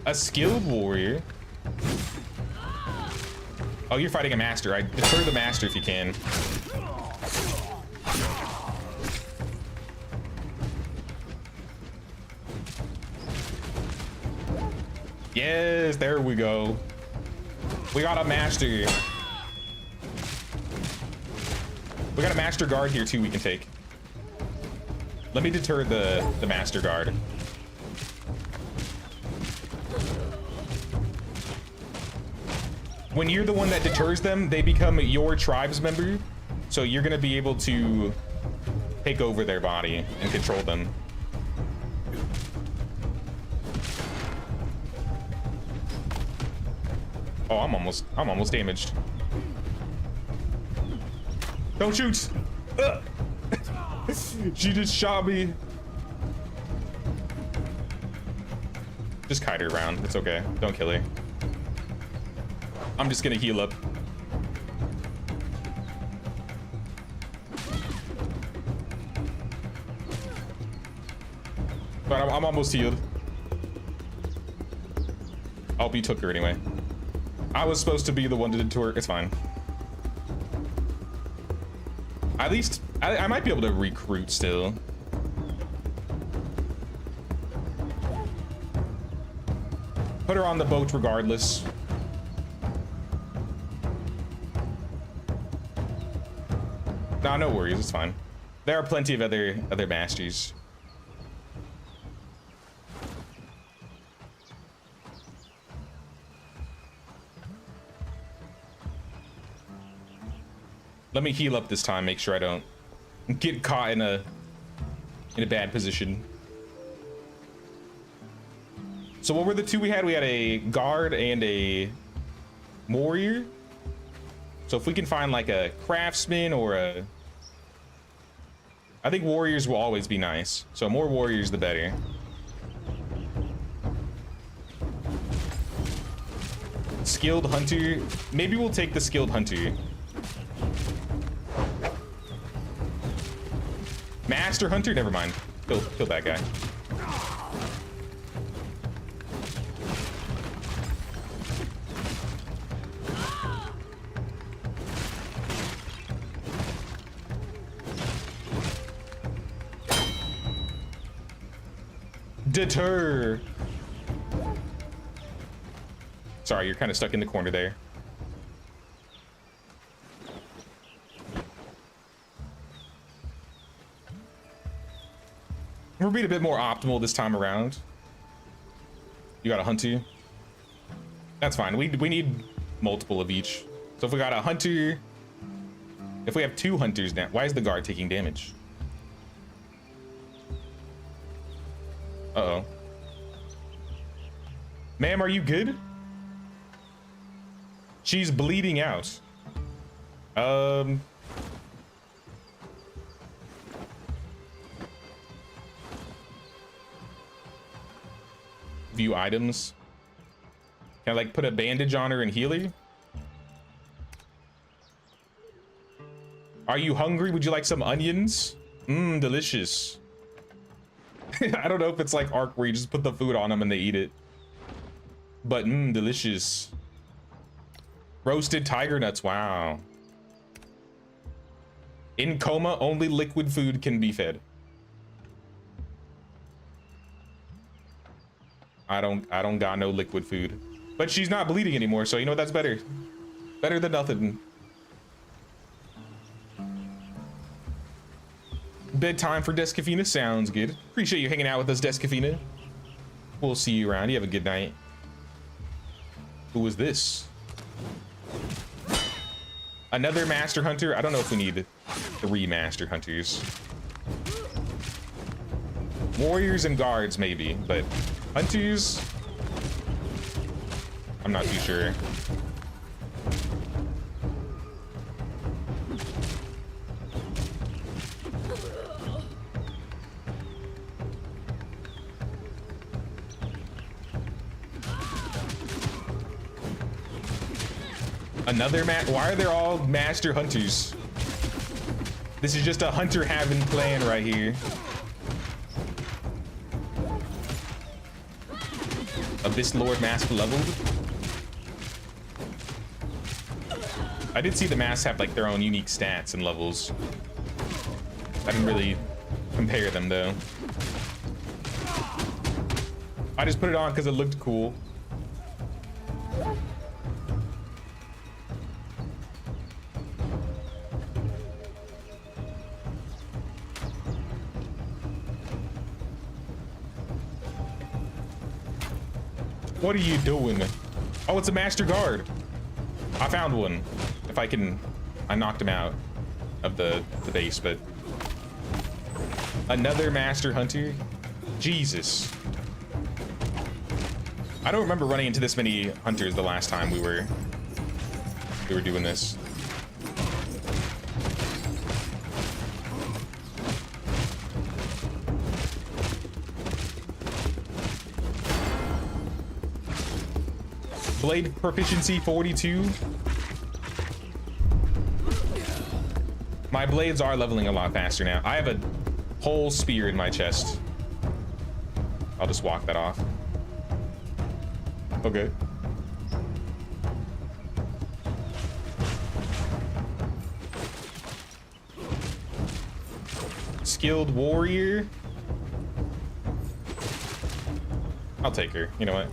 A skilled warrior. Oh, you're fighting a master. I deter the master if you can. Yes, there we go. We got a master. We got a master guard here too we can take. Let me deter the master guard. When you're the one that deters them, they become your tribe's member. So you're gonna be able to take over their body and control them. Oh, I'm almost damaged. Don't shoot! She just shot me. Just kite her around. It's okay. Don't kill her. I'm just gonna heal up. But I'm almost healed. Oh, you took her anyway. I was supposed to be the one to deter. It's fine. At least I might be able to recruit still. Put her on the boat regardless. Nah, no worries, it's fine. There are plenty of other masters. Let me heal up this time, make sure I don't get caught in a bad position. So what were the two we had? We had a guard and a warrior. So if we can find like a craftsman or a... I think warriors will always be nice. So more warriors, the better. Skilled hunter. Maybe we'll take the skilled hunter. Master hunter? Never mind. Kill that guy. Deter. Sorry, you're kind of stuck in the corner there. We're being a bit more optimal this time around. You got a hunter. That's fine. We need multiple of each. So if we got a hunter, if we have two hunters now, why is the guard taking damage? Uh-oh. Ma'am, are you good? She's bleeding out. View items. Can I like put a bandage on her and heal her? Are you hungry? Would you like some onions? Mmm, delicious. I don't know if it's like Ark where you just put the food on them and they eat it. But mmm, delicious. Roasted tiger nuts, wow. In coma, only liquid food can be fed. I don't got no liquid food. But she's not bleeding anymore, so you know what, that's better. Better than nothing. Bedtime for Descafina sounds good. Appreciate you hanging out with us, Descafina. We'll see you around. You have a good night. Who was this? Another master hunter? I don't know if we need 3 master hunters. Warriors and guards maybe, but hunters, I'm not too sure. Another why are there all master hunters? This is just a hunter having plan right here. Abyss Lord mask leveled. I did see the masks have like their own unique stats and levels. I didn't really compare them though. I just put it on because it looked cool. What are you doing? Oh, it's a master guard. I found one. If I can, I knocked him out of the base, but another master hunter. Jesus. I don't remember running into this many hunters the last time we were doing this. Blade proficiency 42. My blades are leveling a lot faster now. I have a whole spear in my chest. I'll just walk that off. Okay. Skilled warrior. I'll take her. You know what?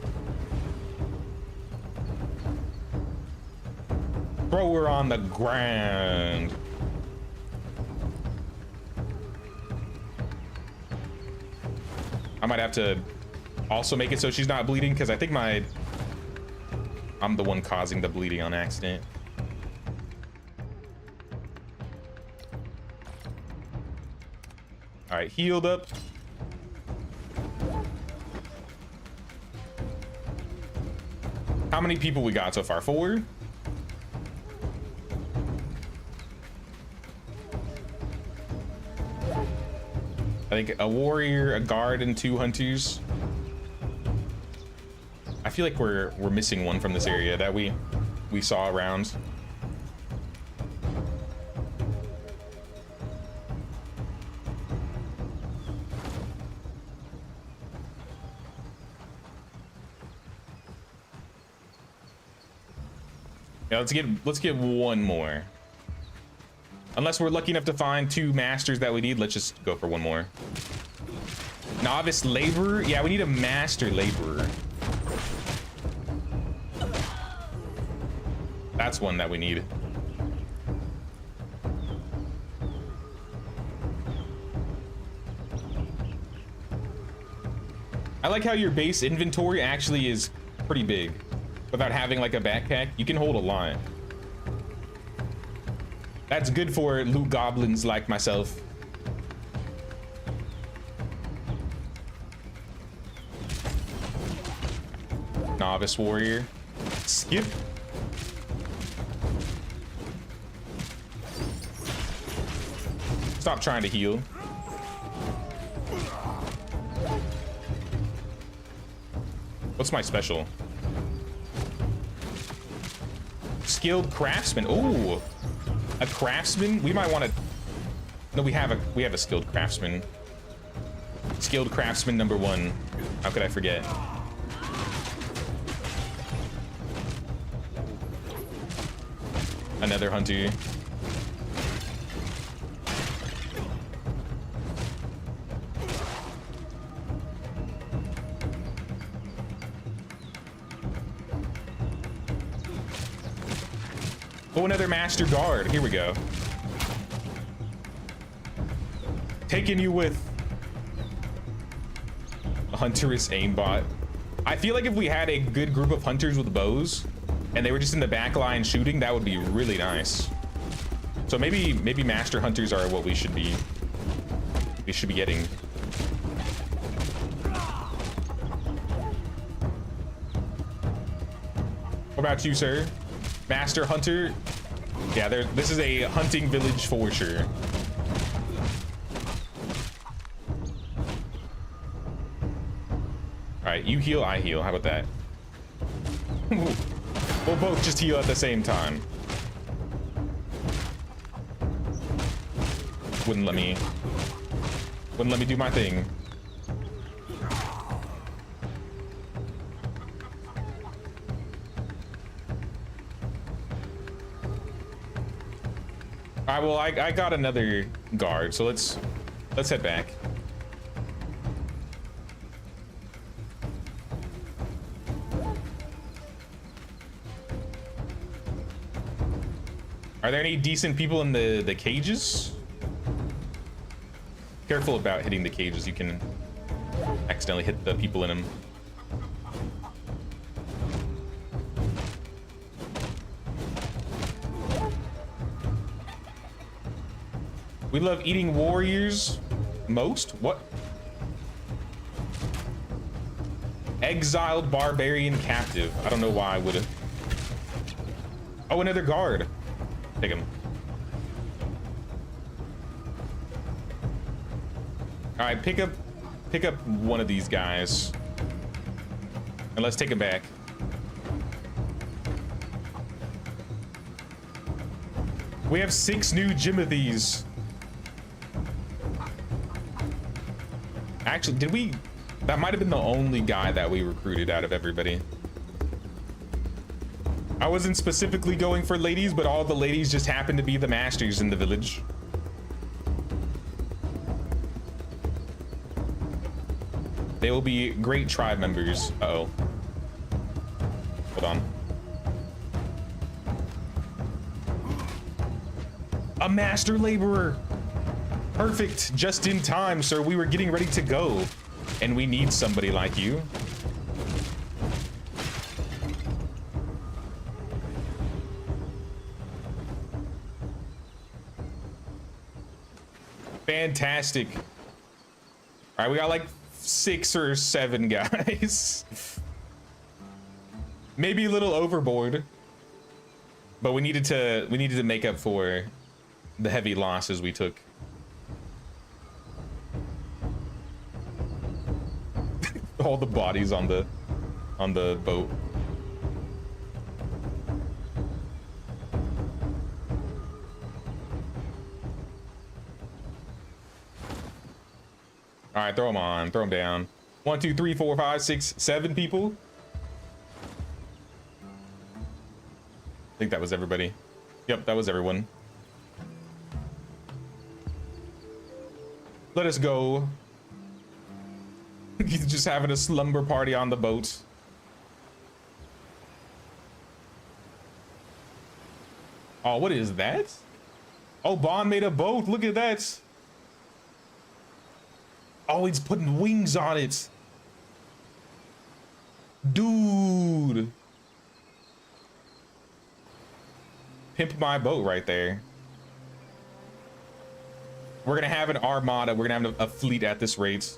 Throw her on the ground. I might have to also make it so she's not bleeding, because I think I'm the one causing the bleeding on accident. All right, healed up. How many people we got so far? 4? I think a warrior, a guard, and 2 hunters. I feel like we're missing one from this area that we saw around. Yeah, let's get one more. Unless we're lucky enough to find 2 masters that we need, let's just go for one more. Novice laborer? Yeah, we need a master laborer. That's one that we need. I like how your base inventory actually is pretty big. Without having like a backpack, you can hold a lot. That's good for loot goblins like myself. Novice warrior. Skip. Stop trying to heal. What's my special? Skilled craftsman. Ooh. A craftsman? We might want to. No, we have a skilled craftsman. Skilled craftsman number 1. How could I forget? Another hunter. Oh, another master guard. Here we go. Taking you with a hunteress aimbot. I feel like if we had a good group of hunters with bows and they were just in the back line shooting, that would be really nice. So maybe master hunters are what we should be getting. What about you, sir? Master hunter? Yeah, this is a hunting village for sure. All right, you heal, I heal. How about that? We'll both just heal at the same time. Wouldn't let me do my thing. All right, well, I got another guard, so let's head back. Are there any decent people in the cages? Careful about hitting the cages. You can accidentally hit the people in them. We love eating warriors most? What? Exiled barbarian captive. I don't know why I would have. Oh, another guard. Take him. All right, pick up one of these guys. And let's take him back. We have 6 new Jimothies. Actually, did we? That might have been the only guy that we recruited out of everybody. I wasn't specifically going for ladies, but all the ladies just happened to be the masters in the village. They will be great tribe members. Uh-oh. Hold on. A master laborer. Perfect, just in time, sir. We were getting ready to go, and we need somebody like you. Fantastic. All right, we got like 6 or 7 guys. Maybe a little overboard, but we needed to make up for the heavy losses we took. All the bodies on the boat. All right, throw them on, throw them down. 1, 2, 3, 4, 5, 6, 7 people. I think that was everybody. Yep, that was everyone. Let us go. He's just having a slumber party on the boat. Oh, what is that? Oh, Bond made a boat. Look at that. Oh, he's putting wings on it. Dude. Pimp my boat right there. We're gonna have an armada. We're gonna have a fleet at this rate.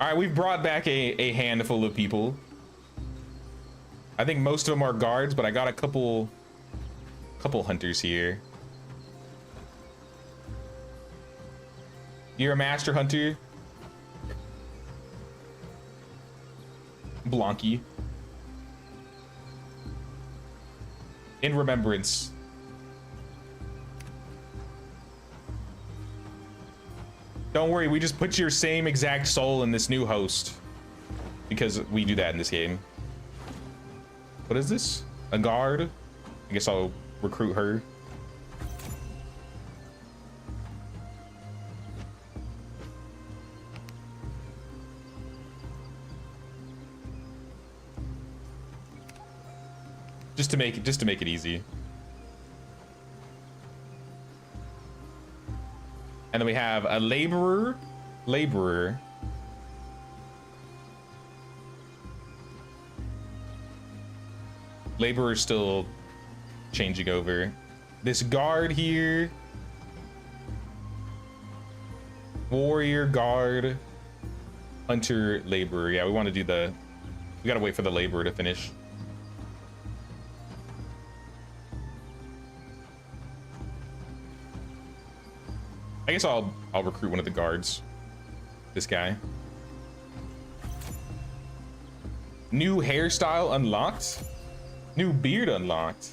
All right, we've brought back a handful of people. I think most of them are guards, but I got a couple hunters here. You're a master hunter, Blanky. In remembrance. Don't worry, we just put your same exact soul in this new host because we do that in this game. What is this? A guard? I guess I'll recruit her. Just to make it easy. And then we have a laborer. Laborer's still changing over. This guard here. Warrior, guard, hunter, laborer. Yeah, we want to do we gotta wait for the laborer to finish. I guess I'll recruit one of the guards. This guy. New hairstyle unlocked. New beard unlocked.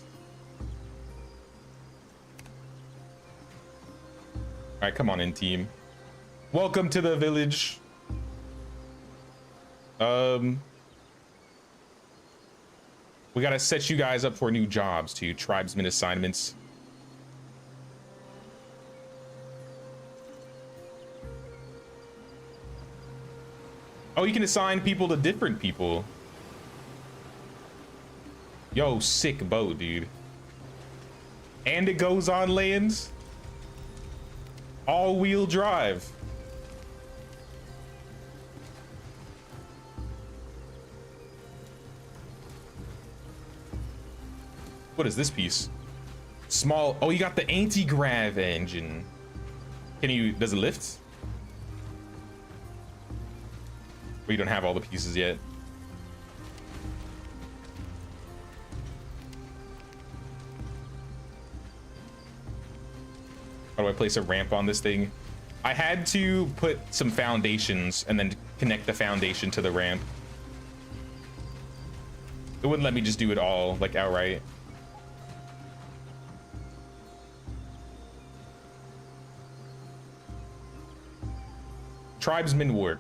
All right, come on in, team. Welcome to the village. We gotta set you guys up for new jobs too. Tribesman assignments. Oh, you can assign people to different people. Yo, sick boat, dude. And it goes on lands. All-wheel drive. What is this piece? Small. Oh, you got the anti-grav engine. Can you, does it lift? But you don't have all the pieces yet. How do I place a ramp on this thing? I had to put some foundations and then connect the foundation to the ramp. It wouldn't let me just do it all like outright. Tribesman work.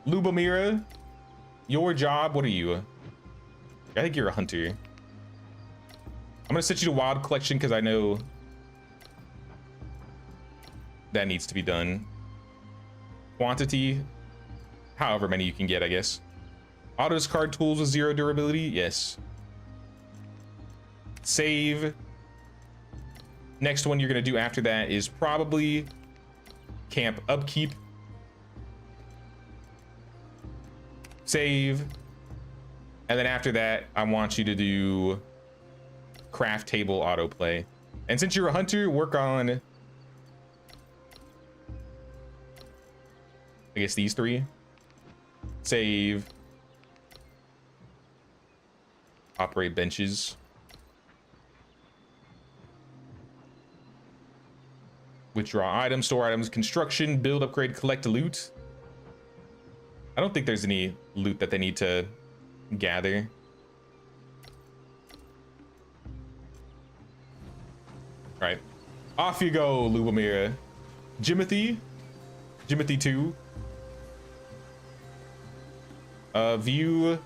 Lubomira, your job, what are you? I think you're a hunter. I'm gonna set you to wild collection because I know that needs to be done. Quantity, however many you can get, I guess. Auto discard tools with 0 durability, yes. Save. Next one you're gonna do after that is probably camp upkeep. Save. And then after that, I want you to do craft table autoplay. And since you're a hunter, work on, I guess, these 3. Save. Operate benches. Withdraw items, store items, construction, build, upgrade, collect loot. I don't think there's any loot that they need to gather. All right, off you go, Lubomira. Jimothy 2. View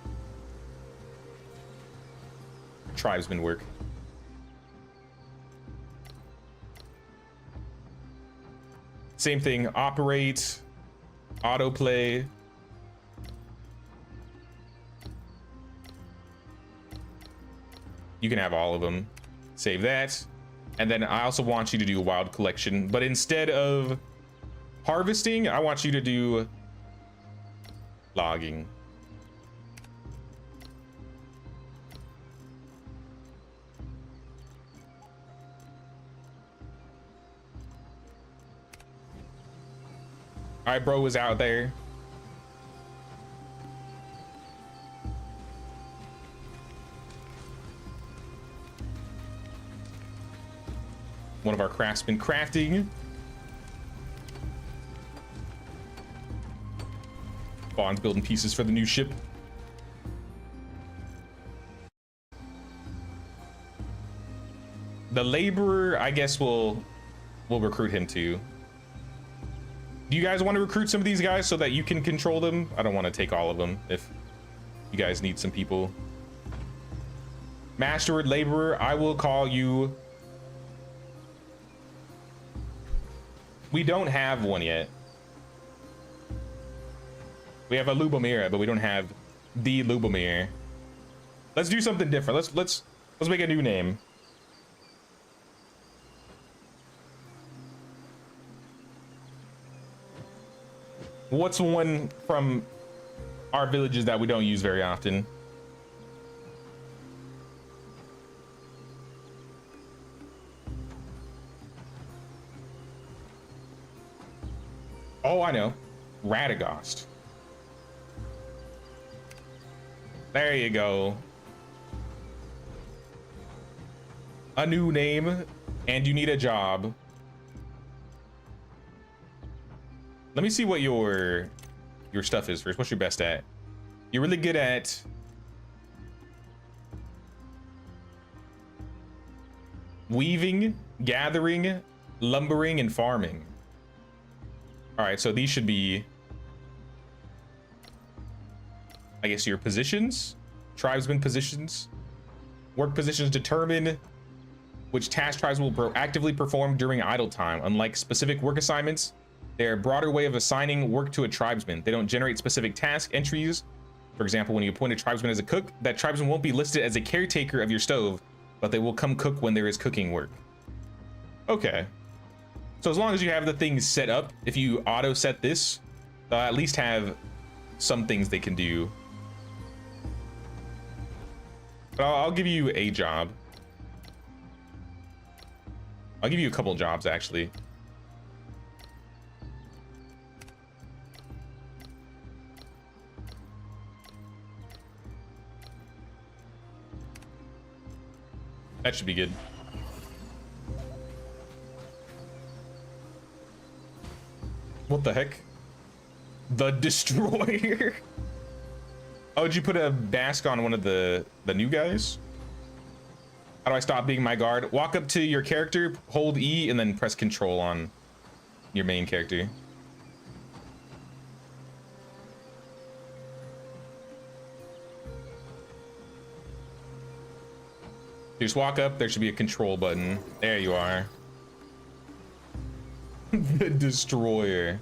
tribesman work. Same thing, operate, autoplay. You can have all of them. Save that. And then I also want you to do a wild collection, but instead of harvesting, I want you to do logging. All right, bro is out there. One of our craftsmen crafting. Bond's building pieces for the new ship. The laborer, I guess we'll recruit him too. Do you guys want to recruit some of these guys so that you can control them? I don't want to take all of them if you guys need some people. Master laborer, I will call you. We don't have one yet. We have a Lubomira, but we don't have the Lubomir. Let's do something different. Let's make a new name. What's one from our villages that we don't use very often? Oh, I know. Radagast. There you go. A new name, and you need a job. Let me see what your stuff is first. What's your best at? You're really good at weaving, gathering, lumbering, and farming. All right, so these should be, I guess, your positions, tribesman positions. Work positions determine which task tribes will proactively perform during idle time. Unlike specific work assignments, they're a broader way of assigning work to a tribesman. They don't generate specific task entries. For example, when you appoint a tribesman as a cook, that tribesman won't be listed as a caretaker of your stove, but they will come cook when there is cooking work. Okay. So as long as you have the things set up, if you auto set this, they'll at least have some things they can do. But I'll give you a job. I'll give you a couple jobs, actually. That should be good. What the heck? The Destroyer. Oh, did you put a mask on one of the new guys? How do I stop being my guard? Walk up to your character, hold E, and then press Control on your main character. You just walk up, there should be a control button. There you are. The Destroyer.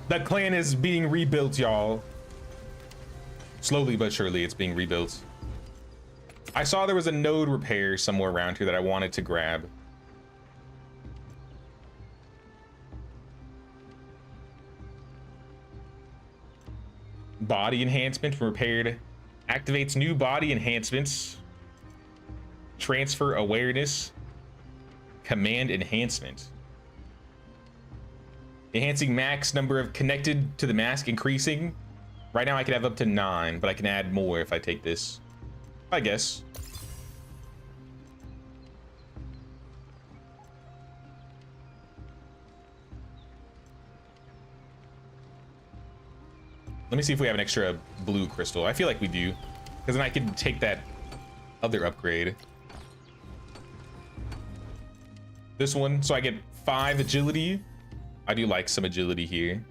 The clan is being rebuilt, y'all. Slowly but surely, it's being rebuilt. I saw there was a node repair somewhere around here that I wanted to grab. Body enhancement repaired. Activates new body enhancements. Transfer awareness. Command enhancement. Enhancing max number of connected to the mask increasing. Right now I can have up to 9, but I can add more if I take this, I guess. Let me see if we have an extra blue crystal. I feel like we do, because then I can take that other upgrade. This one, so I get 5 agility. I do like some agility here.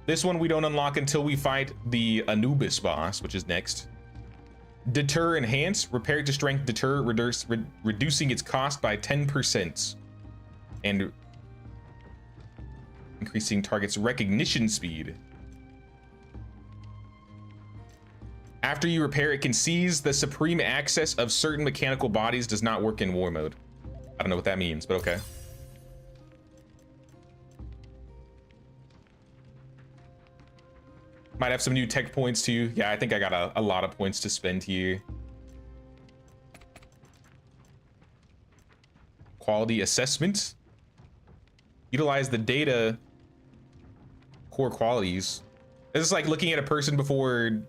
This one we don't unlock until we fight the Anubis boss, which is next. Deter enhance, repair to strength deter, reducing its cost by 10%. And increasing target's recognition speed. After you repair, it can seize the supreme access of certain mechanical bodies, does not work in war mode. I don't know what that means, but okay. Might have some new tech points too. Yeah, I think I got a lot of points to spend here. Quality assessment. Utilize the data core qualities. This is like looking at a person before.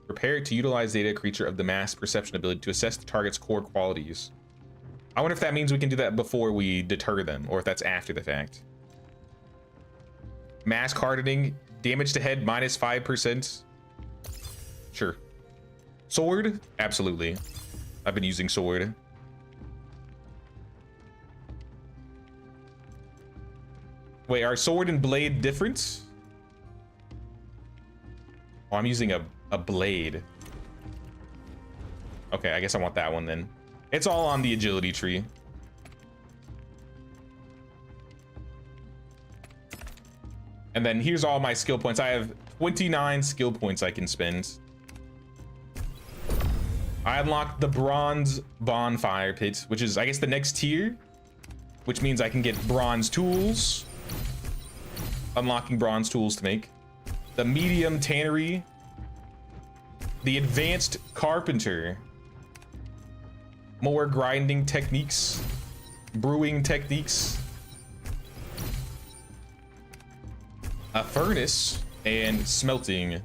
Prepare to utilize data creature of the mass perception ability to assess the target's core qualities. I wonder if that means we can do that before we deter them, or if that's after the fact. Mask hardening, damage to head minus 5%. Sure. Sword? Absolutely. I've been using sword. Wait, are sword and blade different? Oh, I'm using a blade. Okay, I guess I want that one then. It's all on the agility tree. And then here's all my skill points. I have 29 skill points I can spend. I unlocked the bronze bonfire pit, which is, I guess, the next tier, which means I can get bronze tools. Unlocking bronze tools to make. The medium tannery. The advanced carpenter. More grinding techniques. Brewing techniques. A furnace and smelting.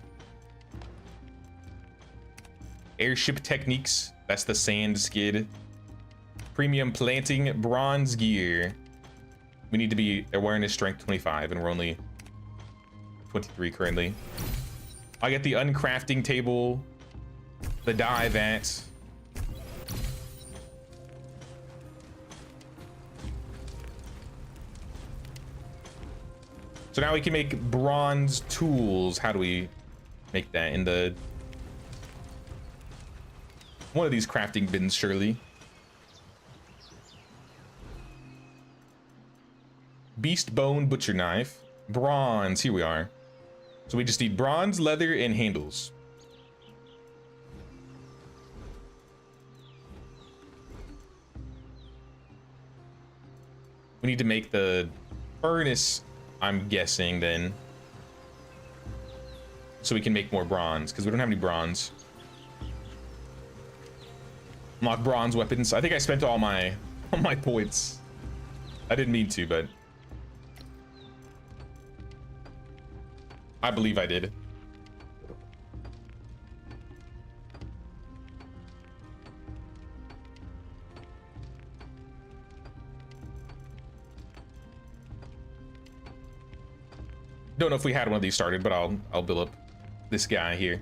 Airship techniques. That's the sand skid. Premium planting, bronze gear. We need to be awareness strength 25, and we're only 23 currently. I get the uncrafting table, the dye vat. So now we can make bronze tools. How do we make that? In the one of these crafting bins, surely. Beast bone butcher knife, bronze. Here we are. So we just need bronze, leather, and handles. We need to make the furnace, I'm guessing, then, so we can make more bronze, because we don't have any bronze. Unlock bronze weapons. I think I spent all my points. I didn't mean to, but I believe I did. Don't know if we had one of these started, but I'll build up this guy here.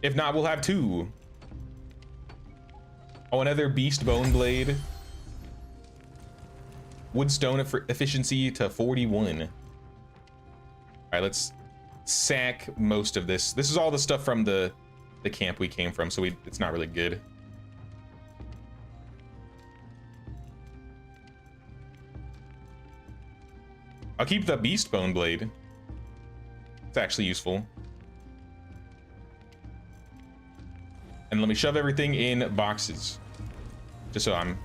If not, we'll have two. Oh, another beast bone blade. Woodstone efficiency to 41. All right, let's sack most of this. This is all the stuff from the camp we came from, so it's not really good. I'll keep the beast bone blade. It's actually useful. And let me shove everything in boxes, just so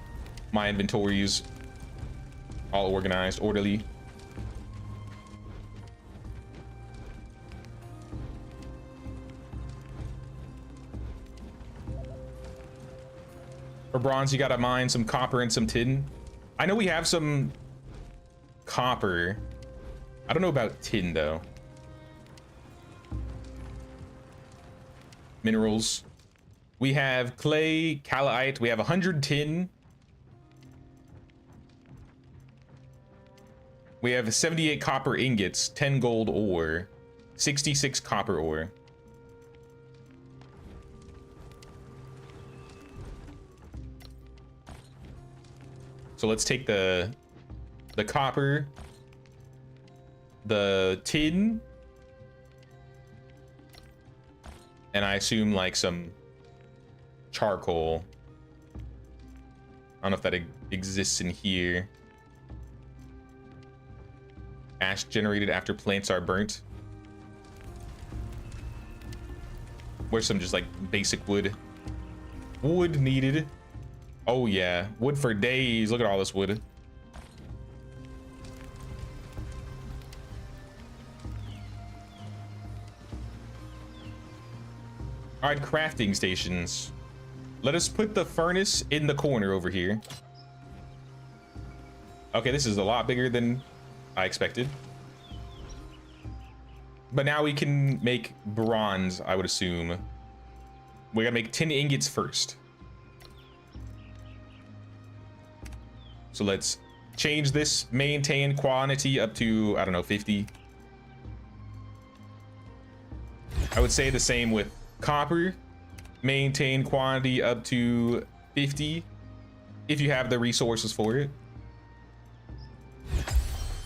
my inventory's all organized, orderly. For bronze, you gotta mine some copper and some tin. I know we have some copper. I don't know about tin though. Minerals. We have clay, calite. We have 100 tin. We have 78 copper ingots, 10 gold ore, 66 copper ore. So let's take the copper, the tin, and I assume like some charcoal. I don't know if that exists in here. Ash generated after plants are burnt. Where's some just like basic wood? Wood needed. Oh yeah, wood for days. Look at all this wood. All right, crafting stations. Let us put the furnace in the corner over here. Okay, this is a lot bigger than I expected. But now we can make bronze, I would assume. We gotta make 10 ingots first. So let's change this maintain quantity up to, I don't know, 50. I would say the same with copper. Maintain quantity up to 50 if you have the resources for it.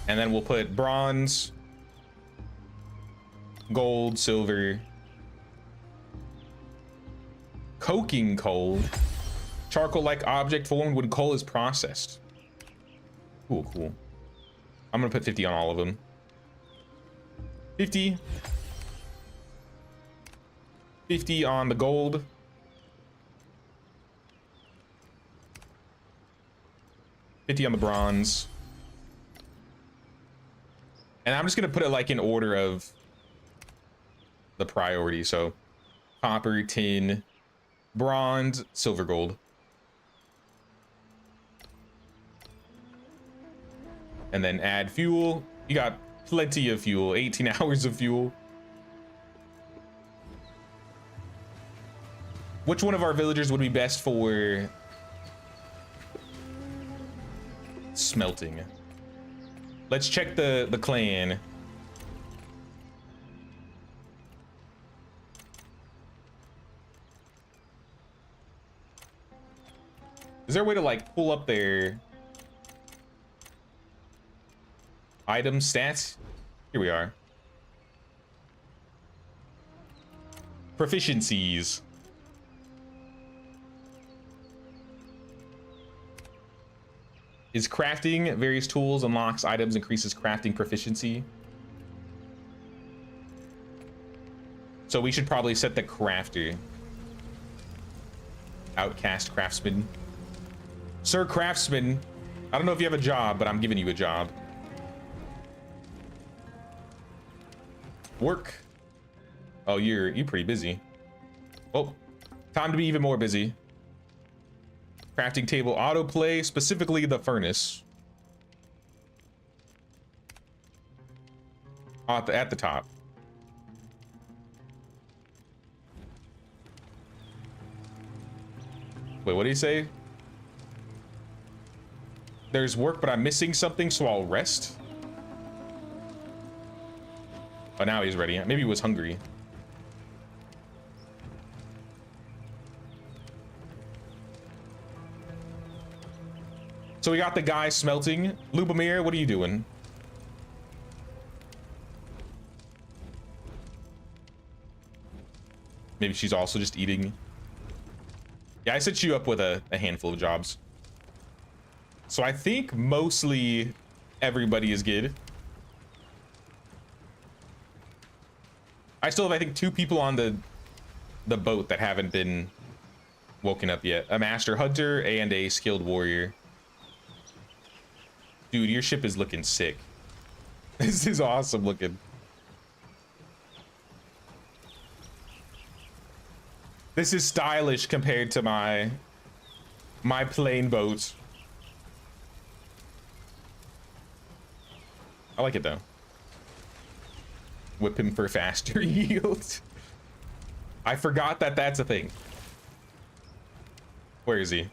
And then we'll put bronze, gold, silver, coking coal, charcoal-like object formed when coal is processed. Cool, cool. I'm gonna put 50 on all of them. 50. 50 on the gold. 50 on the bronze. And I'm just gonna put it like in order of the priority. So copper, tin, bronze, silver, gold. And then add fuel. You got plenty of fuel, 18 hours of fuel. Which one of our villagers would be best for smelting. Let's check the clan. Is there a way to like pull up their item stats? Here we are. Proficiencies. Is crafting various tools, unlocks items, increases crafting proficiency. So we should probably set the crafter. Outcast craftsman. Sir Craftsman, I don't know if you have a job, but I'm giving you a job. Work. Oh, you're pretty busy. Oh, time to be even more busy. Crafting table autoplay, specifically the furnace. At the top. Wait, what did he say? There's work, but I'm missing something, so I'll rest. Oh, now he's ready. Maybe he was hungry. So we got the guy smelting. Lubomir, what are you doing? Maybe she's also just eating. Yeah, I set you up with a handful of jobs. So I think mostly everybody is good. I still have, I think, 2 people on the boat that haven't been woken up yet. A master hunter and a skilled warrior. Dude, your ship is looking sick. This is awesome looking. This is stylish compared to my plain boat. I like it though. Whip him for faster yield. I forgot that that's a thing. Where is he?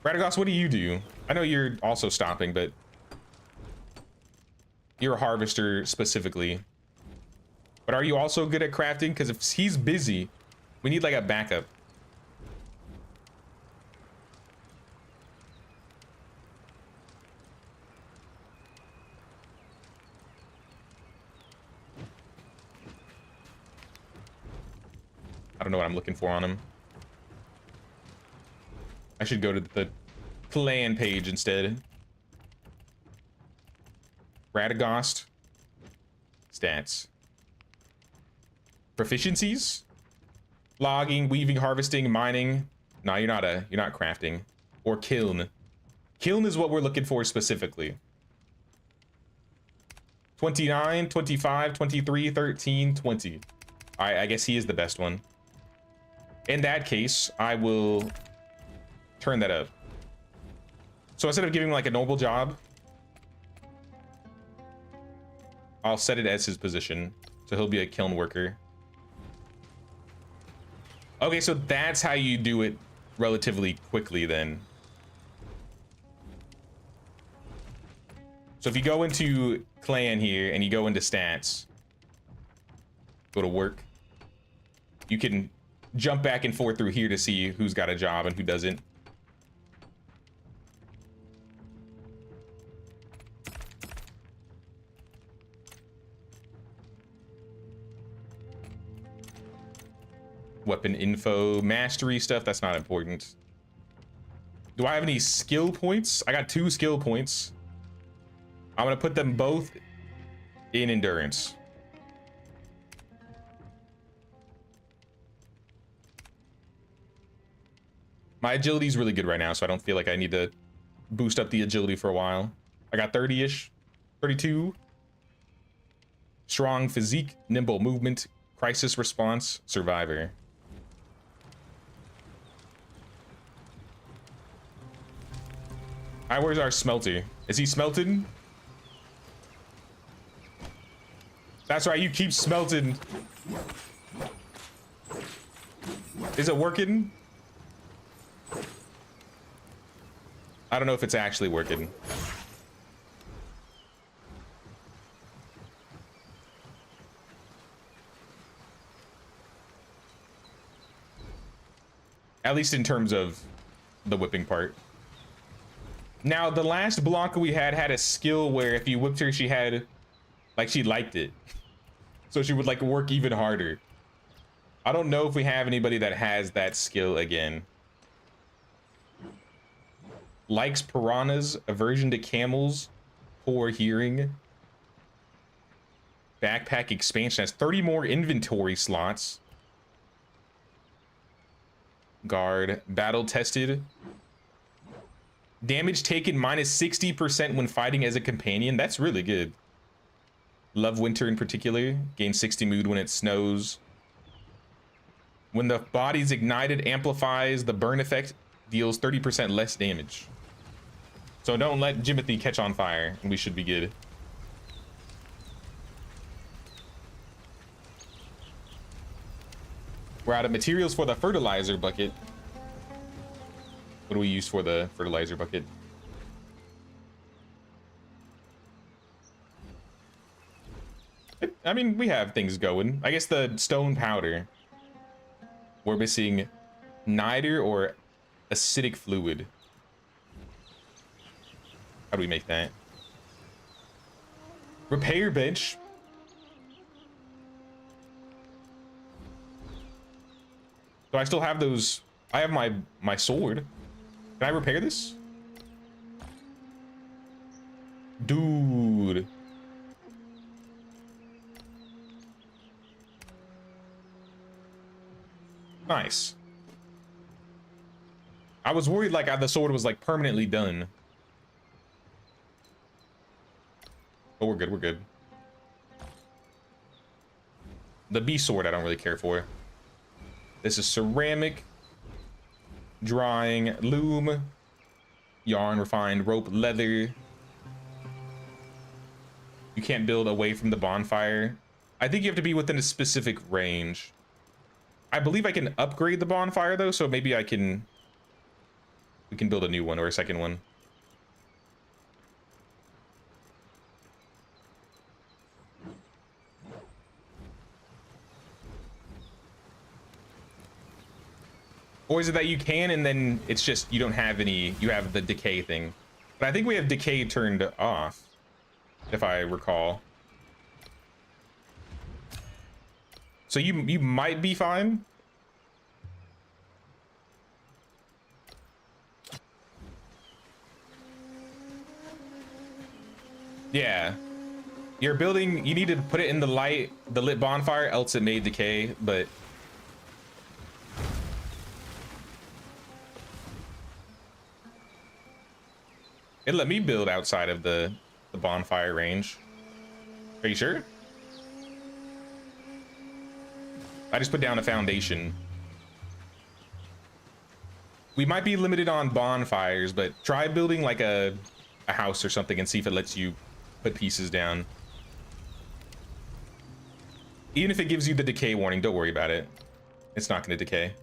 Radagos, what do you do? I know you're also stopping, but you're a harvester specifically. But are you also good at crafting? Because if he's busy, we need like a backup. I don't know what I'm looking for on him. I should go to the clan page instead. Radagast. Stats. Proficiencies? Logging, weaving, harvesting, mining. No, you're not crafting. Or kiln. Kiln is what we're looking for specifically. 29, 25, 23, 13, 20. I guess he is the best one. In that case, I will turn that up. So instead of giving him like a noble job, I'll set it as his position. So he'll be a kiln worker. Okay, so that's how you do it relatively quickly then. So if you go into clan here and you go into stats, go to work, you can jump back and forth through here to see who's got a job and who doesn't. Weapon info, mastery stuff, that's not important. Do I have any skill points? I got 2 skill points. I'm gonna put them both in endurance. My agility is really good right now, so I don't feel like I need to boost up the agility for a while. I got 30-ish, 32. Strong physique, nimble movement, crisis response, survivor. Alright, where's our smelter? Is he smelting? That's right, you keep smelting. Is it working? I don't know if it's actually working. At least in terms of the whipping part. Now, the last Blanca we had a skill where if you whipped her, she had, like, she liked it. So she would, like, work even harder. I don't know if we have anybody that has that skill again. Likes piranhas, aversion to camels, poor hearing. Backpack expansion has 30 more inventory slots. Guard, battle tested. Damage taken minus 60% when fighting as a companion. That's really good. Love winter in particular. Gain 60 mood when it snows. When the body's ignited, amplifies the burn effect, deals 30% less damage. So don't let Jimothy catch on fire, and we should be good. We're out of materials for the fertilizer bucket. What do we use for the fertilizer bucket? I mean, we have things going. I guess the stone powder. We're missing niter or acidic fluid. How do we make that? Repair bench. So I still have those. I have my sword. Can I repair this? Dude. Nice. I was worried like the sword was like permanently done. But we're good, we're good. The B sword I don't really care for. This is ceramic, drying, loom, yarn, refined, rope, leather. You can't build away from the bonfire. I think you have to be within a specific range. I believe I can upgrade the bonfire though, so maybe we can build a new one or a second one. Or is it that you can and then it's just you don't have any, you have the decay thing. But I think we have decay turned off, if I recall. So you might be fine. Yeah. Your building, you need to put it in the lit bonfire, else it may decay, but it let me build outside of the bonfire range. Are you sure? I just put down a foundation. We might be limited on bonfires, but try building like a house or something and see if it lets you put pieces down. Even if it gives you the decay warning, don't worry about it. It's not going to decay.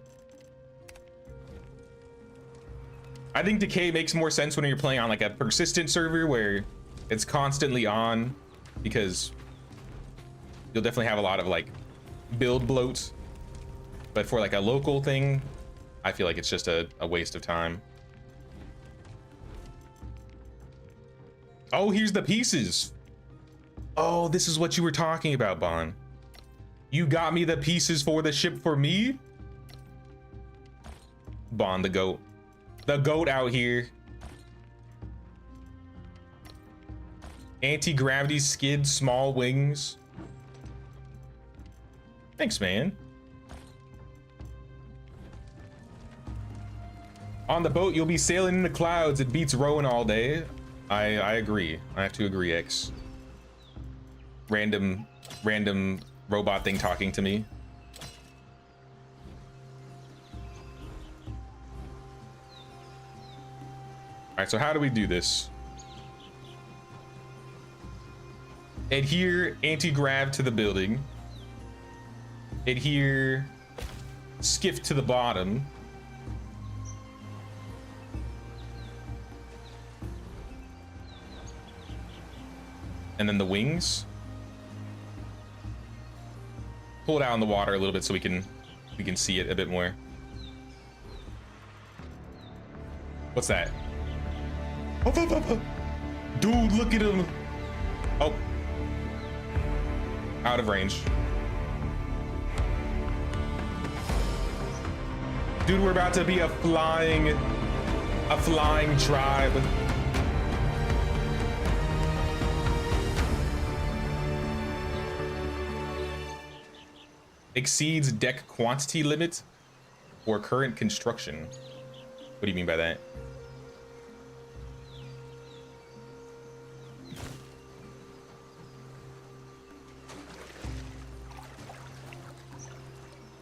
I think decay makes more sense when you're playing on like a persistent server where it's constantly on, because you'll definitely have a lot of like build bloat. But for like a local thing, I feel like it's just a waste of time. Oh, here's the pieces. Oh, this is what you were talking about, Bon. You got me the pieces for the ship for me? Bon, the goat. The goat out here. Anti-gravity skid, small wings. Thanks, man. On the boat, you'll be sailing in the clouds. It beats rowing all day. I agree. I have to agree, X. Random robot thing talking to me. All right, so how do we do this? Adhere anti-grav to the building. Adhere skiff to the bottom. And then the wings. Pull it out in the water a little bit so we can see it a bit more. What's that? Oh. Dude, look at him. Oh. Out of range. Dude, we're about to be a flying tribe. Exceeds deck quantity limit or current construction. What do you mean by that?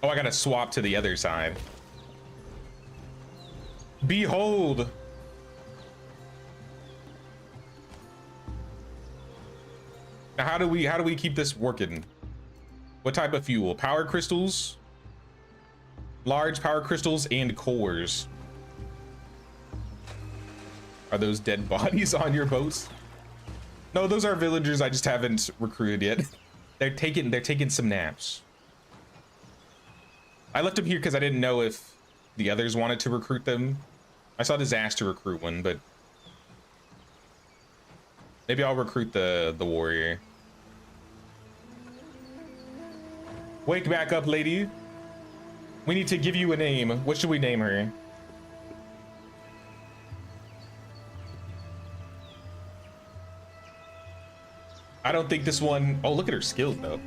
Oh, I gotta swap to the other side. Behold. Now how do we keep this working? What type of fuel? Power crystals, large power crystals, and cores. Are those dead bodies on your boats? No, those are villagers I just haven't recruited yet. They're taking some naps. I left them here because I didn't know if the others wanted to recruit them. I saw this ask to recruit one, but maybe I'll recruit the warrior. Wake back up, lady. We need to give you a name. What should we name her? I don't think this one... Oh, look at her skills, though.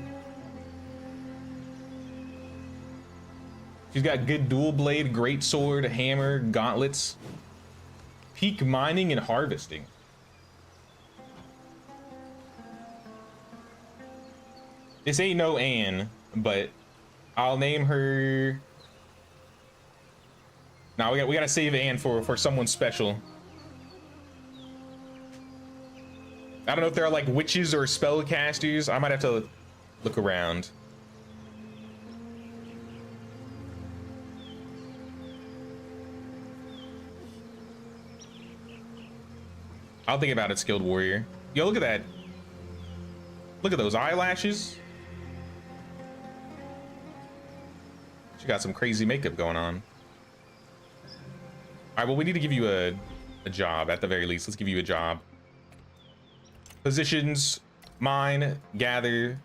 She's got good dual blade, great sword, hammer, gauntlets, peak mining, and harvesting. This ain't no Anne, but I'll name her. Now we gotta save Anne for someone special. I don't know if there are like witches or spellcasters. I might have to look around. I'll think about it, skilled warrior. Yo, look at that. Look at those eyelashes. She got some crazy makeup going on. All right, well, we need to give you a job at the very least. Let's give you a job. Positions, mine, gather,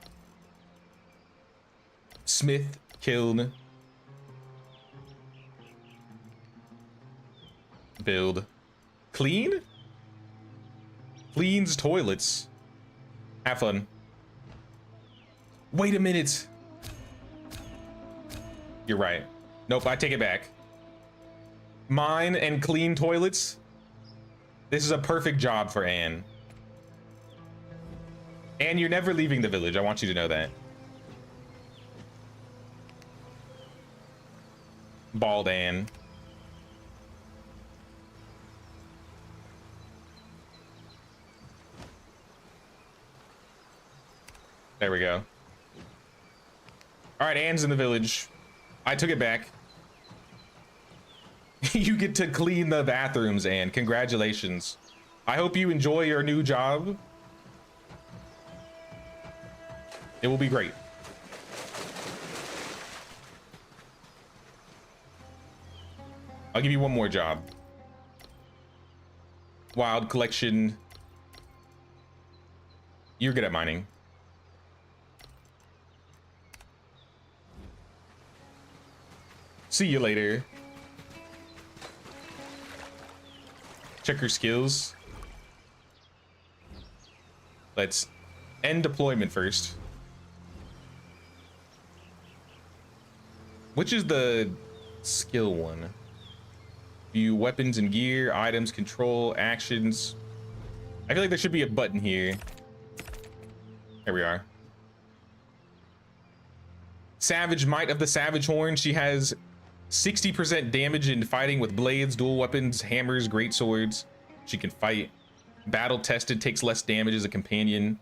smith, kiln, build, clean? Cleans toilets. Have fun. Wait a minute. You're right. Nope, I take it back. Mine and clean toilets. This is a perfect job for Anne. Anne, you're never leaving the village. I want you to know that. Bald Anne. There we go. All right, Anne's in the village. I took it back. You get to clean the bathrooms, Anne. Congratulations. I hope you enjoy your new job. It will be great. I'll give you one more job. Wild collection. You're good at mining. See you later. Check your skills. Let's end deployment first. Which is the skill one? View weapons and gear, items, control, actions. I feel like there should be a button here. There we are. Savage Might of the Savage Horn. She has 60% damage in fighting with blades, dual weapons, hammers, great swords. She can fight. Battle tested, takes less damage as a companion.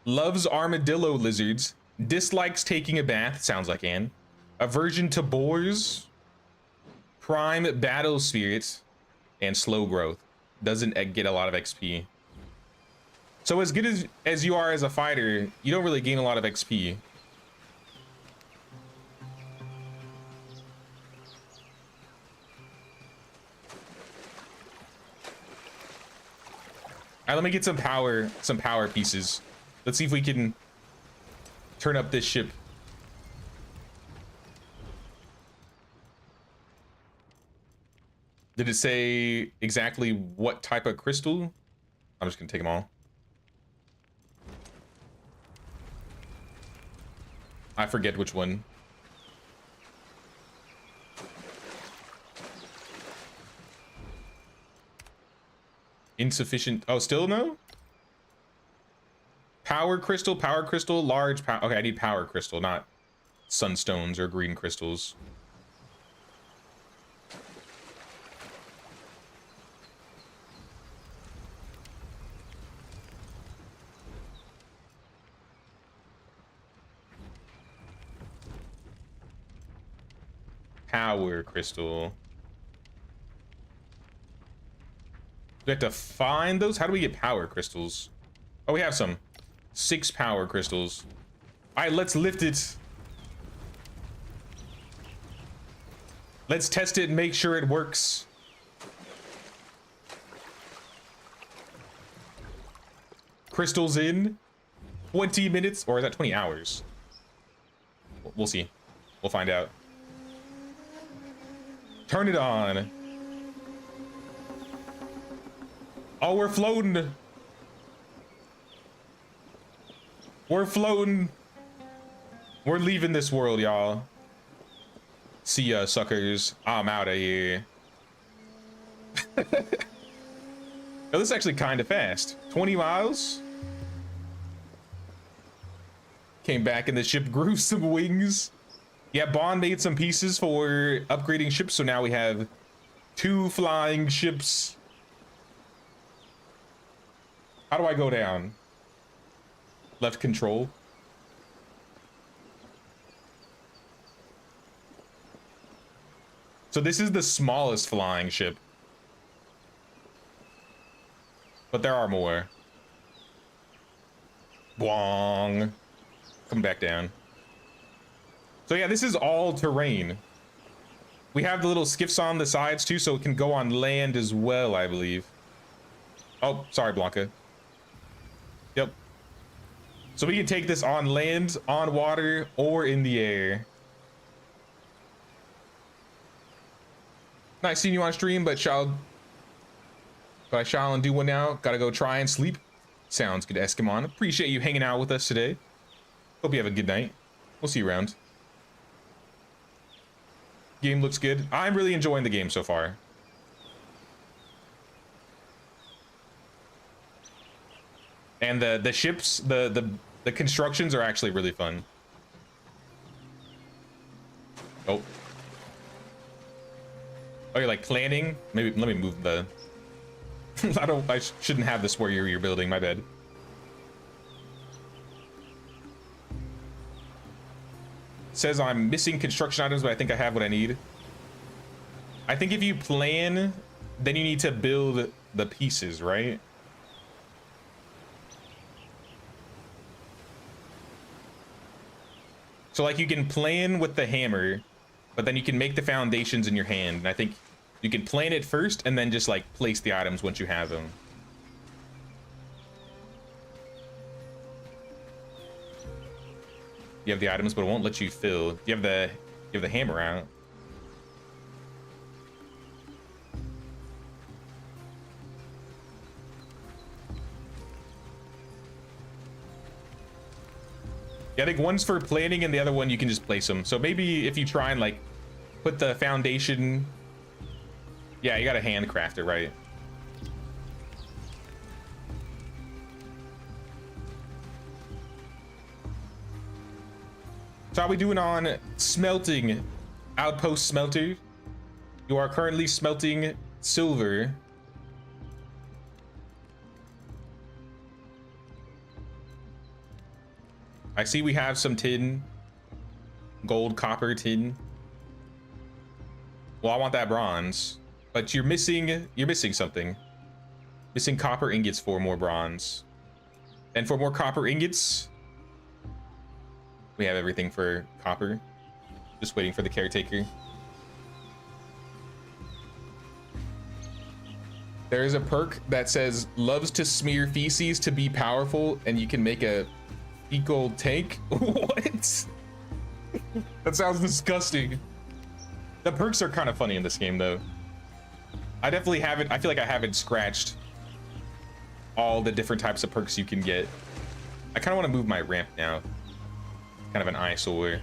Loves armadillo lizards. Dislikes taking a bath. Sounds like Anne. Aversion to boars. Prime battle spirit. And slow growth. Doesn't get a lot of XP. So as good as you are as a fighter, you don't really gain a lot of XP. All right, let me get some power pieces. Let's see if we can turn up this ship. Did it say exactly what type of crystal? I'm just gonna take them all. I forget which one. Insufficient. Oh, still no? Power crystal, large power. Okay, I need power crystal, not sunstones or green crystals. Power crystal. We have to find those? How do we get power crystals? Oh, we have some. 6 power crystals. All right, let's lift it. Let's test it and make sure it works. Crystals in 20 minutes, or is that 20 hours? We'll see. We'll find out. Turn it on. Oh, we're floating. We're floating. We're leaving this world, y'all. See ya, suckers. I'm out of here. Oh, this is actually kind of fast. 20 miles. Came back and the ship grew some wings. Yeah, Bond made some pieces for upgrading ships, so now we have 2 flying ships. How do I go down? Left control. So this is the smallest flying ship. But there are more. Wong. Come back down. So yeah, this is all terrain. We have the little skiffs on the sides too, so it can go on land as well, I believe. Oh, sorry, Blanca. Yep. So we can take this on land, on water, or in the air. Nice seeing you on stream, but I shall and do one now. Gotta go try and sleep. Sounds good, Eskimon. Appreciate you hanging out with us today. Hope you have a good night. We'll see you around. Game looks good. I'm really enjoying the game so far. And the ships, the constructions are actually really fun. Oh. Oh, you're like planning? Maybe let me move the I shouldn't have this where you're building, my bad. Says I'm missing construction items, but I think I have what I need. I think if you plan, then you need to build the pieces, right? So like you can plan with the hammer, but then you can make the foundations in your hand. And I think you can plan it first and then just like place the items once you have them. You have the items, but it won't let you fill. You have the hammer out. Yeah, I think one's for planning and the other one you can just place them. So maybe if you try and like put the foundation. Yeah, you gotta handcraft it, right? So how are we doing on smelting? Outpost smelter. You are currently smelting silver. I see we have some tin. Gold, copper, tin. Well, I want that bronze. But you're missing something. Missing copper ingots for more bronze. And for more copper ingots, we have everything for copper. Just waiting for the caretaker. There is a perk that says loves to smear feces to be powerful, and you can make a fecal tank. What? That sounds disgusting. The perks are kind of funny in this game, though. I definitely haven't. I feel like I haven't scratched all the different types of perks you can get. I kind of want to move my ramp now. Kind of an eyesore.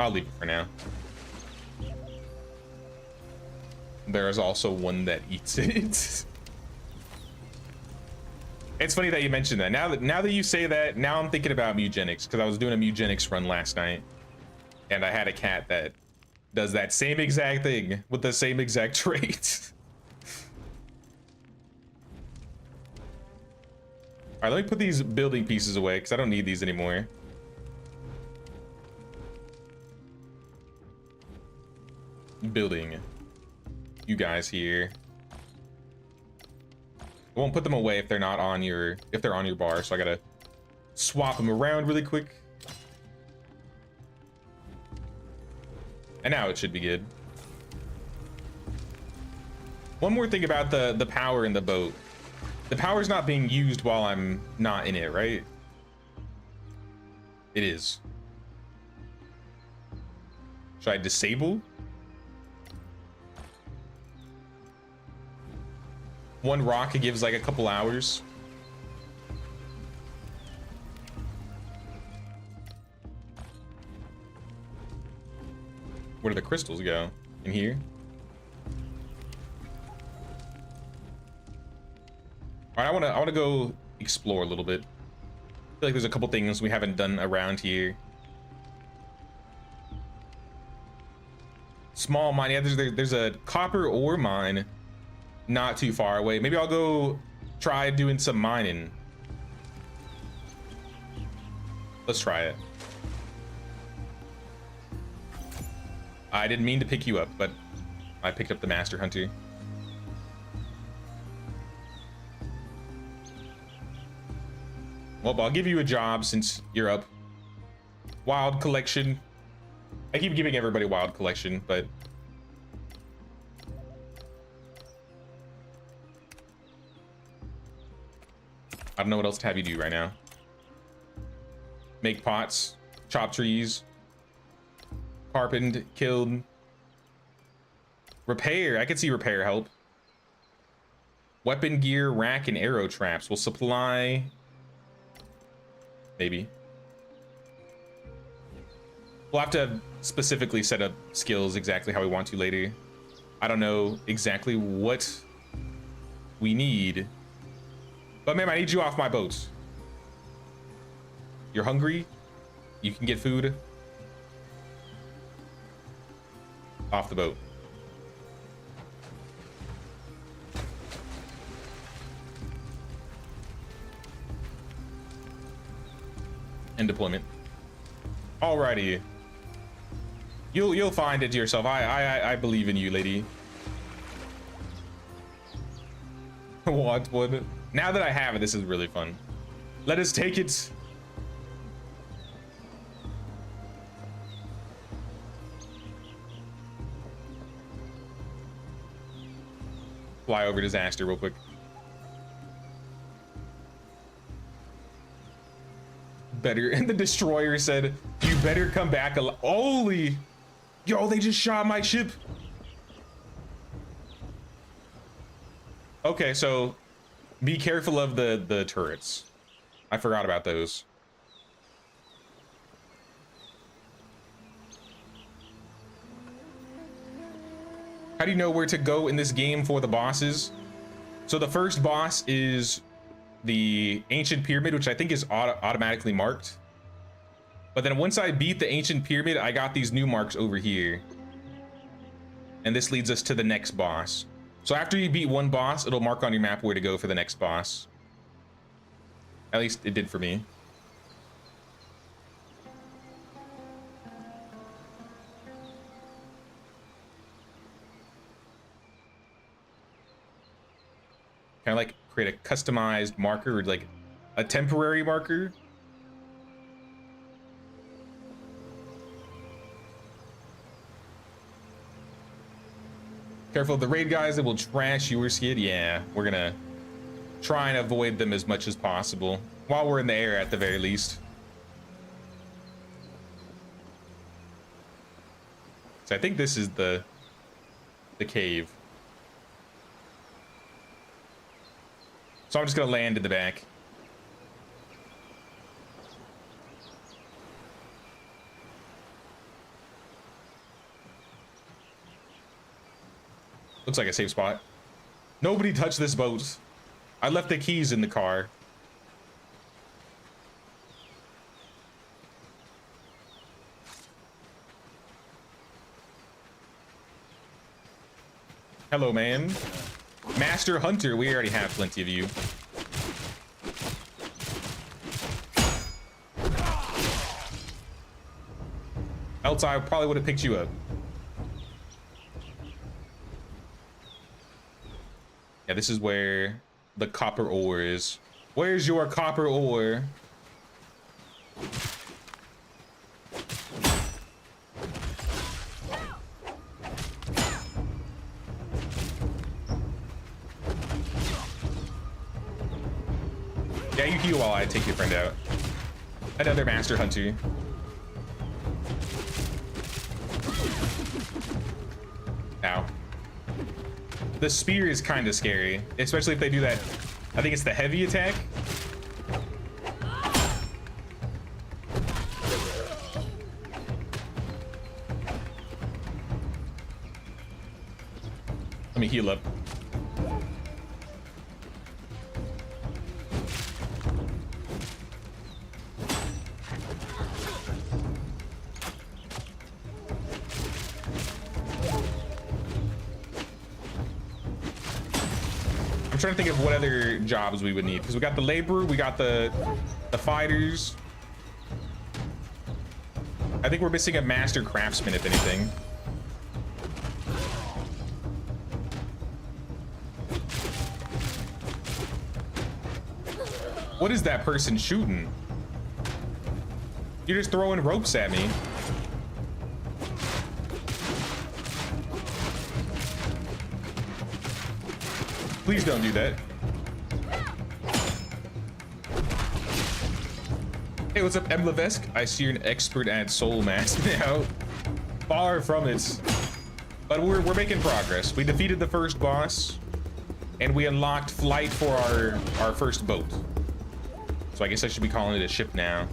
I'll leave it for now. There is also one that eats it. It's funny that you mentioned that. Now that you say that, now I'm thinking about mutagenics, because I was doing a mutagenics run last night, and I had a cat that does that same exact thing with the same exact trait. All right, let me put these building pieces away because I don't need these anymore. Building. You guys here. I won't put them away if they're not on your, if they're on your bar, so I gotta swap them around really quick. And now it should be good. One more thing about the power in the boat. The power's not being used while I'm not in it, right? It is. Should I disable? One rock, it gives like a couple hours. Where do the crystals go? In here? All right, I wanna go explore a little bit. I feel like there's a couple things we haven't done around here. Small mine, yeah, there's a copper ore mine not too far away. Maybe I'll go try doing some mining. Let's try it. I didn't mean to pick you up, but I picked up the Master Hunter. Well, I'll give you a job since you're up. Wild collection. I keep giving everybody wild collection, but I don't know what else to have you do right now. Make pots, chop trees, carpent, killed, repair. I could see repair help. Weapon gear, rack, and arrow traps will supply. Maybe. We'll have to specifically set up skills exactly how we want to later. I don't know exactly what we need. But ma'am, I need you off my boat. You're hungry? You can get food. Off the boat. End deployment. Alrighty. You'll find it yourself. I believe in you, lady. What would? Now that I have it, this is really fun. Let us take it. Fly over disaster real quick. Better. And the destroyer said, you better come back alive. Holy. Yo, they just shot my ship. Okay, so be careful of the turrets. I forgot about those. How do you know where to go in this game for the bosses? So the first boss is the ancient pyramid, which I think is automatically marked. But then once I beat the ancient pyramid, I got these new marks over here. And this leads us to the next boss. So after you beat one boss, it'll mark on your map where to go for the next boss. At least it did for me. Kind of like create a customized marker, or like a temporary marker. Careful of the raid guys that will trash your skid. Yeah, we're gonna try and avoid them as much as possible while we're in the air, at the very least. So I think this is the cave. So I'm just gonna land in the back. Looks like a safe spot. Nobody touched this boat. I left the keys in the car. Hello, man. Master Hunter, we already have plenty of you. Else I probably would have picked you up. Yeah, this is where the copper ore is. Where's your copper ore? Yeah, you heal while I take your friend out. Another Master Hunter. Ow. The spear is kind of scary, especially if they do that. I think it's the heavy attack. Let me heal up. Trying to think of what other jobs we would need, because we got the laborer, we got the fighters. I think we're missing a master craftsman, if anything. What is that person shooting? You're just throwing ropes at me. Please don't do that. Hey, what's up, Emlevesk? I see you're an expert at Soulmask now. Far from it. But we're making progress. We defeated the first boss, and we unlocked flight for our first boat. So I guess I should be calling it a ship now.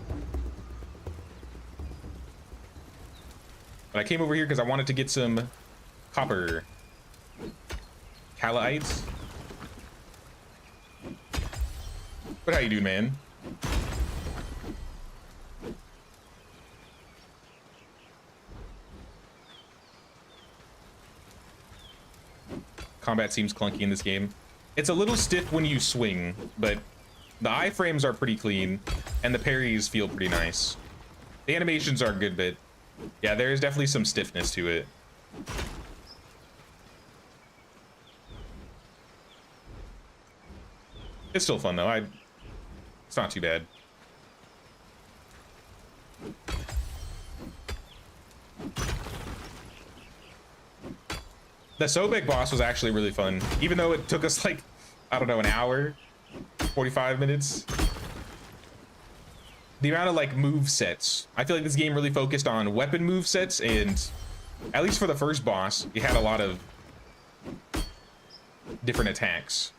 But I came over here because I wanted to get some copper. Calaites. But how you doing, man? Combat seems clunky in this game. It's a little stiff when you swing, but the iframes are pretty clean, and the parries feel pretty nice. The animations are good, but yeah, there is definitely some stiffness to it. It's still fun, though. It's not too bad. The Sobek boss was actually really fun, even though it took us like, I don't know, an hour, 45 minutes. The amount of like move sets. I feel like this game really focused on weapon move sets, and at least for the first boss, you had a lot of different attacks.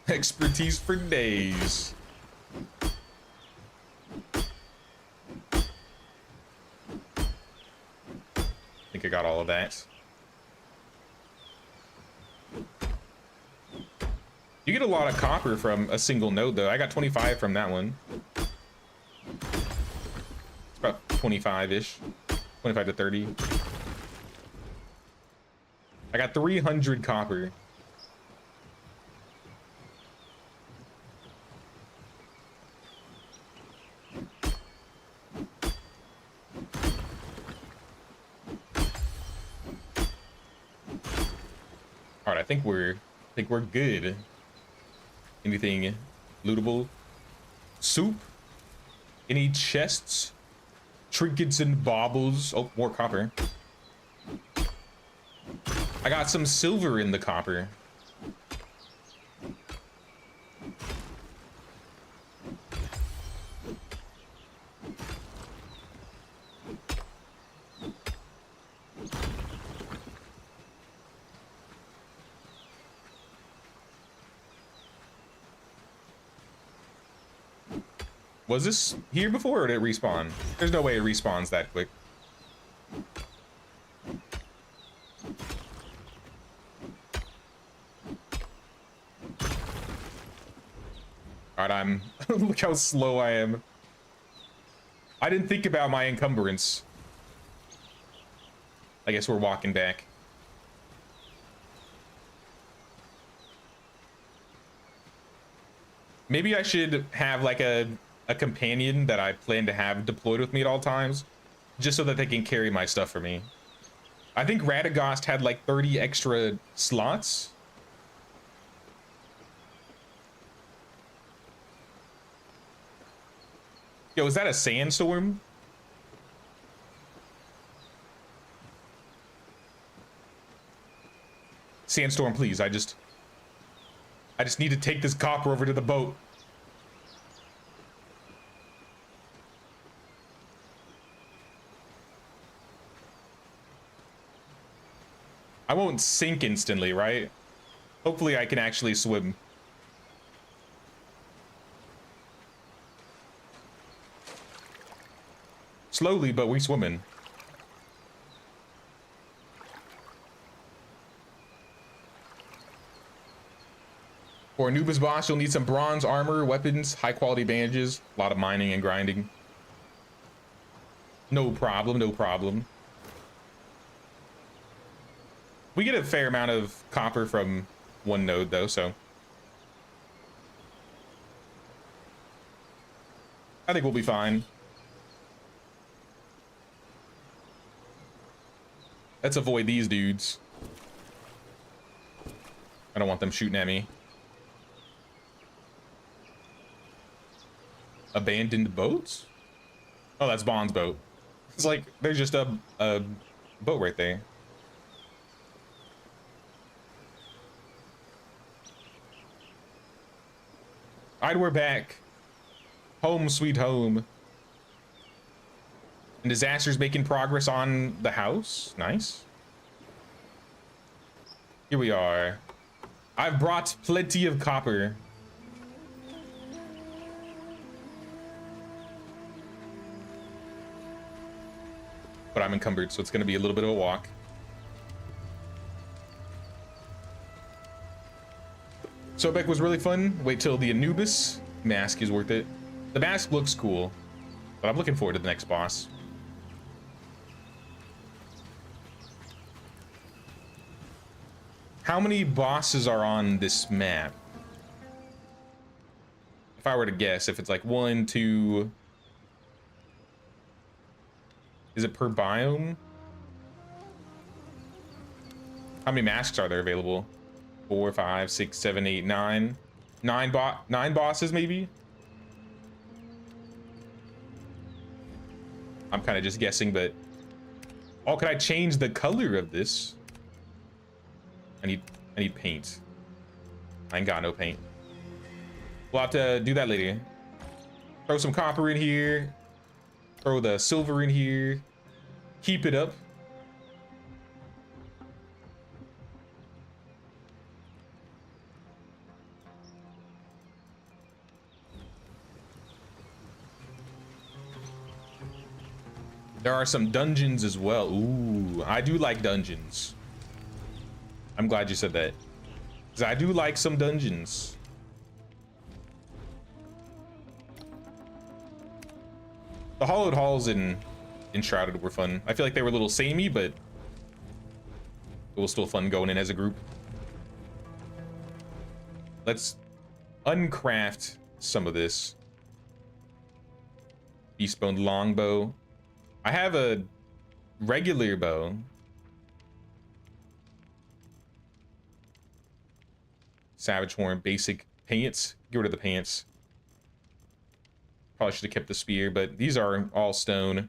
Expertise for days. I think I got all of that. You get a lot of copper from a single node, though. I got 25 from that one. It's about 25-ish. 25 to 30. I got 300 copper. All right, I think we're think we're good. Anything lootable? Soup? Any chests? Trinkets and baubles? Oh, more copper. I got some silver in the copper. Was this here before or did it respawn? There's no way it respawns that quick. Alright, I'm... Look how slow I am. I didn't think about my encumbrance. I guess we're walking back. Maybe I should have like a companion that I plan to have deployed with me at all times, just so that they can carry my stuff for me. I think Radagast had like 30 extra slots. Yo, is that a sandstorm? Sandstorm, please. I just need to take this copper over to the boat. I won't sink instantly, right? Hopefully I can actually swim. Slowly, but we swimming. For Anubis boss, you'll need some bronze armor, weapons, high quality bandages, a lot of mining and grinding. No problem, no problem. We get a fair amount of copper from one node though, so I think we'll be fine. Let's avoid these dudes. I don't want them shooting at me. Abandoned boats? Oh, that's Bond's boat. It's like there's just a boat right there. Alright, we're back. Home sweet home. And Disaster's making progress on the house. Nice. Here we are. I've brought plenty of copper. But I'm encumbered, so it's gonna be a little bit of a walk. Sobek was really fun. Wait till the Anubis mask is worth it. The mask looks cool, but I'm looking forward to the next boss. How many bosses are on this map? If I were to guess, if it's like 1, 2... Is it per biome? How many masks are there available? 4, 5, 6, 7, 8, 9. 9 bosses, maybe? I'm kind of just guessing, but... Oh, can I change the color of this? I need paint. I ain't got no paint. We'll have to do that later. Throw some copper in here. Throw the silver in here. Keep it up. There are some dungeons as well. Ooh, I do like dungeons. I'm glad you said that. Because I do like some dungeons. The hollowed halls in Shrouded were fun. I feel like they were a little samey, but it was still fun going in as a group. Let's uncraft some of this. Beastbone longbow. I have a regular bow. Savage horn, basic pants. Get rid of the pants. Probably should have kept the spear, but these are all stone.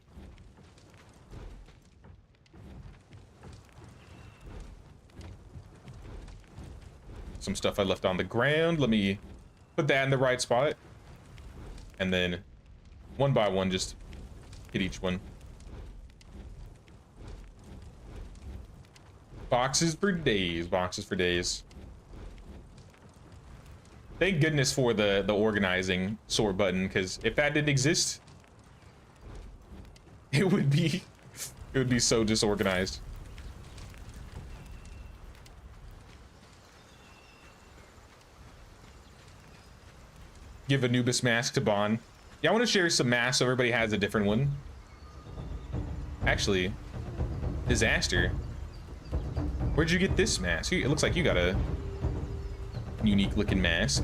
Some stuff I left on the ground. Let me put that in the right spot. And then one by one, just hit each one. Boxes for days, boxes for days. Thank goodness for the organizing sort button, because if that didn't exist, it would be so disorganized. Give Anubis mask to Bond. Yeah, I want to share some masks so everybody has a different one. Actually, Disaster. Where'd you get this mask? It looks like you got a unique looking mask.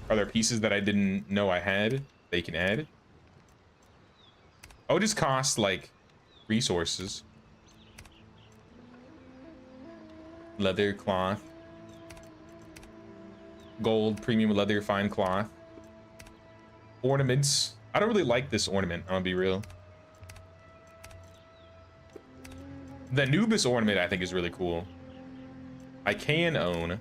Are there pieces that I didn't know I had they can add? Oh, it just costs like resources. Leather, cloth, gold, premium leather, fine cloth, ornaments. I don't really like this ornament, I'm gonna be real. The Anubis ornament I think is really cool. I can own.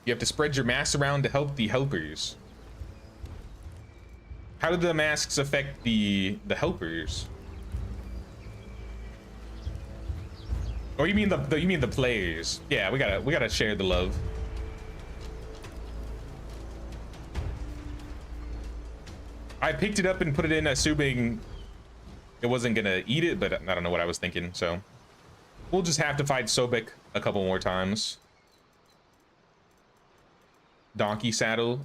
You have to spread your masks around to help the helpers. How do the masks affect the helpers? Or you mean the players? Yeah, we gotta share the love. I picked it up and put it in assuming it wasn't gonna eat it, but I don't know what I was thinking, so we'll just have to fight Sobek a couple more times. Donkey saddle.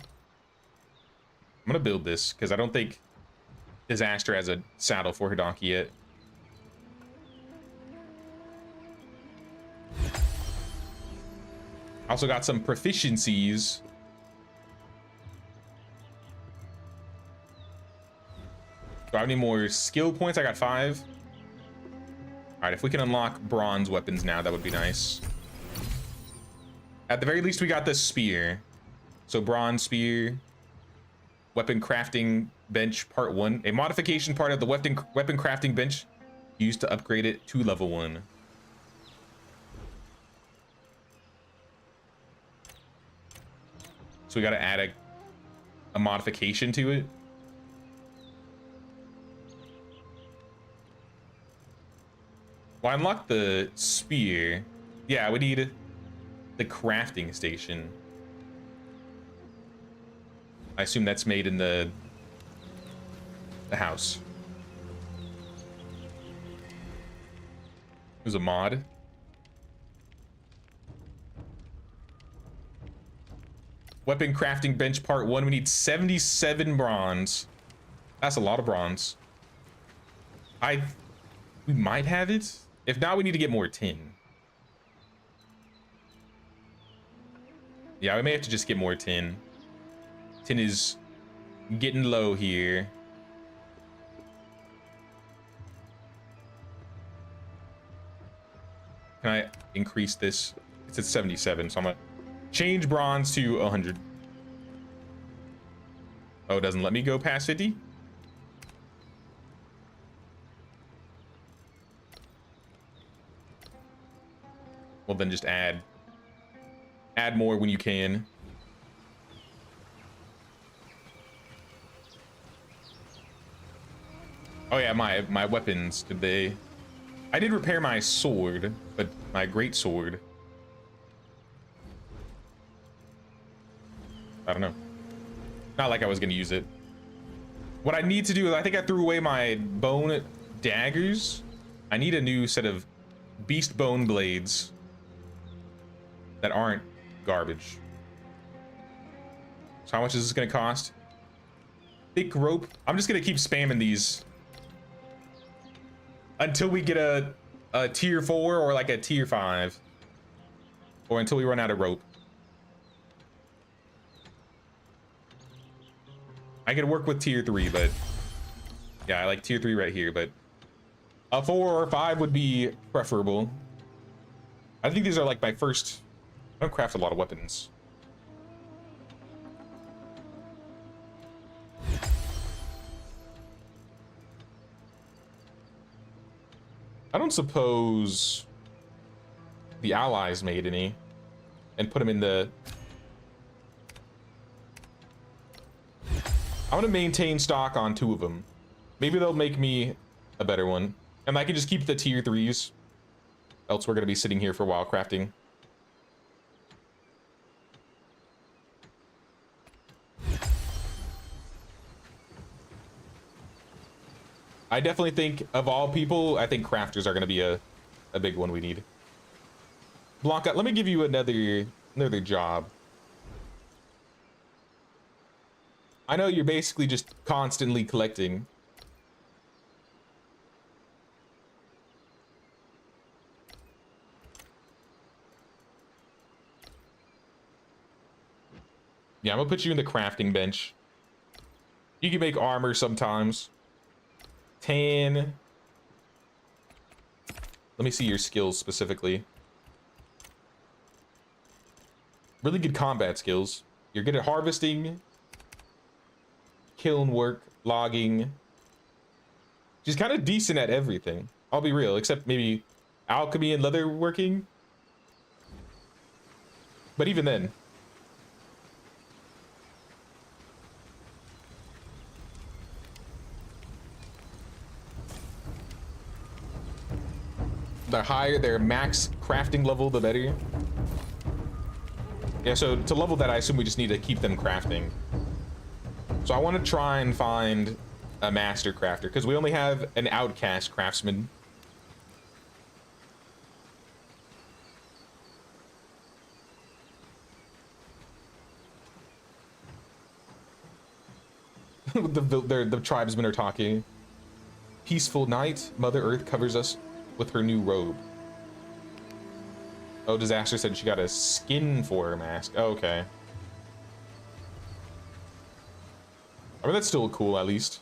I'm gonna build this because I don't think Disaster has a saddle for her donkey yet. Also got some proficiencies. Do I have any more skill points? I got 5. All right, if we can unlock bronze weapons now, that would be nice. At the very least, we got this spear. So bronze spear, weapon crafting bench part 1, a modification part of the weapon crafting bench used to upgrade it to level 1. So we got to add a modification to it. Well, I unlocked the spear. Yeah, we need the crafting station. I assume that's made in the house. There's a mod. Weapon crafting bench part 1. We need 77 bronze. That's a lot of bronze. We might have it. If not, we need to get more tin. Yeah, we may have to just get more tin. Tin is getting low here. Can I increase this? It's at 77, so I'm gonna change bronze to 100. Oh, it doesn't let me go past 50? Well, then just add more when you can. Oh yeah, my weapons, did they... I did repair my sword, but my great sword. I don't know. Not like I was gonna use it. What I need to do is, I think I threw away my bone daggers. I need a new set of beast bone blades that aren't garbage. So how much is this gonna cost? Thick rope. I'm just gonna keep spamming these until we get a a tier 4 or like a tier 5, or until we run out of rope. I could work with tier 3, but yeah, I like tier 3 right here, but a 4 or 5 would be preferable. I think these are like my first. I don't craft a lot of weapons. I don't suppose the allies made any and put them in the. I want to maintain stock on 2 of them. Maybe they'll make me a better one. And I can just keep the tier 3s. Else we're going to be sitting here for a while crafting. I definitely think, of all people, I think crafters are going to be a big one we need. Blanca, let me give you another job. I know you're basically just constantly collecting. Yeah, I'm gonna put you in the crafting bench. You can make armor sometimes. Tan. Let me see your skills specifically. Really good combat skills. You're good at harvesting, kiln work, logging. She's kind of decent at everything. I'll be real, except maybe alchemy and leather working. But even then. The higher their max crafting level, the better. Yeah, so to level that, I assume we just need to keep them crafting. So I want to try and find a master crafter, because we only have an outcast craftsman. the tribesmen are talking. Peaceful night, Mother Earth covers us with her new robe. Oh, Disaster said she got a skin for her mask. Oh, okay. I mean, that's still cool, at least.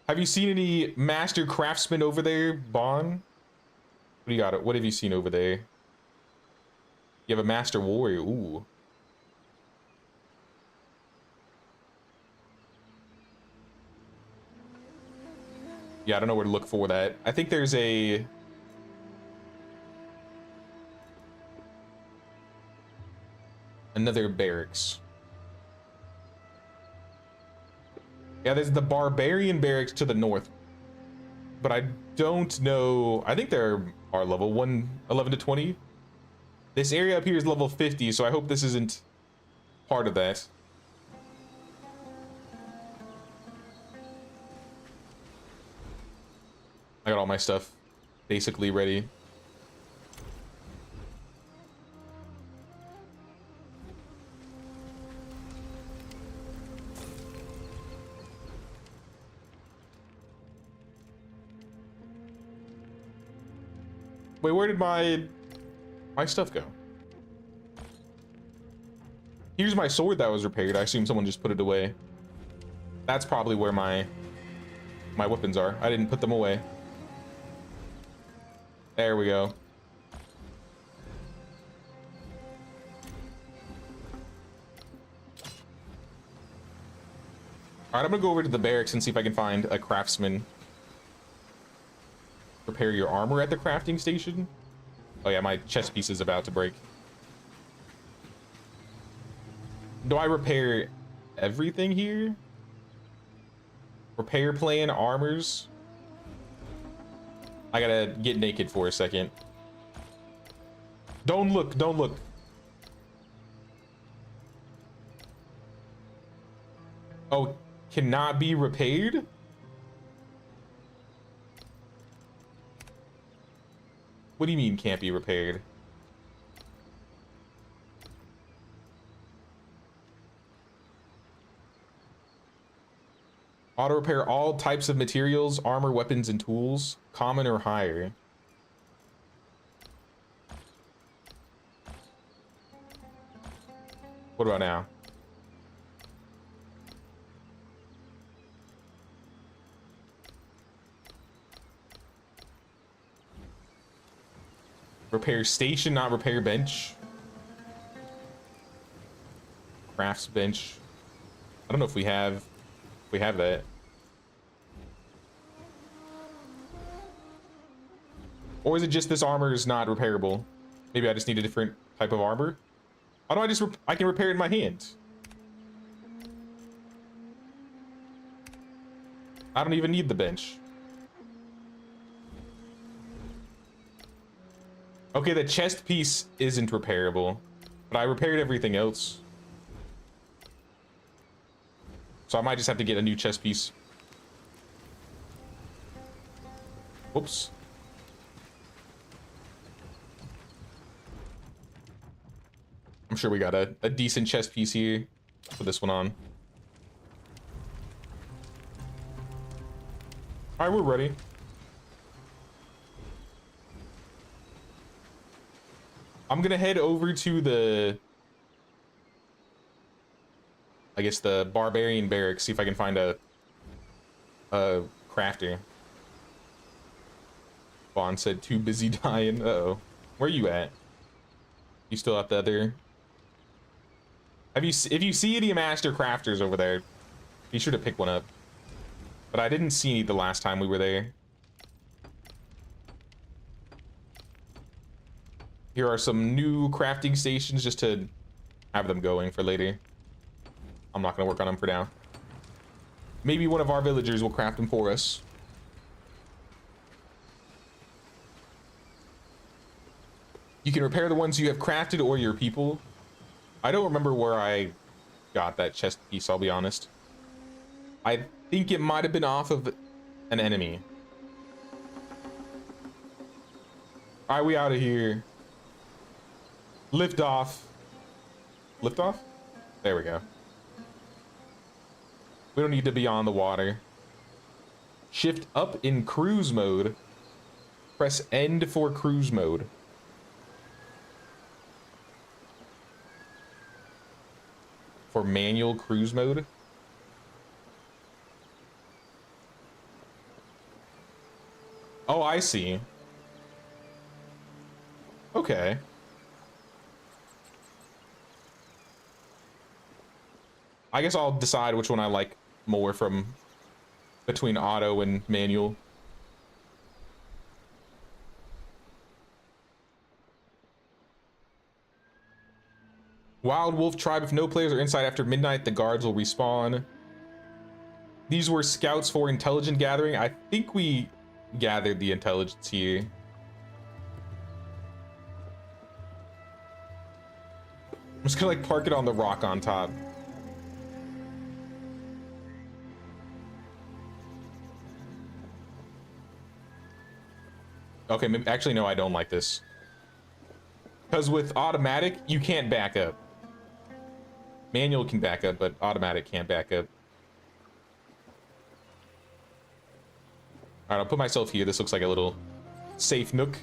Have you seen any master craftsmen over there, Bon? What do you got? What have you seen over there? You have a master warrior. Ooh. Yeah, I don't know where to look for that. I think there's another barracks. Yeah, there's the barbarian barracks to the north. But I don't know. I think there are level 11 to 20. This area up here is level 50, so I hope this isn't part of that. I got all my stuff basically ready. Wait, where did my stuff go? Here's my sword that was repaired. I assume someone just put it away. That's probably where my weapons are. I didn't put them away. There we go. All right, I'm gonna go over to the barracks and see if I can find a craftsman. Repair your armor at the crafting station. Oh yeah, my chest piece is about to break. Do I repair everything here? Repair plan, armors. I gotta get naked for a second. Don't look, don't look. Oh, cannot be repaired? What do you mean can't be repaired? Auto repair all types of materials, armor, weapons, and tools, common or higher. What about now? Repair station, not repair bench. Crafts bench. I don't know if we have that. Or is it just this armor is not repairable? Maybe I just need a different type of armor. How do I just I can repair it in my hand? I don't even need the bench. Okay, the chest piece isn't repairable, but I repaired everything else. So I might just have to get a new chest piece. Whoops. I'm sure we got a decent chest piece here. Put this one on. All right, we're ready. I'm gonna head over to the, I guess, the barbarian barracks, see if I can find a crafter. Bond said too busy dying. Uh-oh. Where are you at? You still at the other? If you see any master crafters over there, be sure to pick one up. But I didn't see any the last time we were there. Here are some new crafting stations just to have them going for later. I'm not gonna work on them for now. Maybe one of our villagers will craft them for us. You can repair the ones you have crafted or your people. I don't remember where I got that chest piece, I'll be honest. I think it might have been off of an enemy. All right, we out of here. Lift off. Lift off? There we go. We don't need to be on the water. Shift up in cruise mode. Press end for cruise mode. For manual cruise mode. Oh, I see. Okay. I guess I'll decide which one I like more from between auto and manual. Wild Wolf Tribe. If no players are inside after midnight, the guards will respawn. These were scouts for intelligent gathering. I think we gathered the intelligence here. I'm just gonna like park it on the rock on top. Okay, actually no, I don't like this. Because with automatic, you can't back up. Manual can back up, but automatic can't back up. Alright, I'll put myself here. This looks like a little safe nook.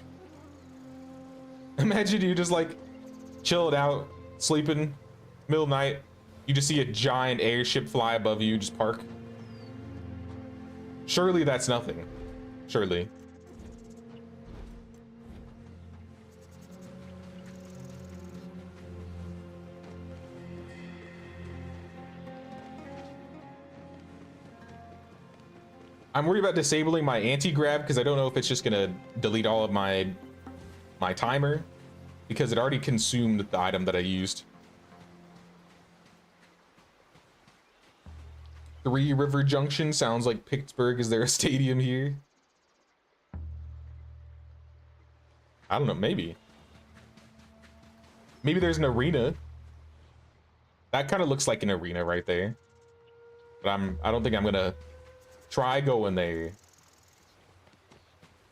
Imagine you just like chilling out, sleeping, middle of night. You just see a giant airship fly above you, just park. Surely that's nothing. Surely. I'm worried about disabling my anti-grab because I don't know if it's just gonna delete all of my timer because it already consumed the item that I used. Three River Junction sounds like Pittsburgh. Is there a stadium here? I don't know, maybe. Maybe there's an arena. That kind of looks like an arena right there. But I don't think I'm gonna try going there.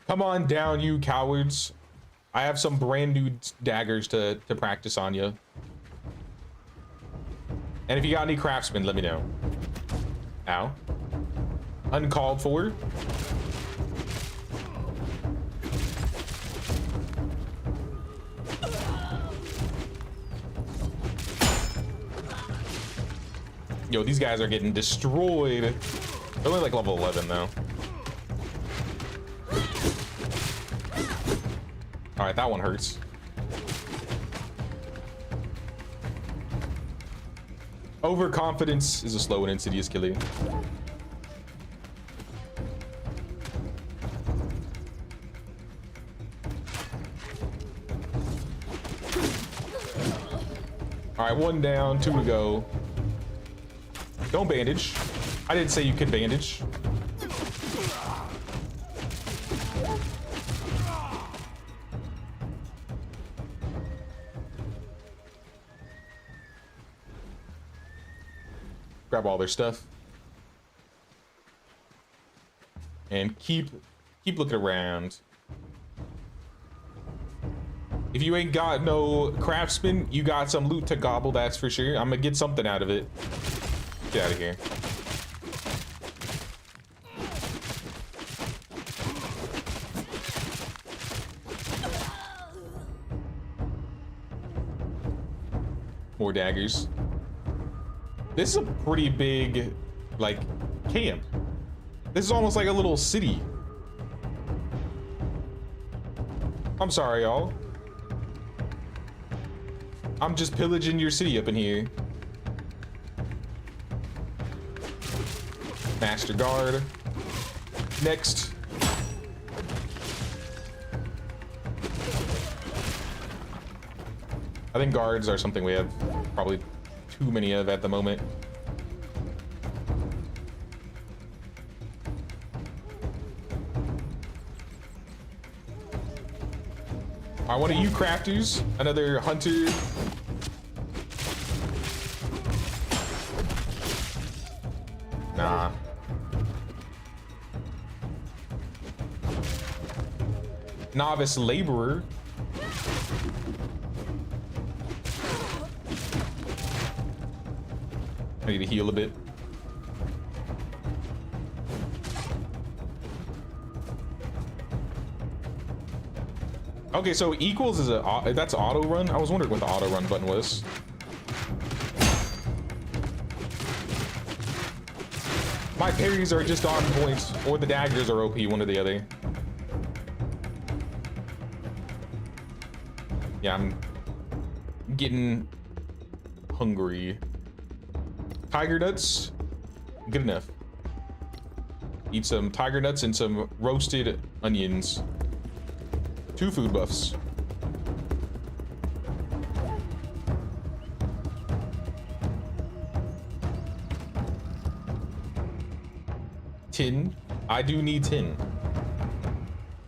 Come on down, you cowards. I have some brand new daggers to practice on you. And if you got any craftsmen, let me know. Ow. uncalled for. Yo, these guys are getting destroyed. They're only like level 11 though. All right, that one hurts. Overconfidence is a slow and insidious killer. All right, one down, 2 to go. Don't bandage. I didn't say you could bandage. Grab all their stuff. And keep looking around. If you ain't got no craftsman, you got some loot to gobble, that's for sure. I'm gonna get something out of it. Get out of here. More daggers. This is a pretty big, like, camp. This is almost like a little city. I'm sorry, y'all. I'm just pillaging your city up in here. Master guard. Next. I think guards are something we have probably too many of at the moment. I want you crafters, another hunter. Nah. Novice laborer. I need to heal a bit. Okay, so equals is that's auto run. I was wondering what the auto run button was. My parries are just on point, or the daggers are OP, one or the other. Yeah, I'm getting hungry. Tiger nuts, good enough. Eat some tiger nuts and some roasted onions. 2 food buffs. Tin. I do need tin.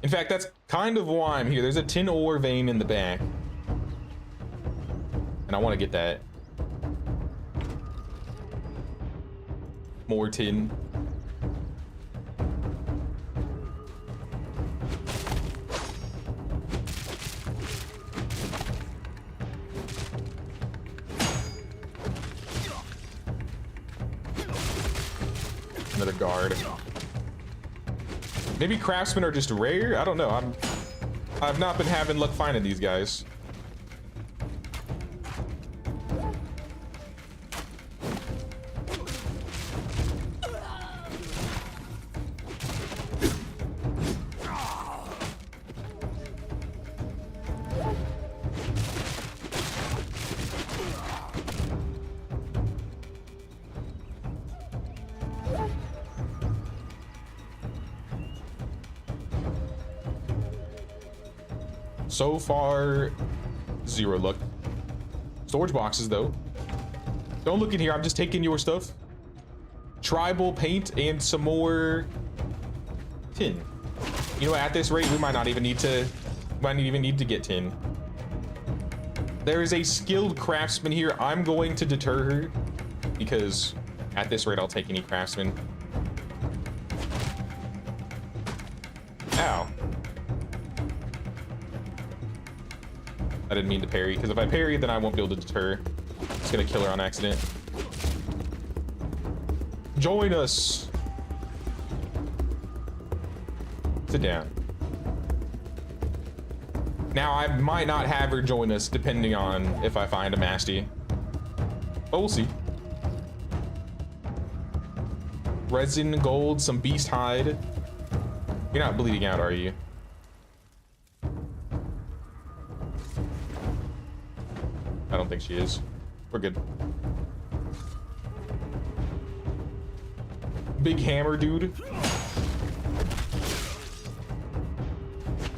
In fact, that's kind of why I'm here. There's a tin ore vein in the back. And I want to get that. More tin. Another guard. Maybe craftsmen are just rare? I don't know. I've not been having luck finding these guys. So far, 0 luck. Storage boxes, though. Don't look in here. I'm just taking your stuff. Tribal paint and some more tin. You know, at this rate, we might not even need to. Might not even need to get tin. There is a skilled craftsman here. I'm going to deter her because at this rate, I'll take any craftsman. Ow. I didn't mean to parry, because if I parry, then I won't be able to deter. Just gonna kill her on accident. Join us. it down. Now, I might not have her join us depending on if I find a masty. But we'll see. Resin, gold, some beast hide. You're not bleeding out, are you? I don't think she is. We're good. Big hammer, dude.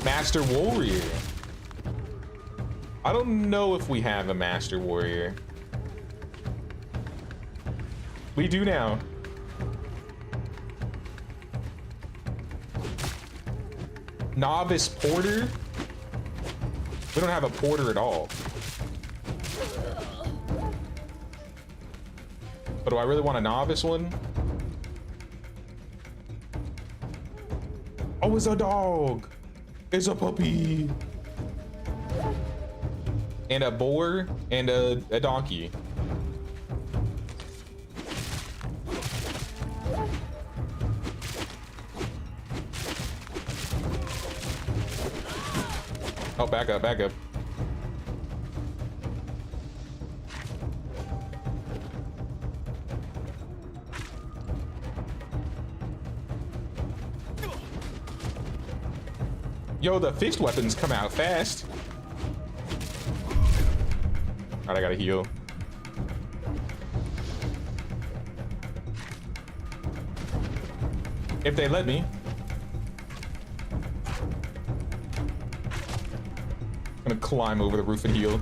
Master warrior. I don't know if we have a master warrior. We do now. Novice porter? We don't have a porter at all. But do I really want a novice one? Oh, it's a dog. It's a puppy. And a boar and a donkey. Oh, back up, back up. Yo, the fixed weapons come out fast. All right, I gotta heal. If they let me. I'm gonna climb over the roof and heal.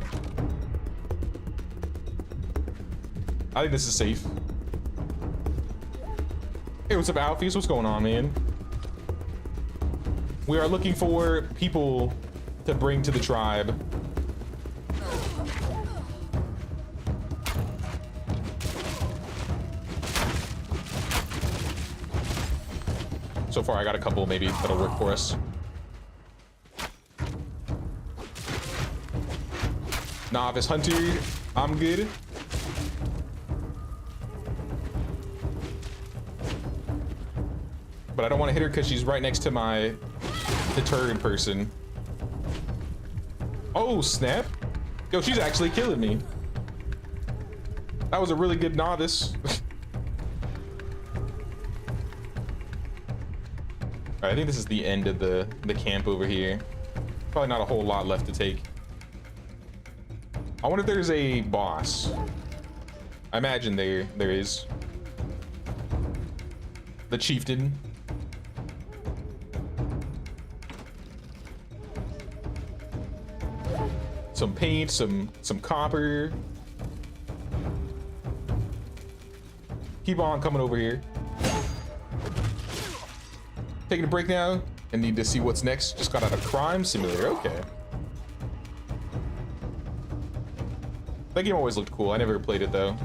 I think this is safe. Hey, what's up, Alfies? What's going on, man? We are looking for people to bring to the tribe. So far, I got a couple maybe that'll work for us. Novice hunter, I'm good. But I don't want to hit her because she's right next to my deterred person. Oh, snap. Yo, she's actually killing me. That was a really good novice. Alright, I think this is the end of the camp over here. Probably not a whole lot left to take. I wonder if there's a boss. I imagine there is. The chieftain. Some paint, some copper. Keep on coming over here. Taking a break now and need to see what's next. Just got out of crime simulator. Okay. That game always looked cool. I never played it though.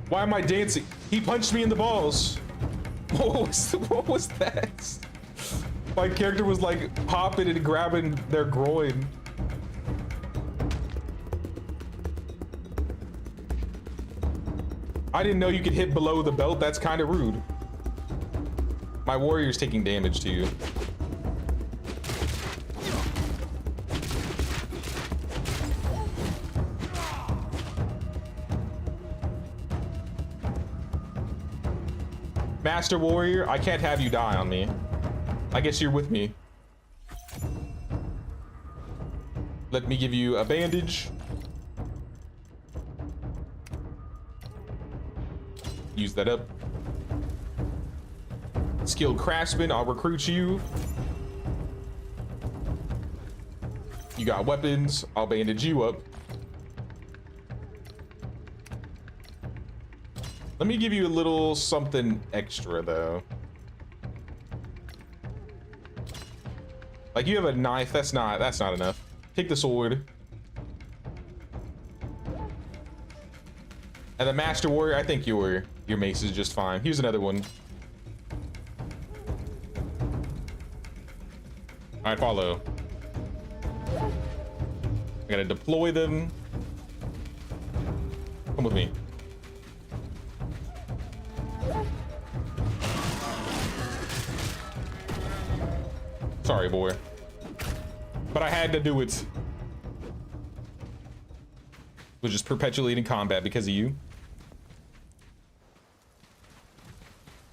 Why am I dancing? He punched me in the balls. What was that? My character was like popping and grabbing their groin. I didn't know you could hit below the belt. That's kind of rude. My warrior's taking damage to you. Master warrior, I can't have you die on me. I guess you're with me. Let me give you a bandage. Use that up. Skilled craftsman, I'll recruit you. You got weapons, I'll bandage you up. Let me give you a little something extra though. Like you have a knife, that's not enough. Take the sword. And the master warrior, I think your mace is just fine. Here's another one. All right, follow. I gotta deploy them. Come with me. Sorry, boy. But I had to do it. We're just perpetually in combat because of you.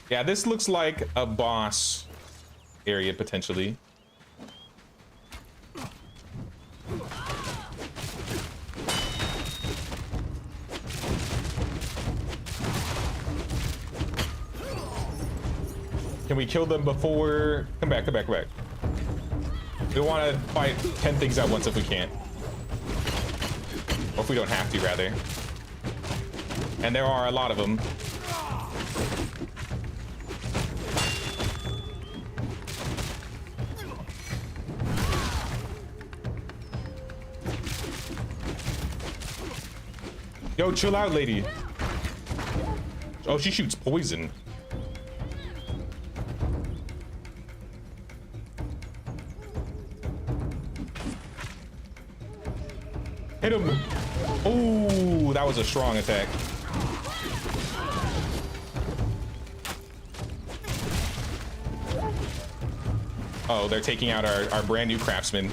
Yeah, this looks like a boss area potentially. Can we kill them before? Come back, come back, come back. We want to fight 10 things at once if we can't. Or if we don't have to, rather. And there are a lot of them. Yo, chill out, lady. Oh, she shoots poison. Hit him. Oh, that was a strong attack. Oh, they're taking out our brand new craftsman.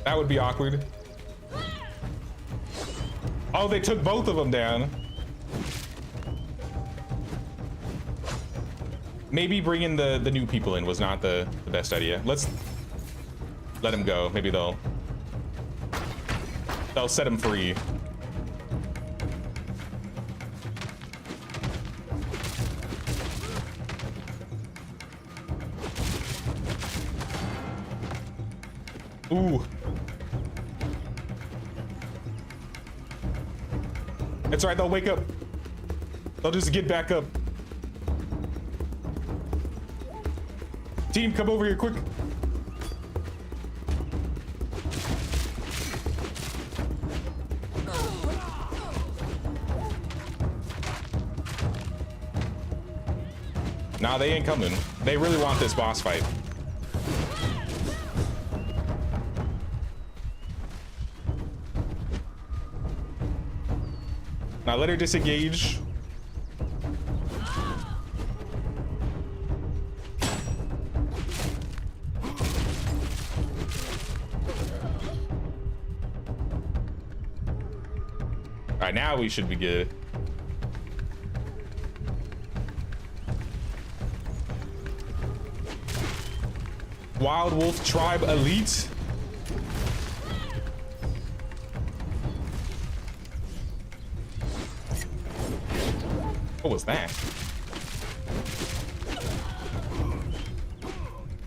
That would be awkward. Oh, they took both of them down. Maybe bringing the new people in was not the best idea. Let's let them go. Maybe they'll set them free. Ooh. It's all right, they'll wake up. They'll just get back up. Team, come over here quick. Nah, they ain't coming. They really want this boss fight. Now let her disengage. All right, now we should be good. Wild Wolf Tribe Elite. What was that?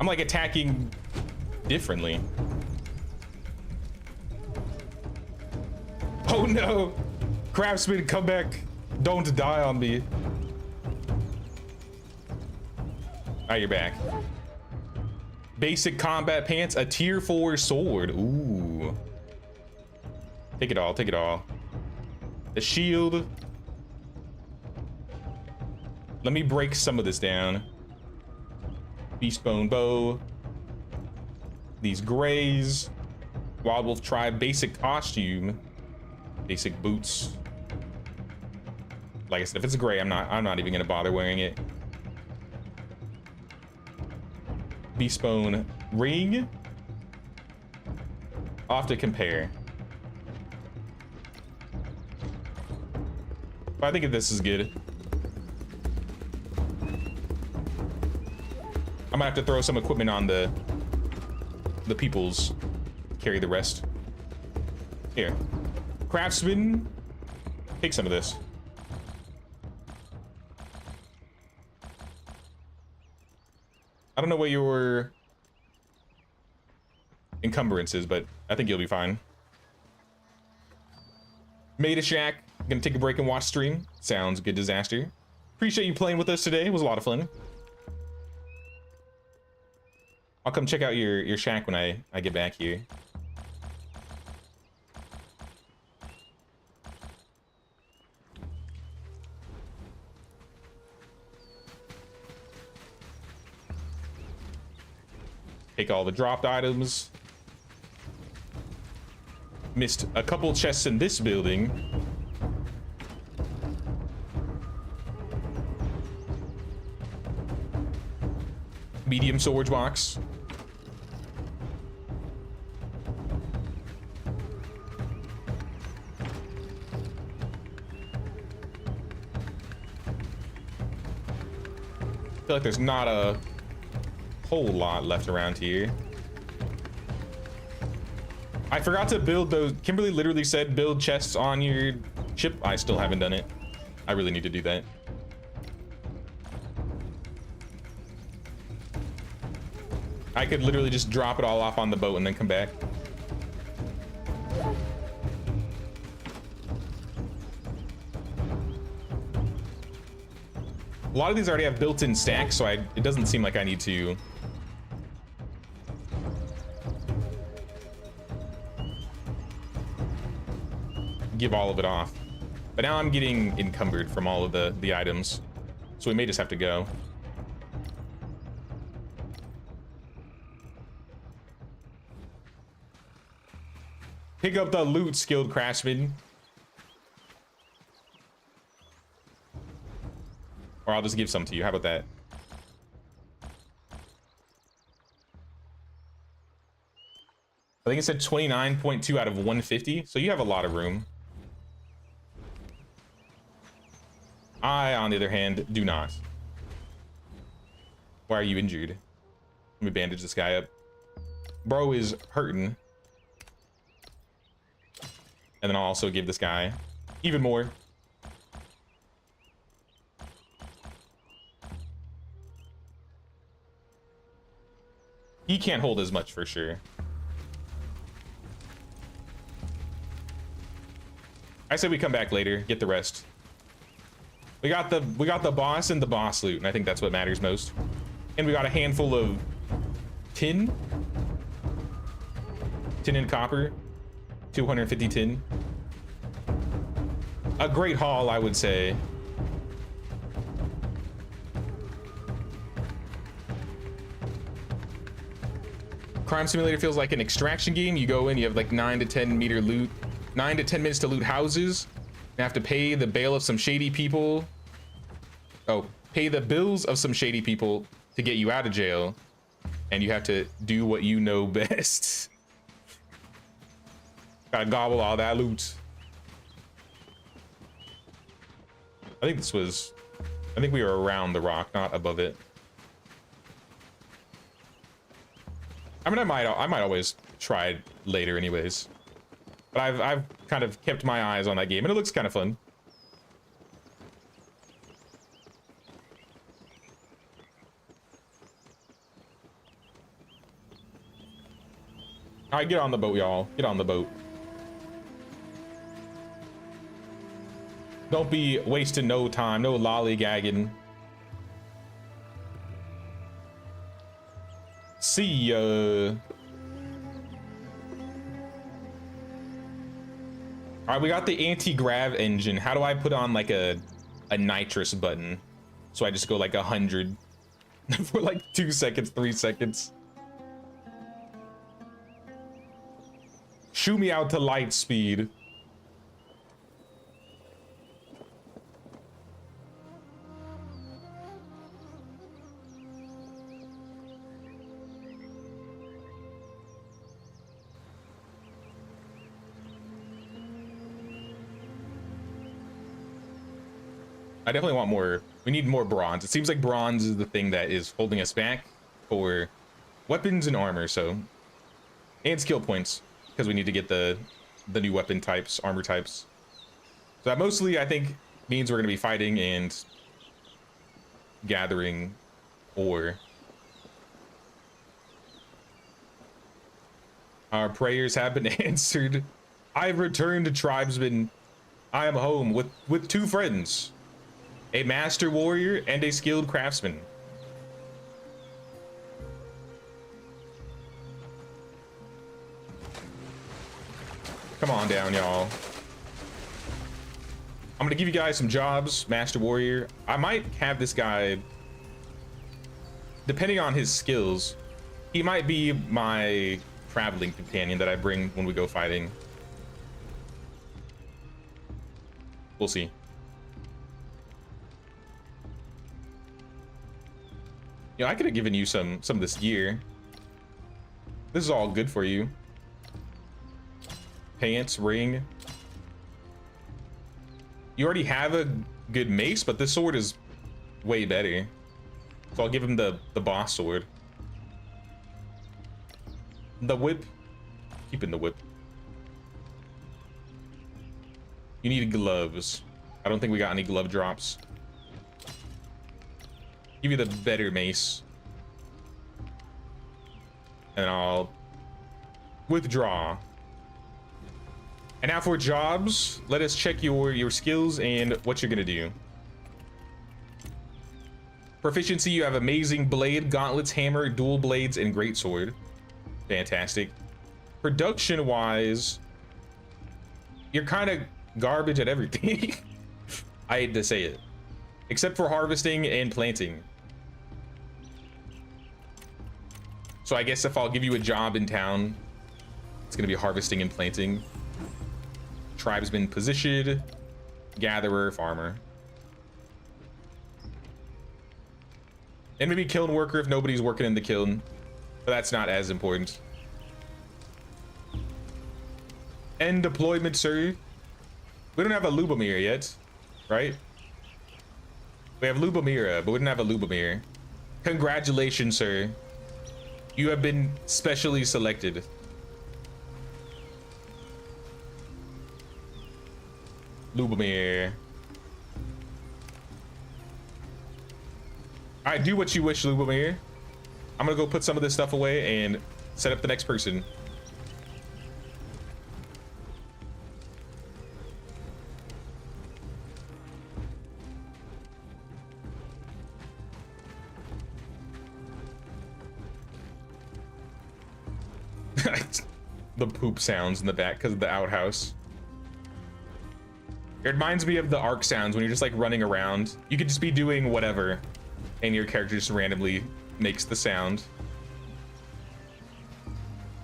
I'm like attacking differently. Oh no! Craftsman, come back. Don't die on me. Ah, you're back. Basic combat pants, a tier 4 sword. Ooh. Take it all, take it all. The shield. Let me break some of this down. Beastbone bow. These grays. Wild Wolf Tribe basic costume. Basic boots. Like I said, if it's gray, I'm not even gonna bother wearing it. Beastbone ring. I'll have to compare. But I think this is good. I'm gonna have to throw some equipment on the peoples. Carry the rest. Here. Craftsman. Take some of this. I don't know what your encumbrance is, but I think you'll be fine. Made a shack. Gonna take a break and watch stream. Sounds good, Disaster. Appreciate you playing with us today. It was a lot of fun. I'll come check out your shack when I get back here. Take all the dropped items. Missed a couple chests in this building. Medium storage box. I feel like there's not a whole lot left around here. I forgot to build those. Kimberly literally said build chests on your ship. I still haven't done it. I really need to do that. I could literally just drop it all off on the boat and then come back. A lot of these already have built-in stacks, so it doesn't seem like I need to give all of it off. But now I'm getting encumbered from all of the items, so we may just have to go. Pick up the loot, skilled craftsman. Or I'll just give some to you. How about that? I think it said 29.2 out of 150, so you have a lot of room. I, on the other hand, do not. Why are you injured? Let me bandage this guy up. Bro is hurting. And then I'll also give this guy even more. He can't hold as much for sure. I say we come back later, get the rest. We got the boss and the boss loot, and I think that's what matters most. And we got a handful of tin and copper. 250 tin. A great haul, I would say. Crime Simulator feels like an extraction game. You go in, you have like 9 to 10 meter loot, 9 to 10 minutes to loot houses. You have to pay the bail of some shady people. Oh, pay the bills of some shady people to get you out of jail. And you have to do what you know best. Gotta gobble all that loot. I think we were around the rock, not above it. I mean, I might always try it later anyways. But I've kind of kept my eyes on that game, and it looks kind of fun. All right, get on the boat, y'all. Get on the boat. Don't be wasting no time, no lollygagging. See ya. All right, we got the anti-grav engine. How do I put on like a nitrous button? So I just go like 100 for like 2 seconds, 3 seconds. Shoo me out to light speed. I definitely want more. We need more bronze. It seems like bronze is the thing that is holding us back for weapons and armor, so. And skill points, because we need to get the new weapon types, armor types. So that mostly, I think, means we're going to be fighting and gathering ore. Our prayers have been answered. I've returned to tribesmen. I am home with 2 friends. A master warrior and a skilled craftsman. Come on down, y'all. I'm gonna give you guys some jobs, master warrior. I might have this guy, depending on his skills, He might be my traveling companion that I bring when we go fighting. We'll see. You know, I could have given you some of this gear. This is all good for you. Pants, ring. You already have a good mace, but this sword is way better. So I'll give him the boss sword. The whip. Keeping the whip. You need gloves. I don't think we got any glove drops. Give you the better mace. And I'll withdraw. And now for jobs, let us check your skills and what you're gonna do. Proficiency, you have amazing blade, gauntlets, hammer, dual blades, and greatsword. Fantastic. Production wise, you're kind of garbage at everything. I hate to say it, except for harvesting and planting. So I guess if I'll give you a job in town, it's gonna be harvesting and planting. Tribesman position, gatherer, farmer. And maybe kiln worker if nobody's working in the kiln, but that's not as important. End deployment, sir. We don't have a Lubomir yet, right? We have Lubomira, but we didn't have a Lubomir. Congratulations, sir. You have been specially selected. Lubomir. All right, do what you wish, Lubomir. I'm gonna go put some of this stuff away and set up the next person. The poop sounds in the back because of the outhouse. It reminds me of the arc sounds when you're just like running around. You could just be doing whatever and your character just randomly makes the sound.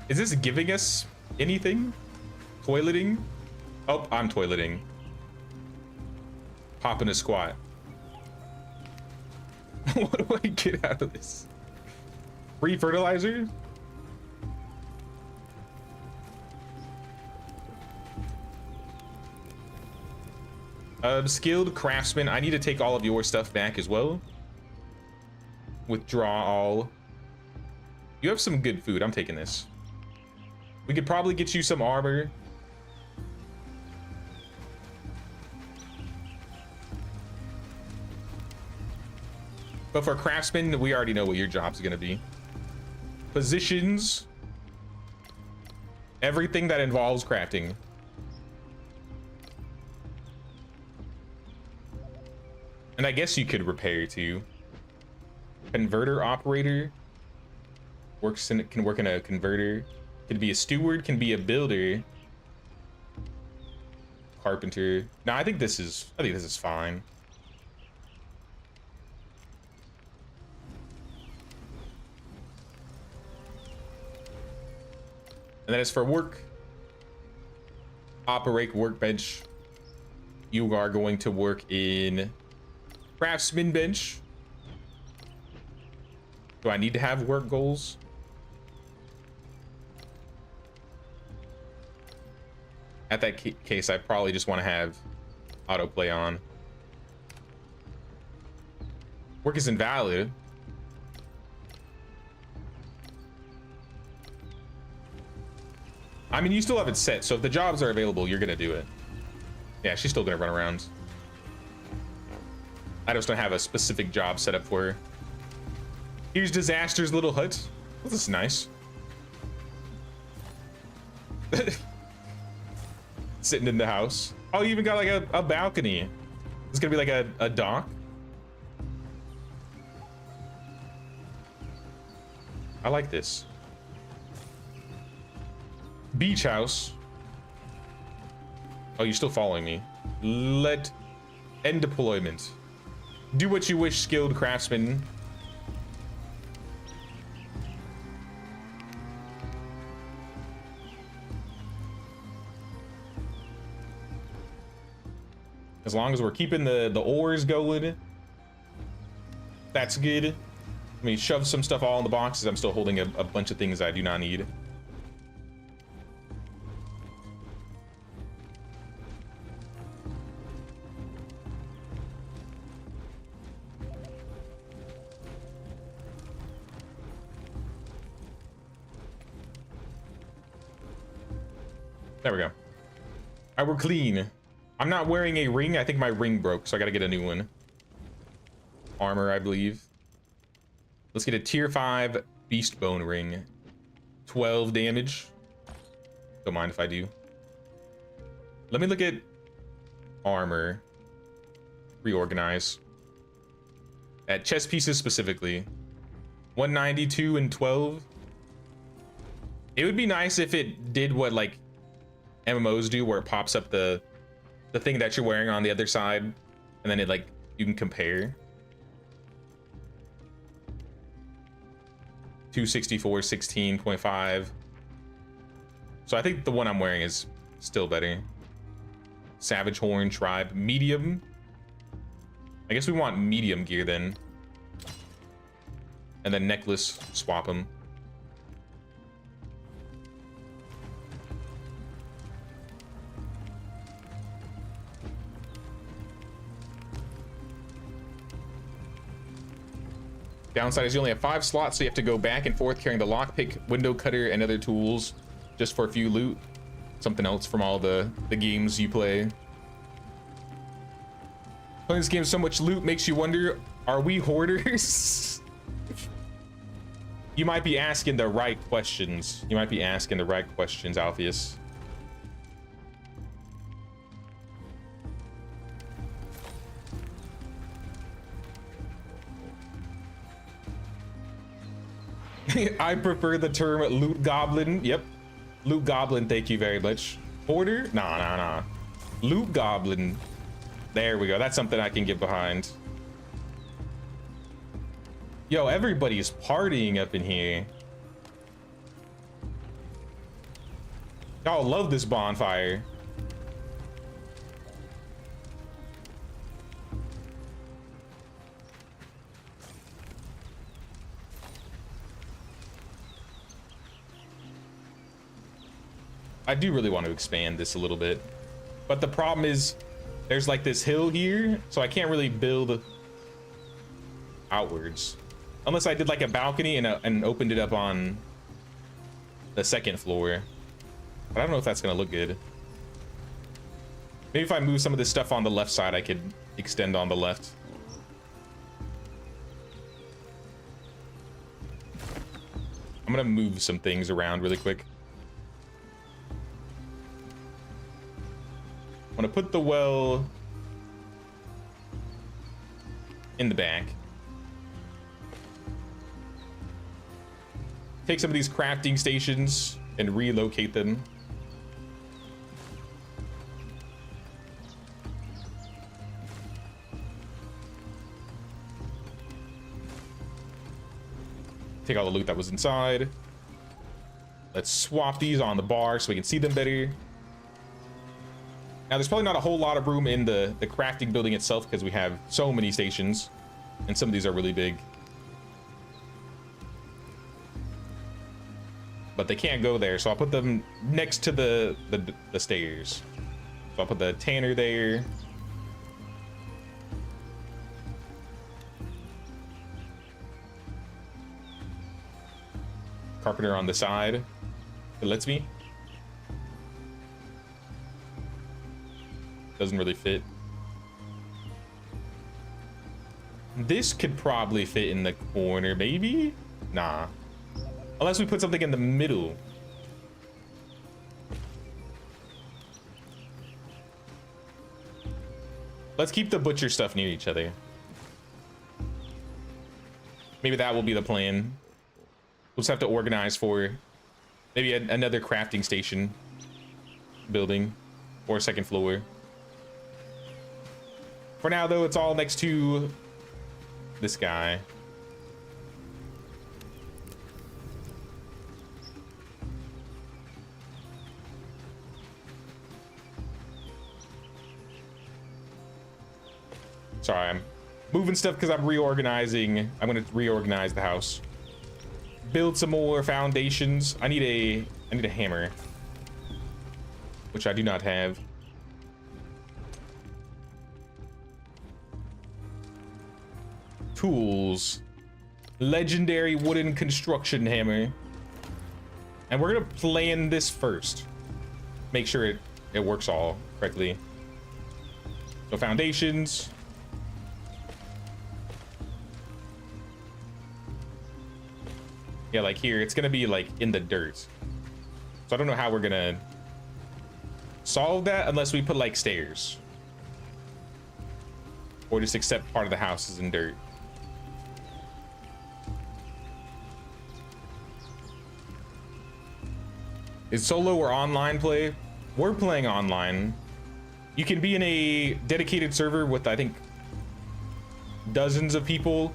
Is this giving us anything? Toileting? Oh, I'm toileting. Popping a squat. What do I get out of this? Free fertilizer? Skilled craftsman. I need to take all of your stuff back as well. Withdraw all. You have some good food. I'm taking this. We could probably get you some armor. But for craftsman, we already know what your job's gonna be. Positions. Everything that involves crafting. And I guess you could repair too. Converter operator. Can work in a converter. Could be a steward, can be a builder. Carpenter. No, I think this is fine. And then as for work, operate workbench. You are going to work in craftsman bench. Do I need to have work goals? At that case, I probably just want to have autoplay on. Work is invalid. I mean, you still have it set, so if the jobs are available, you're gonna do it. Yeah, she's still gonna run around. I just don't have a specific job set up for her. Here's Disaster's little hut. Well, this is nice. Sitting in the house. Oh, you even got like a balcony. It's gonna be like a dock. I like this. Beach house. Oh, you're still following me. Let end deployment. Do what you wish, skilled craftsman. As long as we're keeping the ores going, that's good. I mean, shove some stuff all in the boxes. I'm still holding a bunch of things I do not need. There we go. All right, we're clean. I'm not wearing a ring. I think my ring broke, so I gotta get a new one. Armor, I believe. Let's get a tier 5 beast bone ring. 12 damage. Don't mind if I do. Let me look at armor. Reorganize. At chest pieces specifically. 192 and 12. It would be nice if it did what like MMOs do, where it pops up the thing that you're wearing on the other side, and then it like you can compare. 264, 16.5. So I think the one I'm wearing is still better. Savage Horn Tribe medium. I guess we want medium gear then. And then necklace, swap them. Downside is you only have 5 slots, so you have to go back and forth carrying the lockpick, window cutter, and other tools just for a few loot. Something else from all the games you play. Playing this game with so much loot makes you wonder, are we hoarders? You might be asking the right questions. You might be asking the right questions, Alpheus. I prefer the term loot goblin. Yep. Loot goblin, thank you very much. Hoarder? Nah. Loot goblin. There we go. That's something I can get behind. Yo, everybody's partying up in here. Y'all love this bonfire. I do really want to expand this a little bit, but the problem is there's like this hill here, so I can't really build outwards unless I did like a balcony and opened it up on the second floor. But I don't know if that's gonna look good. Maybe if I move some of this stuff on the left side, I could extend on the left. I'm gonna move some things around really quick. I'm gonna put the well in the back. Take some of these crafting stations and relocate them. Take all the loot that was inside. Let's swap these on the bar so we can see them better. Now, there's probably not a whole lot of room in the crafting building itself because we have so many stations, and some of these are really big. But they can't go there, so I'll put them next to the stairs. So I'll put the tanner there. Carpenter on the side. It lets me. Doesn't really fit. This could probably fit in the corner, maybe? Nah. Unless we put something in the middle. Let's keep the butcher stuff near each other. Maybe that will be the plan. We'll just have to organize for maybe another crafting station building or a second floor. For now, though, it's all next to this guy. Sorry, I'm moving stuff because I'm reorganizing. I'm gonna reorganize the house. Build some more foundations. I need a hammer, which I do not have. Tools. Legendary wooden construction hammer. And we're gonna plan this first. Make sure it works all correctly. So foundations. Yeah, like here, it's gonna be like in the dirt. So I don't know how we're gonna solve that unless we put like stairs. Or just accept part of the house is in dirt. Is solo or online play? We're playing online. You can be in a dedicated server with, I think, dozens of people,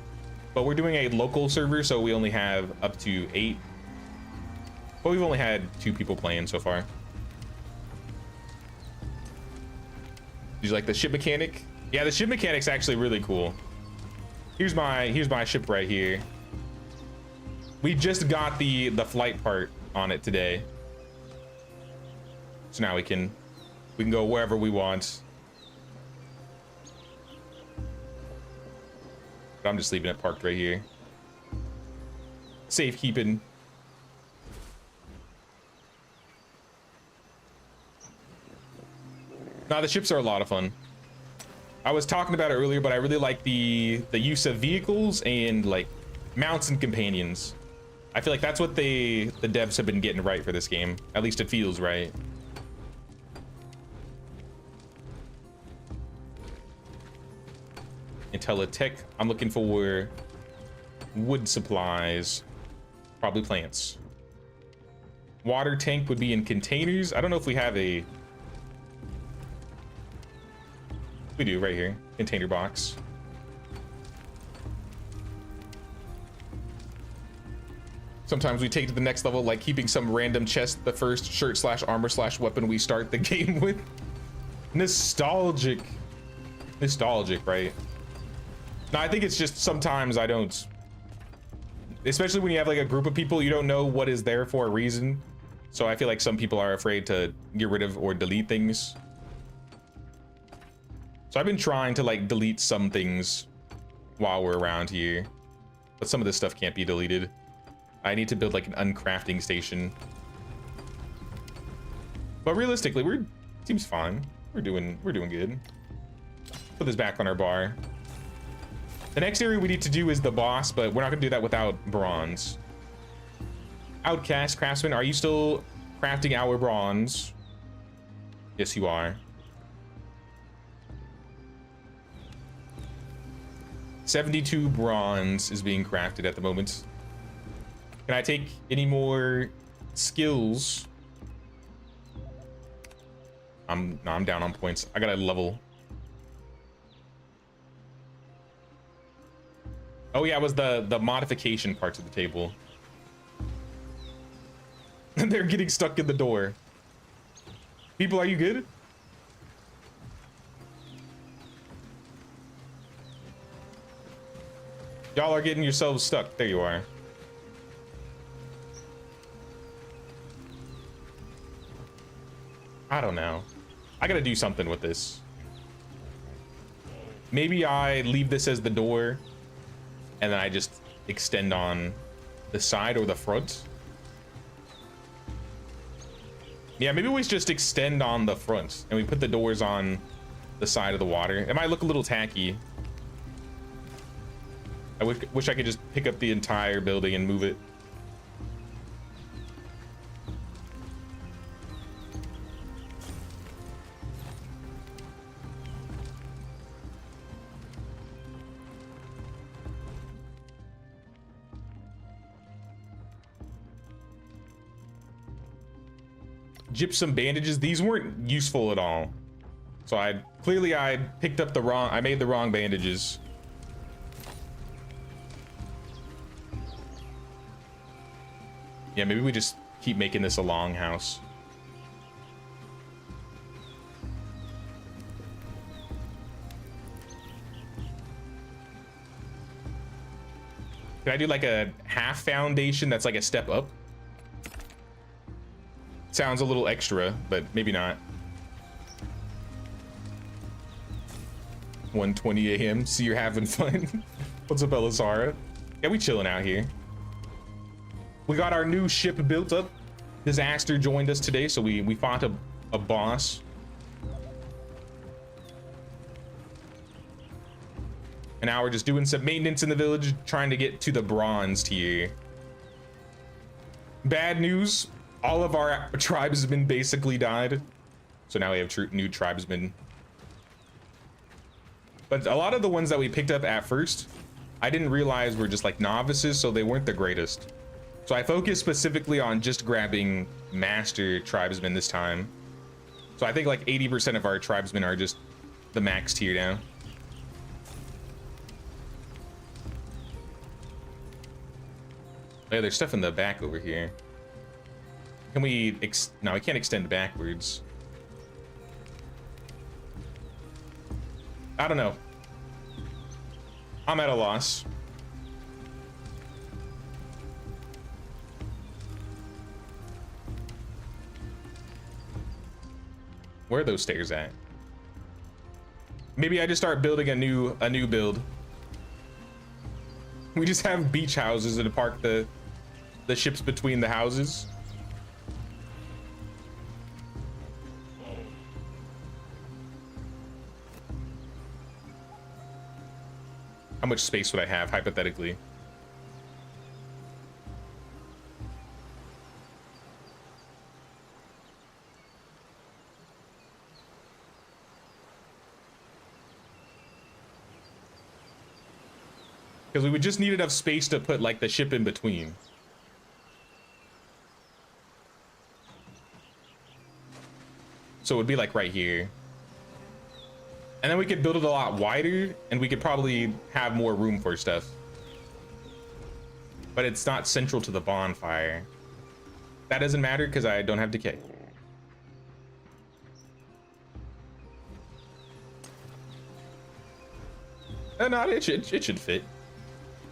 but we're doing a local server, so we only have up to 8. But we've only had 2 people playing so far. Do you like the ship mechanic? Yeah, the ship mechanic's actually really cool. Here's my ship right here. We just got the flight part on it today. So now we can go wherever we want. But I'm just leaving it parked right here. Safekeeping. Nah, the ships are a lot of fun. I was talking about it earlier, but I really like the use of vehicles and like mounts and companions. I feel like that's what the devs have been getting right for this game. At least it feels right. Intellitech. I'm looking for wood supplies, probably plants. Water tank would be in containers. I don't know if we have a. We do right here, container box. Sometimes we take to the next level, like keeping some random chest the first shirt / armor / weapon we start the game with. Nostalgic, right? No, I think it's just sometimes I don't, especially when you have like a group of people, you don't know what is there for a reason. So I feel like some people are afraid to get rid of or delete things. So I've been trying to like delete some things while we're around here, but some of this stuff can't be deleted. I need to build like an uncrafting station. But realistically, seems fine. We're doing good. Put this back on our bar. The next area we need to do is the boss, but we're not gonna do that without bronze. Outcast craftsman, are you still crafting our bronze? Yes, you are. 72 bronze is being crafted at the moment. Can I take any more skills? I'm down on points. I gotta level. Oh yeah, it was the modification parts of the table. They're getting stuck in the door. People, are you good? Y'all are getting yourselves stuck. There you are. I don't know. I gotta do something with this. Maybe I leave this as the door and then I just extend on the side or the front. Yeah, maybe we just extend on the front and we put the doors on the side of the water. It might look a little tacky. I wish I could just pick up the entire building and move it. Gypsum bandages, these weren't useful at all. So I picked up I made the wrong bandages. Yeah, maybe we just keep making this a long house. Can I do like a half foundation that's like a step up? Sounds a little extra, but maybe not. 1:20 a.m. See, you're having fun. What's up, Elisara? Yeah, we chilling out here. We got our new ship built up. Disaster joined us today, so we fought a boss. And now we're just doing some maintenance in the village, trying to get to the bronze tier. Bad news, all of our tribesmen basically died. So now we have new tribesmen. But a lot of the ones that we picked up at first, I didn't realize were just like novices, so they weren't the greatest. So I focused specifically on just grabbing master tribesmen this time. So I think like 80% of our tribesmen are just the max tier now. Oh, yeah, there's stuff in the back over here. Can we no, we can't extend backwards. I don't know. I'm at a loss. Where are those stairs at? Maybe I just start building a new build. We just have beach houses and park the ships between the houses. How much space would I have, hypothetically? Because we would just need enough space to put like the ship in between. So it would be like right here. And then we could build it a lot wider, and we could probably have more room for stuff. But it's not central to the bonfire. That doesn't matter because I don't have decay. No, it should fit.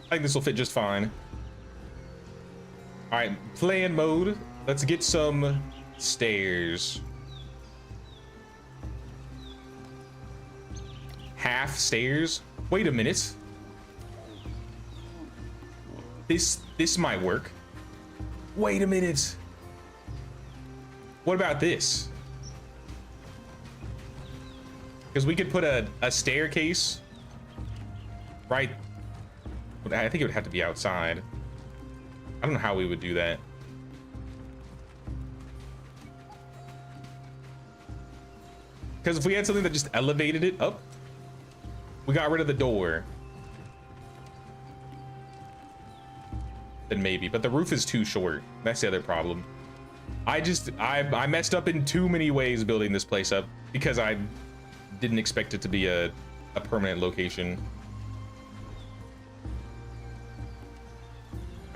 I think this will fit just fine. All right, plan mode. Let's get some stairs. Half stairs? Wait a minute. This might work. Wait a minute. What about this? Because we could put a staircase right. I think it would have to be outside. I don't know how we would do that. Because if we had something that just elevated it up, we got rid of the door. Then maybe, but the roof is too short. That's the other problem. I messed up in too many ways building this place up because I didn't expect it to be a permanent location.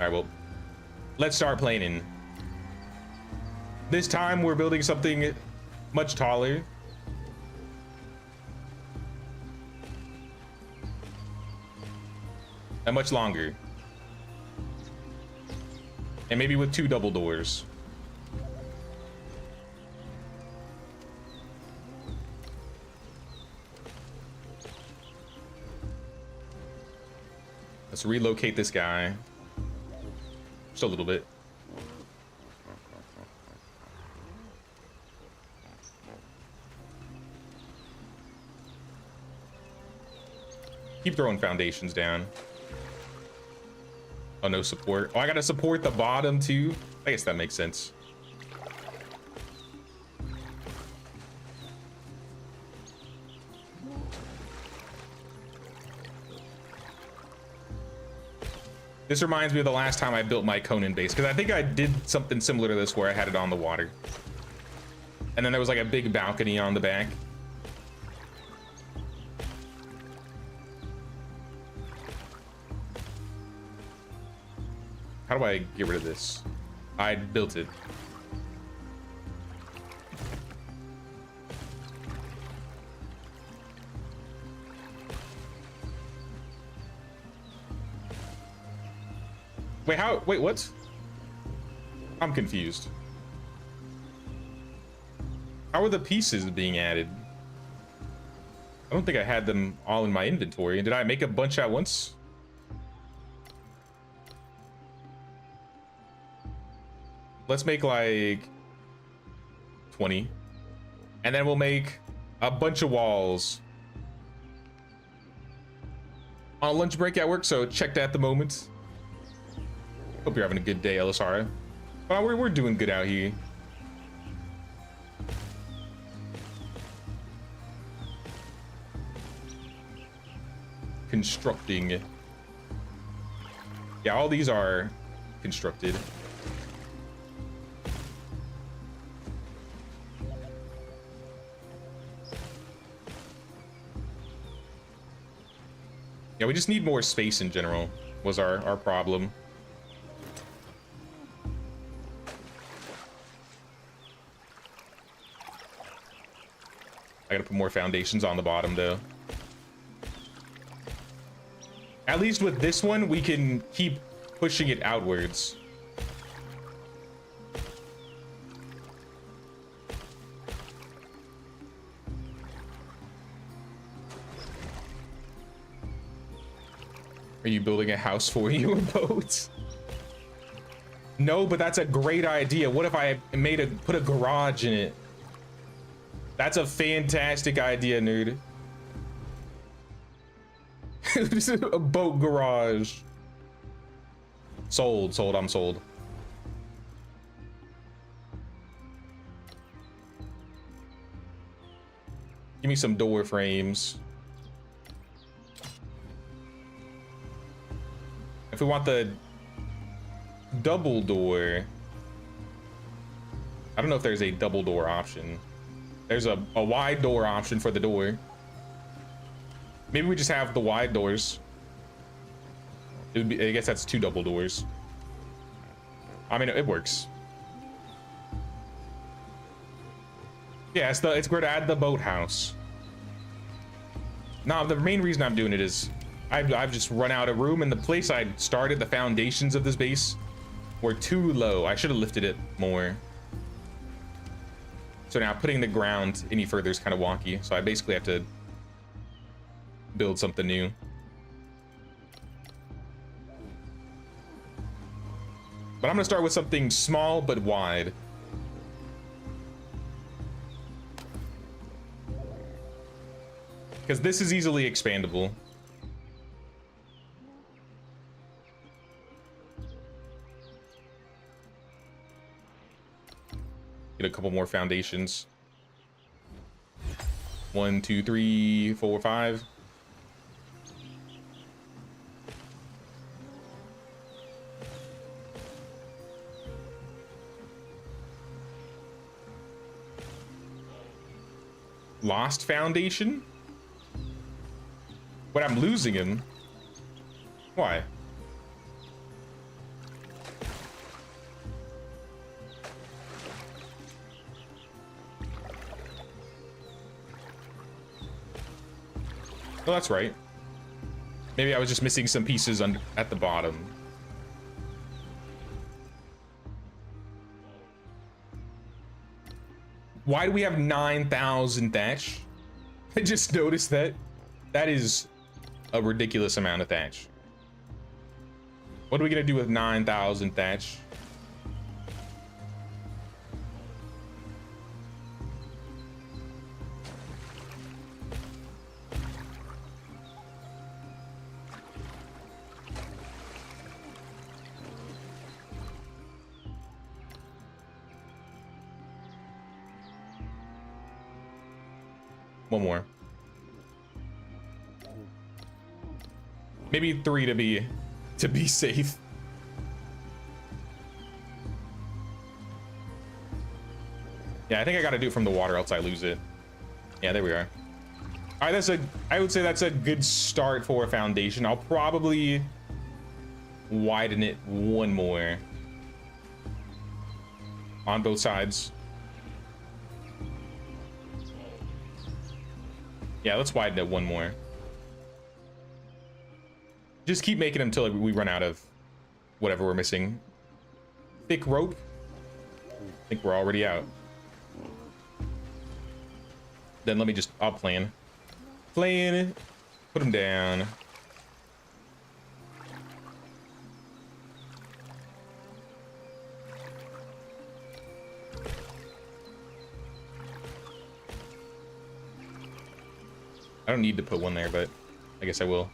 All right, well, let's start planning. This time we're building something much taller. And much longer. And maybe with 2 double doors. Let's relocate this guy. Just a little bit. Keep throwing foundations down. Oh, no support. Oh, I gotta support the bottom too. I guess that makes sense. This reminds me of the last time I built my Conan base, because I think I did something similar to this where I had it on the water. And then there was like a big balcony on the back. How do I get rid of this? I built it. Wait, how? Wait, what? I'm confused. How are the pieces being added? I don't think I had them all in my inventory. Did I make a bunch at once? Let's make like 20. And then we'll make a bunch of walls. On lunch break at work, so checked at the moment. Hope you're having a good day, LSR. Well, we're doing good out here. Constructing. Yeah, all these are constructed. Yeah, we just need more space in general, was our problem. I gotta put more foundations on the bottom though. At least with this one, we can keep pushing it outwards. Are you building a house for you, a boat? No, but that's a great idea. What if I put a garage in it? That's a fantastic idea, nerd. A boat garage. Sold, I'm sold. Give me some door frames. If we want the double door, I don't know if there's a double door option. There's a wide door option for the door. Maybe we just have the wide doors. It would be, I guess that's 2 double doors. I mean, it works. Yeah, it's where to add the boathouse. Now, the main reason I'm doing it is I've just run out of room, and the place I started, the foundations of this base, were too low. I should have lifted it more. So now putting the ground any further is kind of wonky. So I basically have to build something new. But I'm gonna start with something small but wide. Because this is easily expandable. Get a couple more foundations. 1, 2, 3, 4, 5. Lost foundation? But I'm losing him. Why? Oh, that's right. Maybe I was just missing some pieces at the bottom. Why do we have 9,000 thatch? I just noticed that. That is a ridiculous amount of thatch. What are we gonna do with 9,000 thatch? One more. Maybe 3 to be safe. Yeah, I think I gotta do it from the water, else I lose it. Yeah, there we are. All right, I would say that's a good start for a foundation. I'll probably widen it 1 more on both sides. Yeah, let's widen it 1 more. Just keep making them until we run out of whatever we're missing. Thick rope. I think we're already out. Then let me just, I'll plan. Plan, put them down. I don't need to put one there, but I guess I will.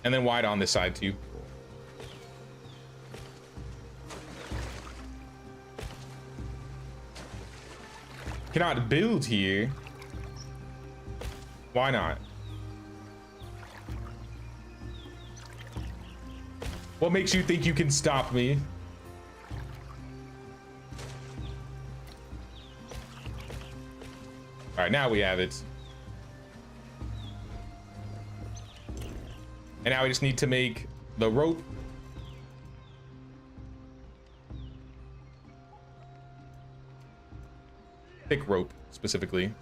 And then wide on this side too. Cannot build here. Why not? What makes you think you can stop me? All right, now we have it. And now we just need to make the rope. Thick rope, specifically.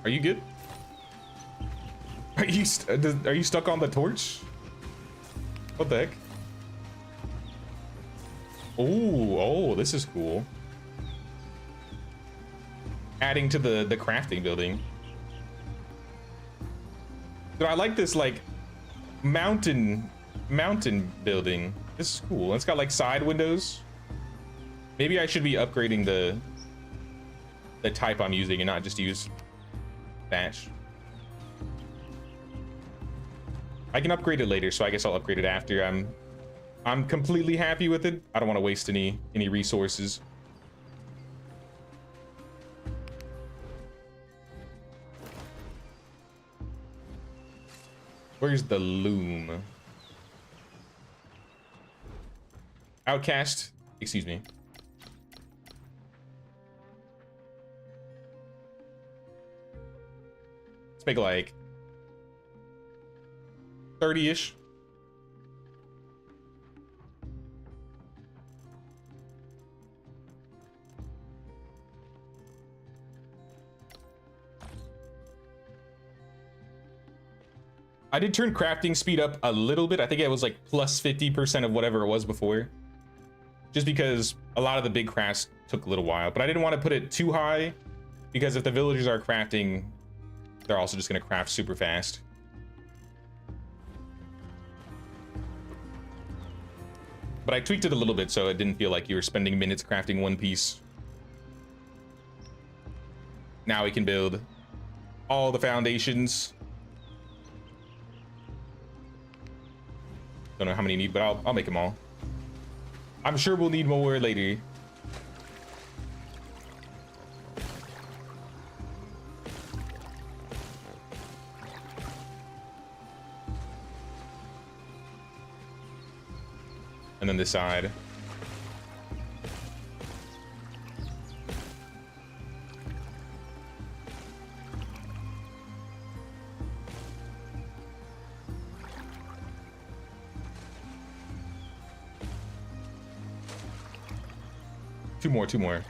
Are you good? Are you stuck on the torch? What the heck? Oh, this is cool. Adding to the crafting building. Dude, I like this like mountain building. This is cool. It's got like side windows. Maybe I should be upgrading the type I'm using and not just use thatch. I can upgrade it later, so I guess I'll upgrade it after I'm completely happy with it. I don't want to waste any resources. Where's the loom? Outcast, excuse me. Let's make like 30-ish. I did turn crafting speed up a little bit. I think it was like plus 50% of whatever it was before. Just because a lot of the big crafts took a little while. But I didn't want to put it too high, because if the villagers are crafting, they're also just going to craft super fast. But I tweaked it a little bit so it didn't feel like you were spending minutes crafting one piece. Now we can build all the foundations. Don't know how many you need, but I'll make them all. I'm sure we'll need more later. And then this side. Two more.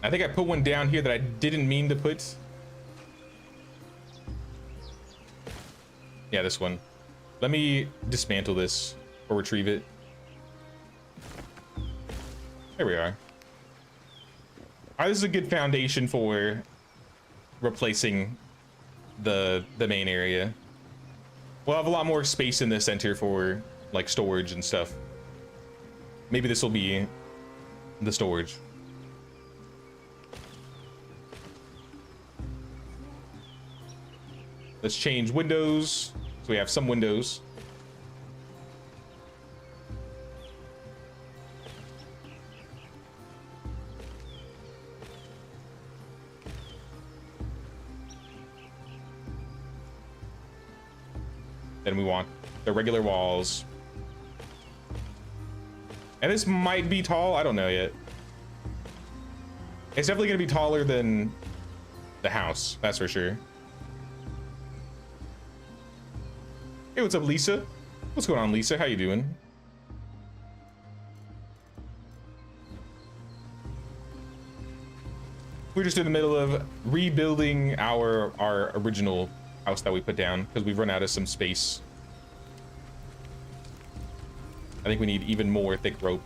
I think I put one down here that I didn't mean to put. Yeah, this one. Let me dismantle this or retrieve it. There we are. All right, this is a good foundation for replacing the main area. We'll have a lot more space in the center for like storage and stuff. Maybe this will be the storage. Let's change windows so we have some windows. Then we want the regular walls. And this might be tall, I don't know yet. It's definitely gonna be taller than the house, that's for sure. Hey, what's up, Lisa? What's going on, Lisa? How you doing? We're just in the middle of rebuilding our original house that we put down because we've run out of some space. I think we need even more thick rope.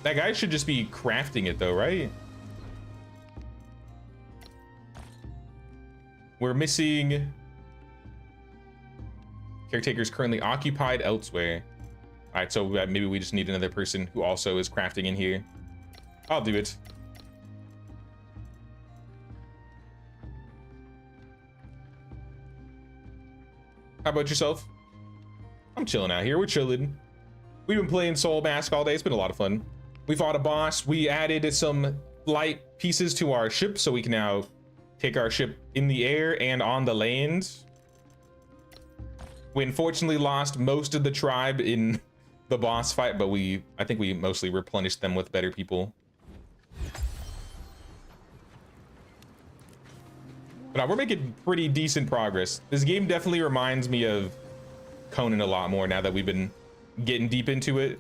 That guy should just be crafting it though, right? We're missing caretakers currently occupied elsewhere. All right, so maybe we just need another person who also is crafting in here. I'll do it. How about yourself? I'm chilling out here. We're chilling. We've been playing Soulmask all day. It's been a lot of fun. We fought a boss. We added some light pieces to our ship so we can now take our ship in the air and on the land. We unfortunately lost most of the tribe in the boss fight, but I think we mostly replenished them with better people. But now we're making pretty decent progress. This game definitely reminds me of Conan a lot more now that we've been getting deep into it,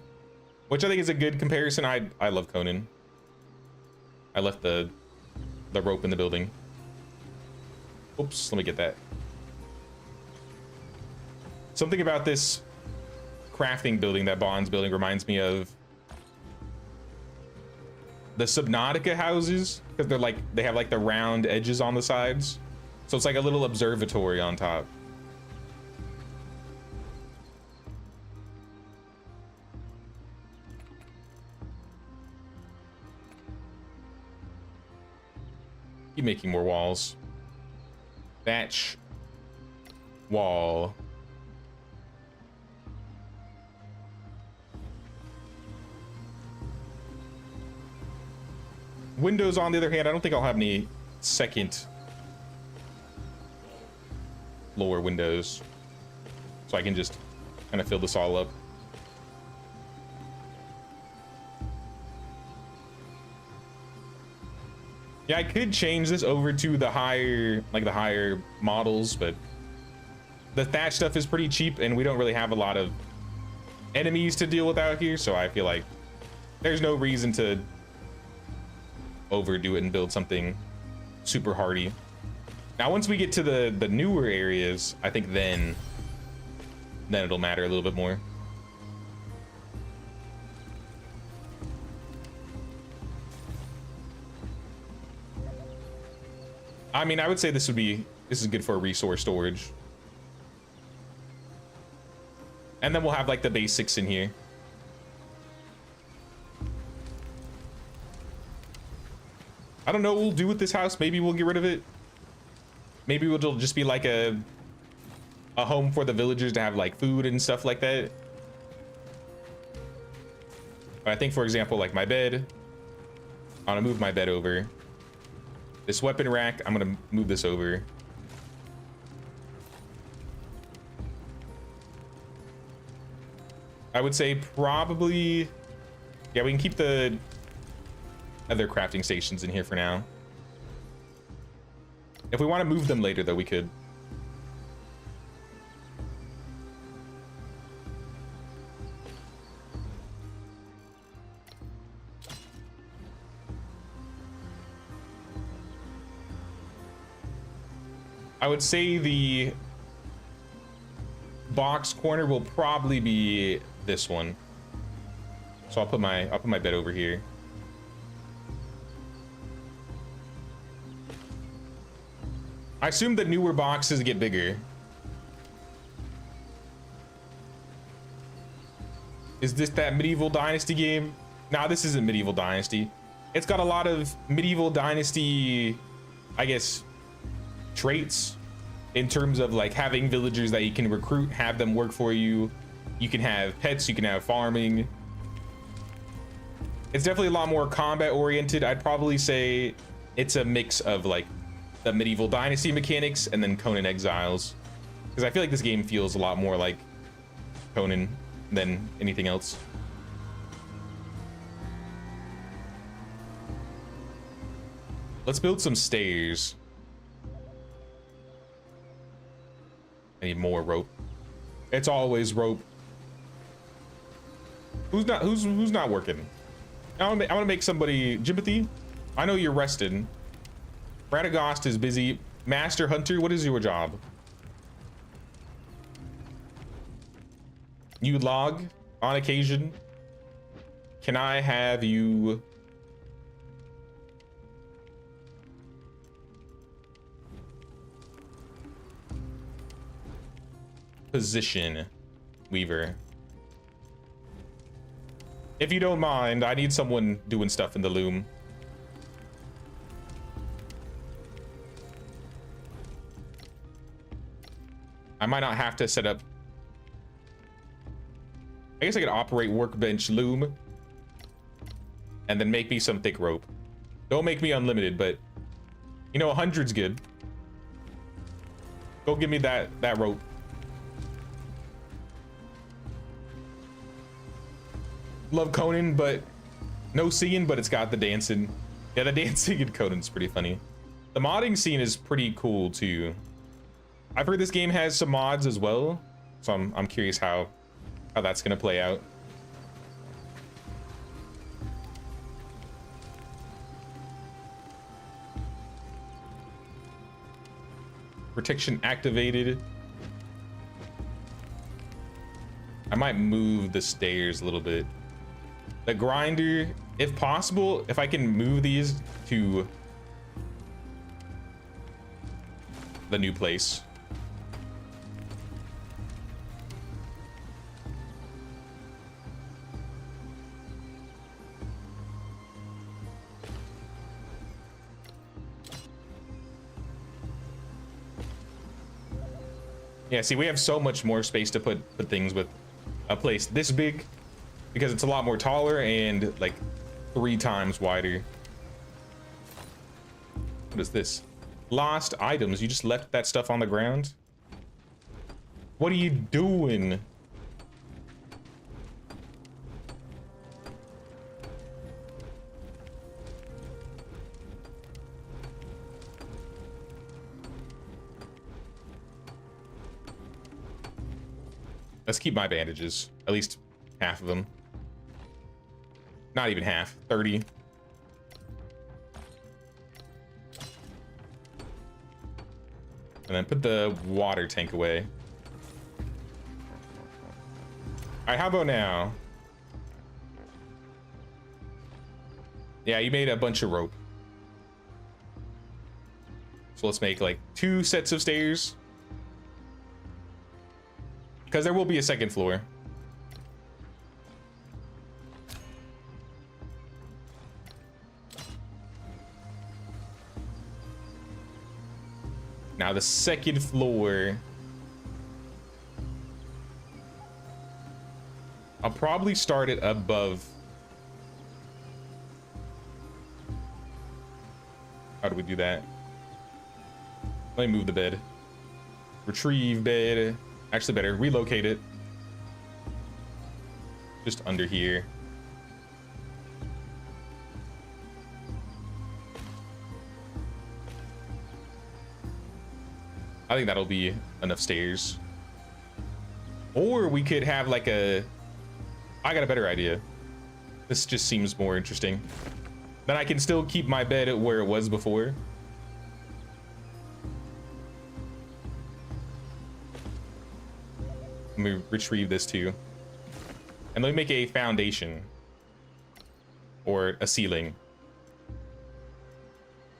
which I think is a good comparison. I love Conan. I left the rope in the building. Oops, let me get that. Something about this crafting building that Bond's building reminds me of the Subnautica houses, because they have like the round edges on the sides, so it's like a little observatory on top. Keep making more walls. Thatch wall. Windows, on the other hand, I don't think I'll have any second floor windows, so I can just kind of fill this all up. Yeah, I could change this over to the higher models, but the thatch stuff is pretty cheap and we don't really have a lot of enemies to deal with out here, so I feel like there's no reason to overdo it and build something super hardy. Now, once we get to the newer areas, I think then it'll matter a little bit more. I mean, I would say this is good for resource storage. And then we'll have like the basics in here. I don't know what we'll do with this house. Maybe we'll get rid of it. Maybe it'll just be like a home for the villagers to have like food and stuff like that. But I think, for example, like my bed, I'm gonna move my bed over. This weapon rack, I'm gonna move this over. I would say probably, yeah, we can keep the other crafting stations in here for now. If we want to move them later, though, we could. I would say the box corner will probably be this one. So I'll put my bed over here. I assume the newer boxes get bigger. Is this that Medieval Dynasty game? Nah, this isn't Medieval Dynasty. It's got a lot of Medieval Dynasty, I guess, traits in terms of like having villagers that you can recruit, have them work for you. You can have pets, you can have farming. It's definitely a lot more combat oriented. I'd probably say it's a mix of like the Medieval Dynasty mechanics and then Conan Exiles, because I feel like this game feels a lot more like Conan than anything else. Let's build some stairs. I need more rope. It's always rope. Who's not working? I want to make somebody. Jimothy, I know you're resting. Radagast is busy. Master Hunter, what is your job? You log on occasion. Can I have you? Position Weaver. If you don't mind, I need someone doing stuff in the loom. I might not have to set up. I guess I could operate workbench loom and then make me some thick rope. Don't make me unlimited, but you know, 100's good. Go give me that rope. Love Conan, but no singing, but it's got the dancing. Yeah, the dancing in Conan's pretty funny. The modding scene is pretty cool too. I've heard this game has some mods as well, so I'm curious how that's gonna play out. Protection activated. I might move the stairs a little bit. The grinder, if possible, if I can move these to the new place. Yeah, see, we have so much more space to put things with a place this big because it's a lot more taller and like 3 times wider. What is this? Lost items. You just left that stuff on the ground? What are you doing? Let's keep my bandages, at least half of them. Not even half, 30. And then put the water tank away. All right, how about now? Yeah, you made a bunch of rope. So let's make like 2 sets of stairs. Because there will be a second floor. Now the second floor, I'll probably start it above. How do we do that? Let me move the bed. Retrieve bed. Actually, better relocate it. Just under here. I think that'll be enough stairs. Or we could have like a... I got a better idea. This just seems more interesting. Then I can still keep my bed where it was before. Let me retrieve this too. And let me make a foundation. Or a ceiling.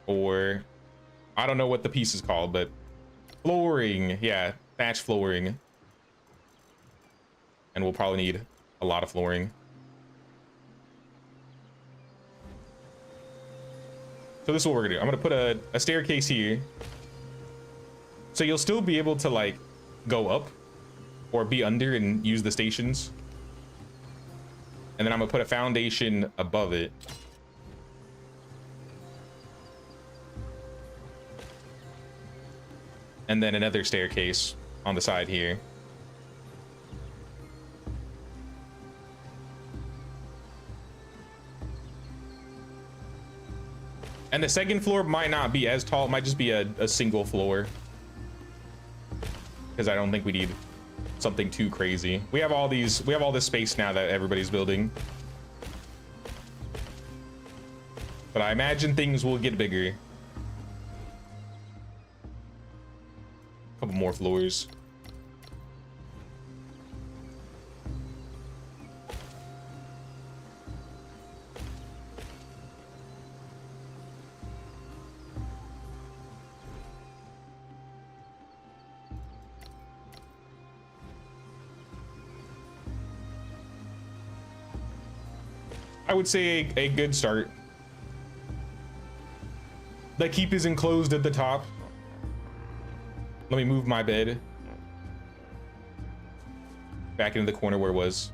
Or... I don't know what the piece is called, but... flooring. Yeah, thatch flooring. And we'll probably need a lot of flooring. So this is what we're gonna do. I'm gonna put a staircase here. So you'll still be able to like go up or be under and use the stations. And then I'm gonna put a foundation above it. And then another staircase on the side here. And the second floor might not be as tall. It might just be a single floor. Because I don't think we need something too crazy. We have all this space now that everybody's building. But I imagine things will get bigger. A couple more floors. I would say a good start. The keep is enclosed at the top. Let me move my bed back into the corner where it was.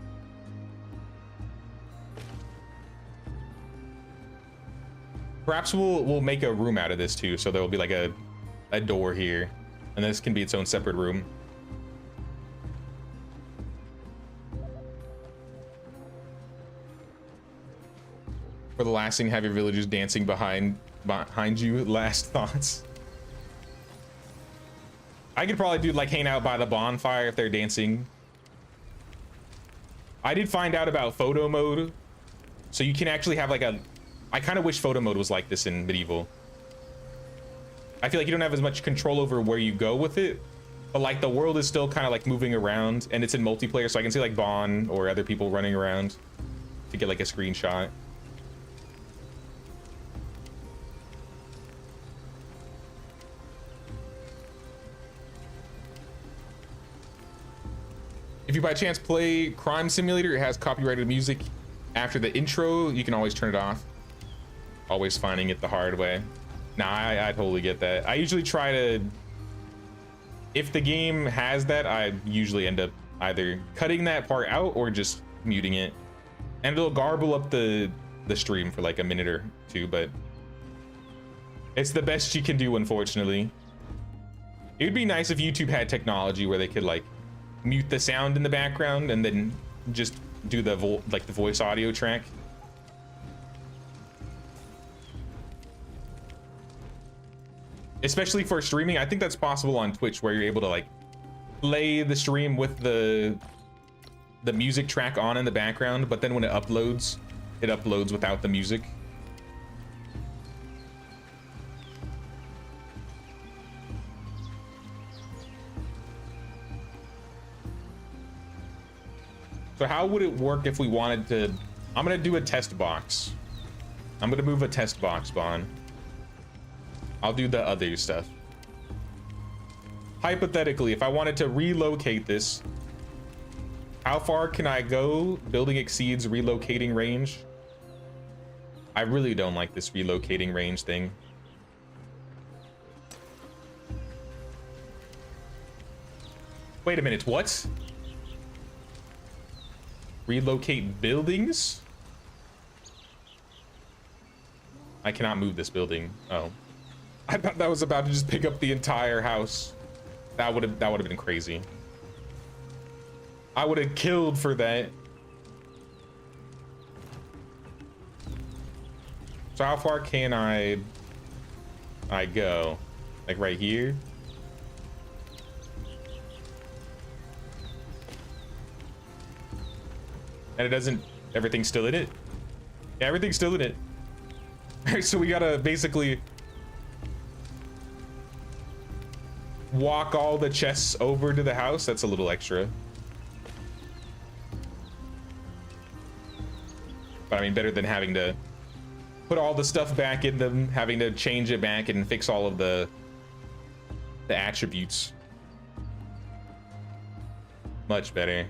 Perhaps we'll make a room out of this too, so there will be like a door here, and this can be its own separate room. For the last thing, have your villagers dancing behind you. Last thoughts. I could probably do like hang out by the bonfire if they're dancing. I did find out about photo mode, so you can actually have like I kind of wish photo mode was like this in medieval. I feel like you don't have as much control over where you go with it, but like the world is still kind of like moving around, and it's in multiplayer, so I can see like Bon or other people running around to get like a screenshot. If you by chance play Crime Simulator, it has copyrighted music after the intro. You can always turn it off. Always finding it the hard way. Nah, I totally get that. I usually try to, if the game has that, I usually end up either cutting that part out or just muting it. And it'll garble up the stream for like a minute or two, but it's the best you can do, unfortunately. It would be nice if YouTube had technology where they could like mute the sound in the background and then just do the voice audio track. Especially for streaming, I think that's possible on Twitch, where you're able to like play the stream with the music track on in the background, but then when it uploads without the music. So how would it work if we wanted to? I'm gonna do a test box. I'm gonna move a test box spawn. I'll do the other stuff. Hypothetically, if I wanted to relocate this, how far can I go? Building exceeds relocating range. I really don't like this relocating range thing. Wait a minute, what? Relocate buildings? I cannot move this building. Oh, I thought that was about to just pick up the entire house. That would have been crazy. I would have killed for that. So how far can I go? Like right here? And it doesn't, everything's still in it? Yeah, everything's still in it. All right, so we gotta basically walk all the chests over to the house. That's a little extra. But I mean, better than having to put all the stuff back in them, having to change it back and fix all of the attributes. Much better.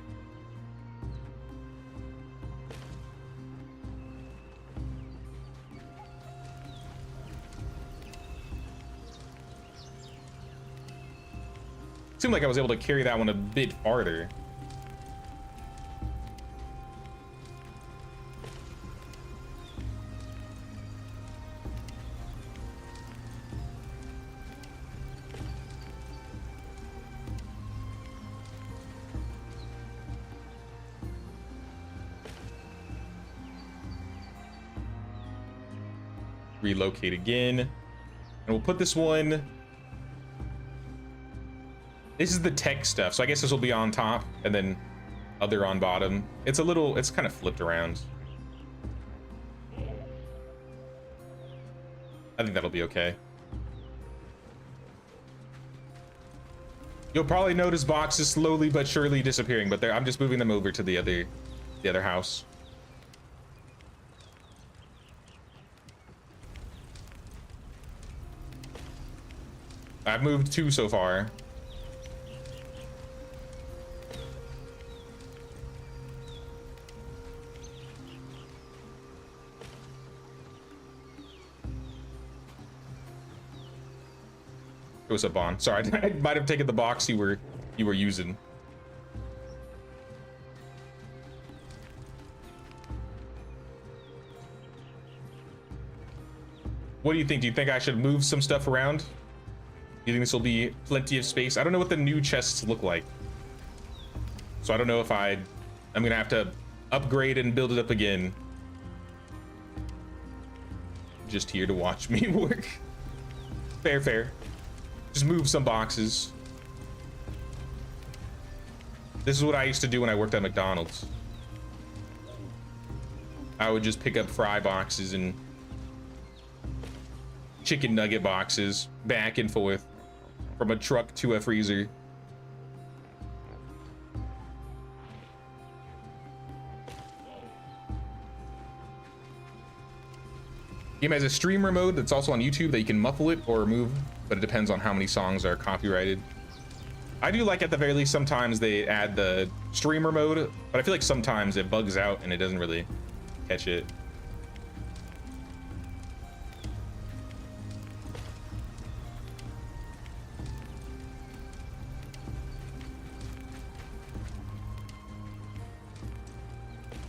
Seemed like I was able to carry that one a bit farther. relocate again. And we'll put this one. This is the tech stuff, so I guess this will be on top and then other on bottom. It's kind of flipped around. I think that'll be okay. You'll probably notice boxes slowly but surely disappearing, but I'm just moving them over to the other house. I've moved 2 so far. What's up, Bon? Sorry, I might have taken the box you were using. What do you think? Do you think I should move some stuff around? Do you think this will be plenty of space? I don't know what the new chests look like, so I don't know if I'm gonna have to upgrade and build it up again. Just here to watch me work. Fair. Just move some boxes. This is what I used to do when I worked at McDonald's. I would just pick up fry boxes and chicken nugget boxes back and forth from a truck to a freezer. Game has a streamer mode that's also on YouTube that you can muffle it or remove, but it depends on how many songs are copyrighted. I do like at the very least sometimes they add the streamer mode, but I feel like sometimes it bugs out and it doesn't really catch it.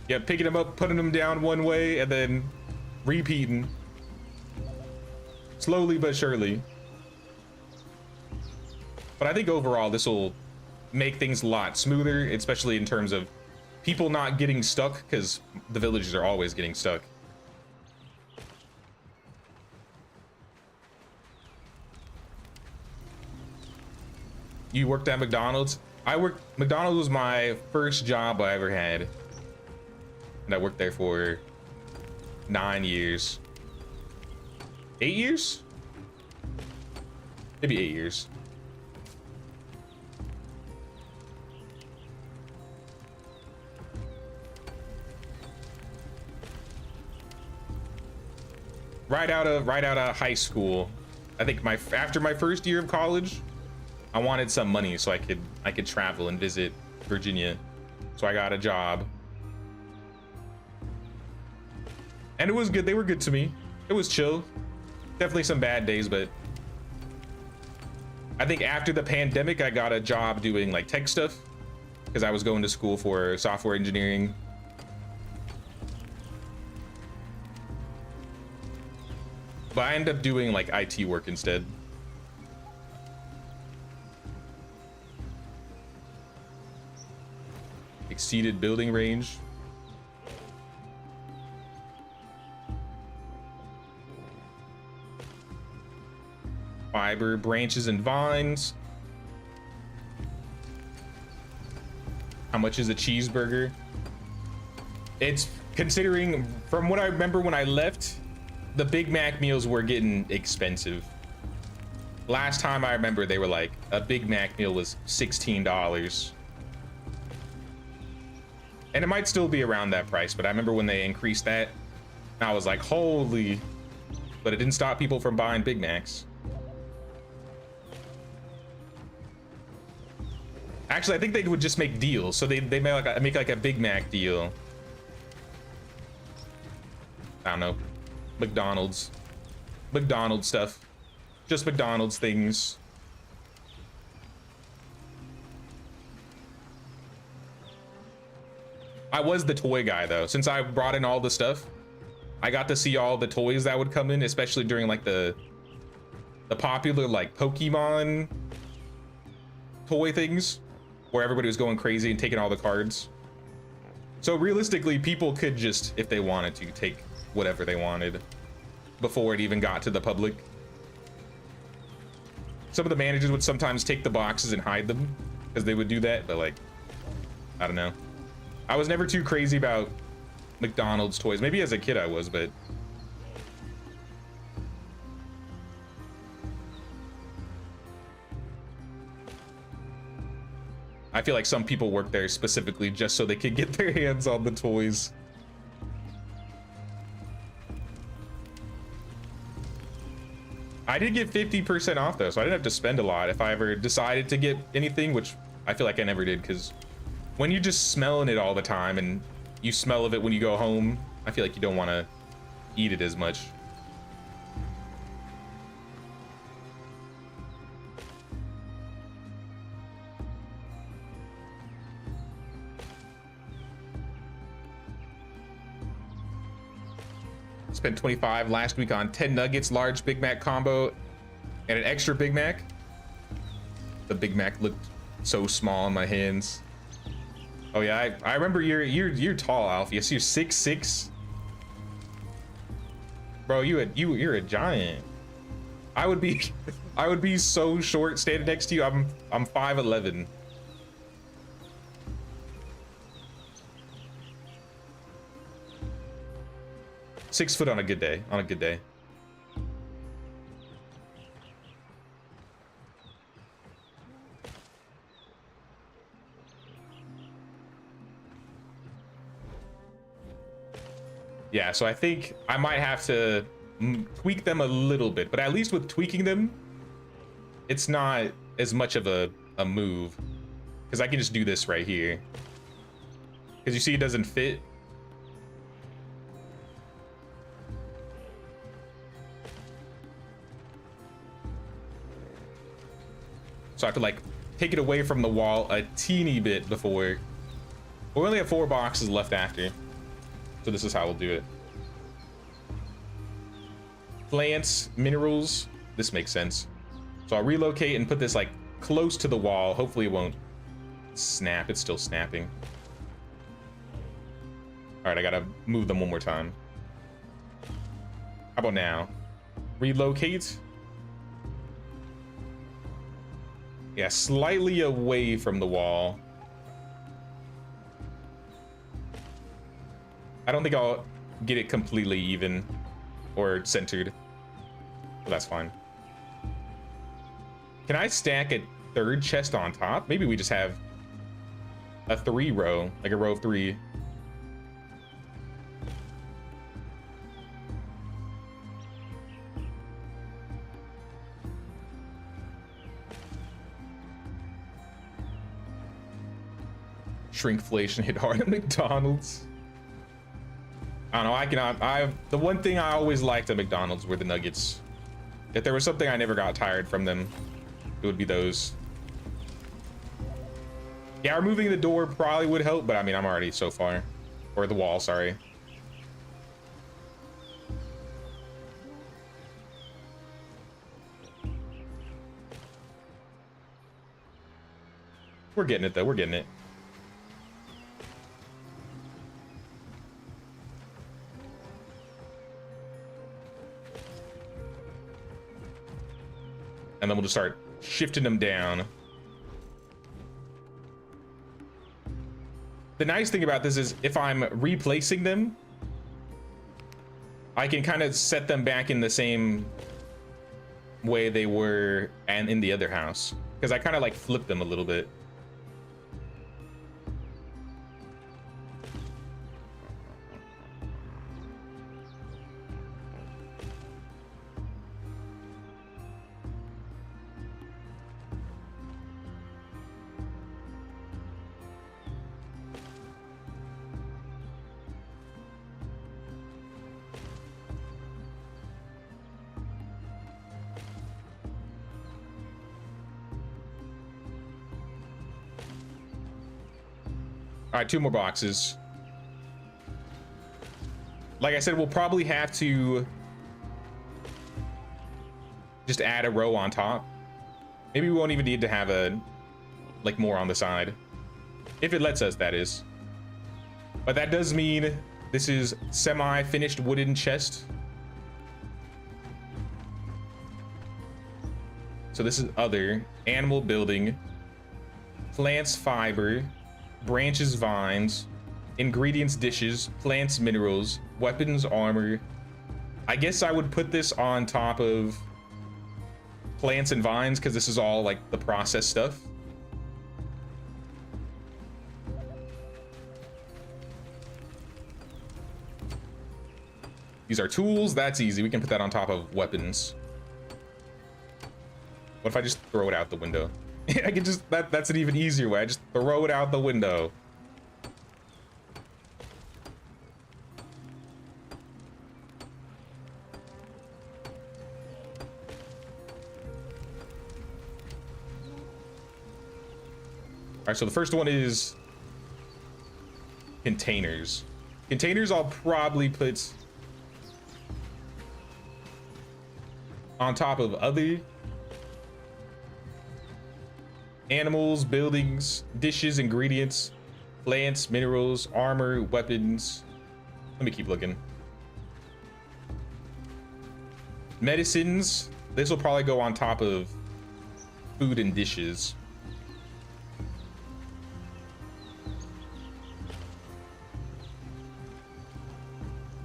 Yeah, picking them up, putting them down one way, and then repeating. Slowly but surely. But I think overall this will make things a lot smoother, especially in terms of people not getting stuck, because the villages are always getting stuck. You worked at McDonald's? McDonald's was my first job I ever had. And I worked there for 9 years. 8 years? Maybe 8 years. Right out of high school. I think after my first year of college, I wanted some money so I could travel and visit Virginia. So I got a job. And it was good. They were good to me. It was chill. Definitely some bad days, but I think after the pandemic, I got a job doing like tech stuff because I was going to school for software engineering. But I ended up doing like IT work instead. Exceeded building range. Fiber, branches, and vines. How much is a cheeseburger? It's considering, from what I remember when I left, the Big Mac meals were getting expensive. Last time I remember, they were like, a Big Mac meal was $16. And it might still be around that price, but I remember when they increased that, I was like, holy, but it didn't stop people from buying Big Macs. Actually, I think they would just make deals. So they make like a Big Mac deal. I don't know. McDonald's stuff. Just McDonald's things. I was the toy guy though. Since I brought in all the stuff, I got to see all the toys that would come in, especially during like the popular like Pokemon toy things, where everybody was going crazy and taking all the cards. So realistically, people could just, if they wanted to, take whatever they wanted. before it even got to the public. Some of the managers would sometimes take the boxes and hide them because they would do that, but like, I don't know. I was never too crazy about McDonald's toys. Maybe as a kid I was, but I feel like some people work there specifically just so they could get their hands on the toys. I did get 50% off though, so I didn't have to spend a lot if I ever decided to get anything, which I feel like I never did, because when you're just smelling it all the time and you smell of it when you go home, I feel like you don't want to eat it as much. Spent 25 last week on 10 nuggets, large Big Mac combo, and an extra Big Mac. The Big Mac looked so small in my hands. Oh yeah, I remember you're tall, Alf. Yes, you're 6'6". Bro, you're a giant. I would be so short standing next to you. I'm 5'11". 6 foot on a good day. On a good day. Yeah, so I think I might have to tweak them a little bit, but at least with tweaking them, it's not as much of a move, because I can just do this right here. Because you see it doesn't fit. So I have to like take it away from the wall a teeny bit before. We only have 4 boxes left after. So this is how we'll do it. Plants, minerals, this makes sense. So I'll relocate and put this like close to the wall. Hopefully it won't snap. It's still snapping. All right, I gotta move them one more time. How about now? Relocate. Yeah, slightly away from the wall. I don't think I'll get it completely even or centered, but that's fine. Can I stack a 3rd chest on top? Maybe we just have a 3 row, like a row of 3. Shrinkflation hit hard at McDonald's. I don't know, the one thing I always liked at McDonald's were the nuggets. If there was something I never got tired from them, it would be those. Yeah, removing the door probably would help, but I mean, I'm already so far. Or the wall, sorry. We're getting it though, we're getting it. And then we'll just start shifting them down. The nice thing about this is if I'm replacing them, I can kind of set them back in the same way they were and in the other house, because I kind of like flip them a little bit. All right, 2 more boxes. Like I said, we'll probably have to just add a row on top. Maybe we won't even need to have a, like, more on the side. If it lets us, that is. But that does mean this is semi-finished wooden chest. So this is other, animal building, plants fiber, branches vines, ingredients dishes, plants minerals, weapons armor. I guess I would put this on top of plants and vines because this is all like the process stuff. These are tools. That's easy. We can put that on top of weapons. What if I just throw it out the window? I can just, that's an even easier way. I just throw it out the window. All right, so the first one is containers. Containers I'll probably put on top of other animals, buildings, dishes, ingredients, plants, minerals, armor, weapons. Let me keep looking. Medicines. This will probably go on top of food and dishes.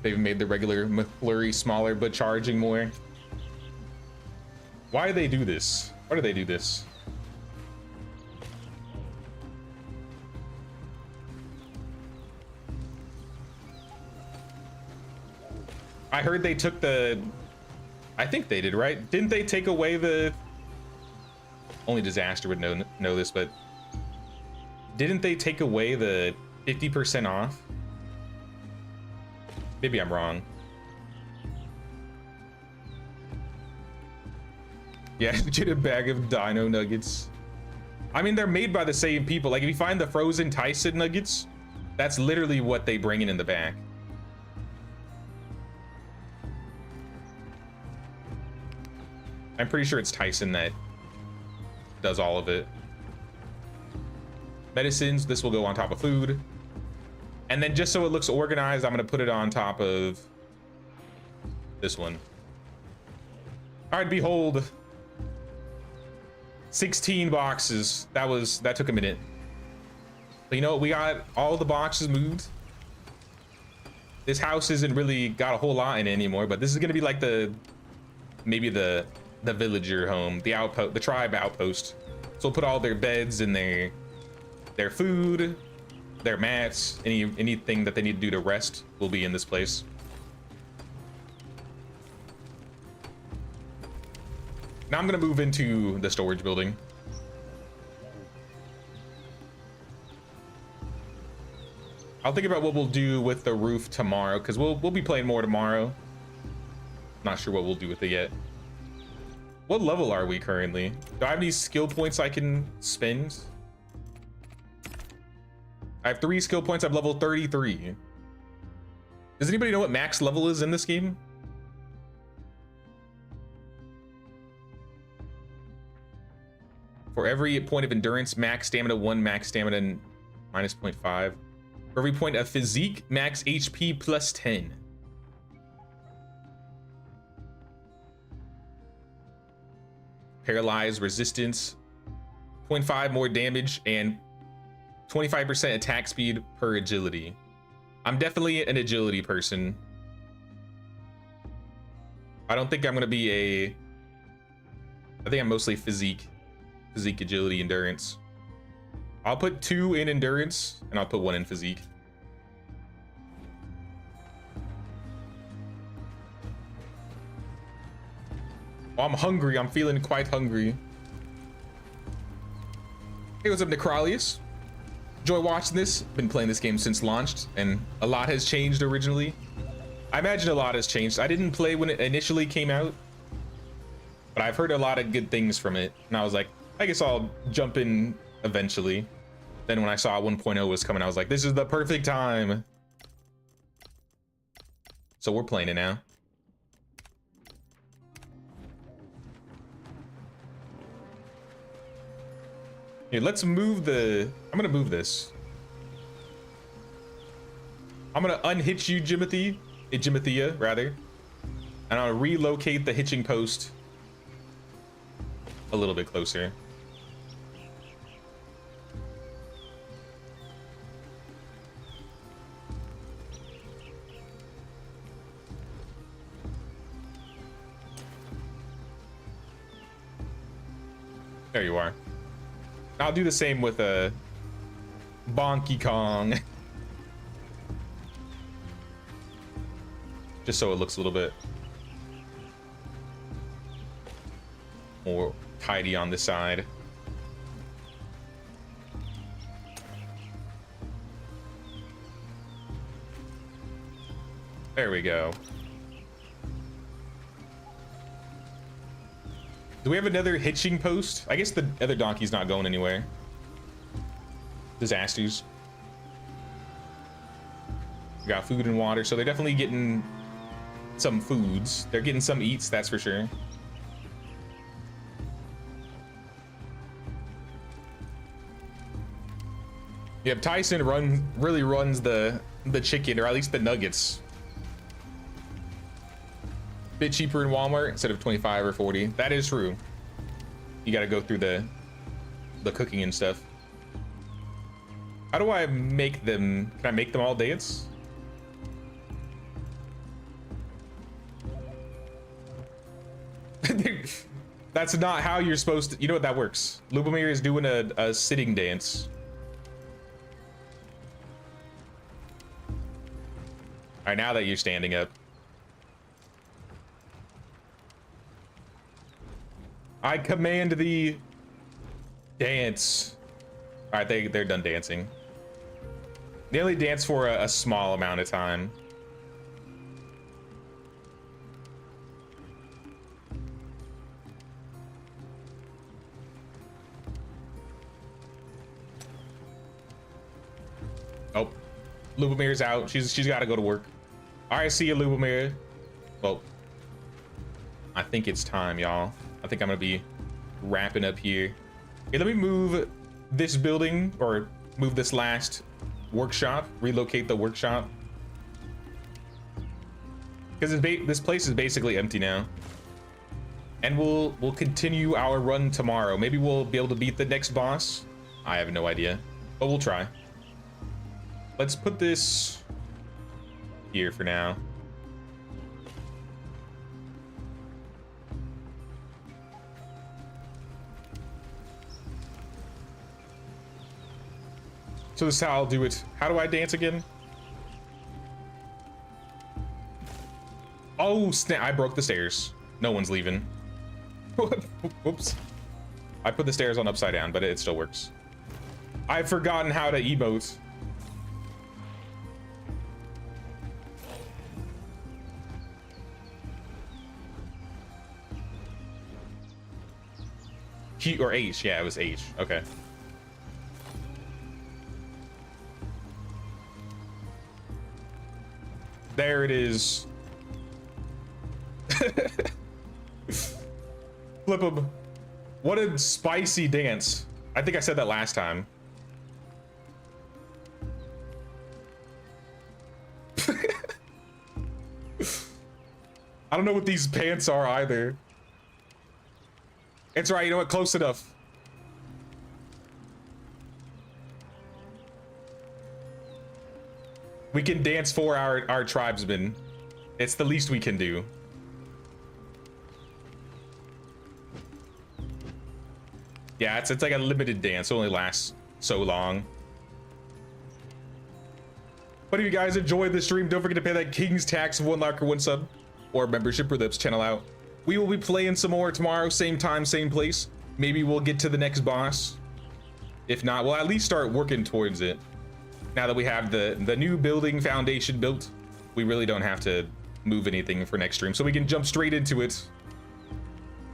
They've made the regular McFlurry smaller but charging more. Why do they do this? Why do they do this? I heard they took the... I think they did, right? Didn't they take away the... Only Disaster would know this, but... Didn't they take away the 50% off? Maybe I'm wrong. Yeah, get a bag of dino nuggets. I mean, they're made by the same people. Like, if you find the frozen Tyson nuggets, that's literally what they bring in the back. I'm pretty sure it's Tyson that does all of it. Medicines, this will go on top of food. And then just so it looks organized, I'm gonna put it on top of this one. All right, behold. 16 boxes. That took a minute. But you know what? We got all the boxes moved. This house isn't really got a whole lot in it anymore, but this is gonna be like maybe the villager home, the outpost, the tribe outpost. So we'll put all their beds and their food, their mats, anything that they need to do to rest will be in this place. Now I'm gonna move into the storage building. I'll think about what we'll do with the roof tomorrow, because we'll be playing more tomorrow. Not sure what we'll do with it yet. What level are we currently? Do I have any skill points I can spend? I have 3 skill points. I'm level 33. Does anybody know what max level is in this game? For every point of endurance, max stamina 1, max stamina minus 0.5. For every point of physique, max HP plus 10. Paralyzed resistance, 0.5 more damage, and 25% attack speed per agility. I'm definitely an agility person. I don't think I'm gonna be I think I'm mostly physique, agility, endurance. I'll put 2 in endurance and I'll put 1 in physique. Oh, I'm hungry. I'm feeling quite hungry. Hey, what's up, Necrolius? Enjoy watching this. Been playing this game since launched, and a lot has changed originally. I imagine a lot has changed. I didn't play when it initially came out, but I've heard a lot of good things from it, and I was like, I guess I'll jump in eventually. Then when I saw 1.0 was coming, I was like, this is the perfect time. So we're playing it now. Here, let's move I'm gonna move this. I'm gonna unhitch you, Jimothy, rather. And I'll relocate the hitching post a little bit closer. There you are. I'll do the same with a Bonky Kong. Just so it looks a little bit more tidy on this side. There we go. Do we have another hitching post? I guess the other donkey's not going anywhere. Disasters. We got food and water, so they're definitely getting some foods. They're getting some eats, that's for sure. Yep, Tyson really runs the chicken, or at least the nuggets. Bit cheaper in Walmart instead of 25 or 40. That is true. You got to go through the cooking and stuff. How do I make them? Can I make them all dance? That's not how you're supposed to. You know what, that works. Lubomir is doing a sitting dance. All right, now that you're standing up. I command thee, dance. All right, they're done dancing. They only dance for a small amount of time. Oh, Lubomir's out. She's got to go to work. All right, see you, Lubomir. Well, I think it's time, y'all. I think I'm gonna be wrapping up here. Okay, let me move this building, or move this last workshop, relocate the workshop. Because this place is basically empty now. And we'll continue our run tomorrow. Maybe we'll be able to beat the next boss. I have no idea, but we'll try. Let's put this here for now. So this is how I'll do it. How do I dance again? Oh, snap. I broke the stairs. No one's leaving. Whoops. I put the stairs on upside down, but it still works. I've forgotten how to emote. Q or H. Yeah, it was H. Okay. There it is. Flip him. What a spicy dance. I think I said that last time. I don't know what these pants are either. It's right, you know what? Close enough. We can dance for our tribesmen. It's the least we can do. Yeah, it's like a limited dance. It only lasts so long. But if you guys enjoyed the stream, don't forget to pay that King's tax of 1 like or 1 sub, or membership, or this channel out. We will be playing some more tomorrow, same time, same place. Maybe we'll get to the next boss. If not, we'll at least start working towards it. Now that we have the new building foundation built, we really don't have to move anything for next stream, so we can jump straight into it.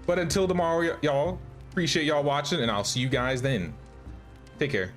But until tomorrow, y'all, appreciate y'all watching, and I'll see you guys then. Take care.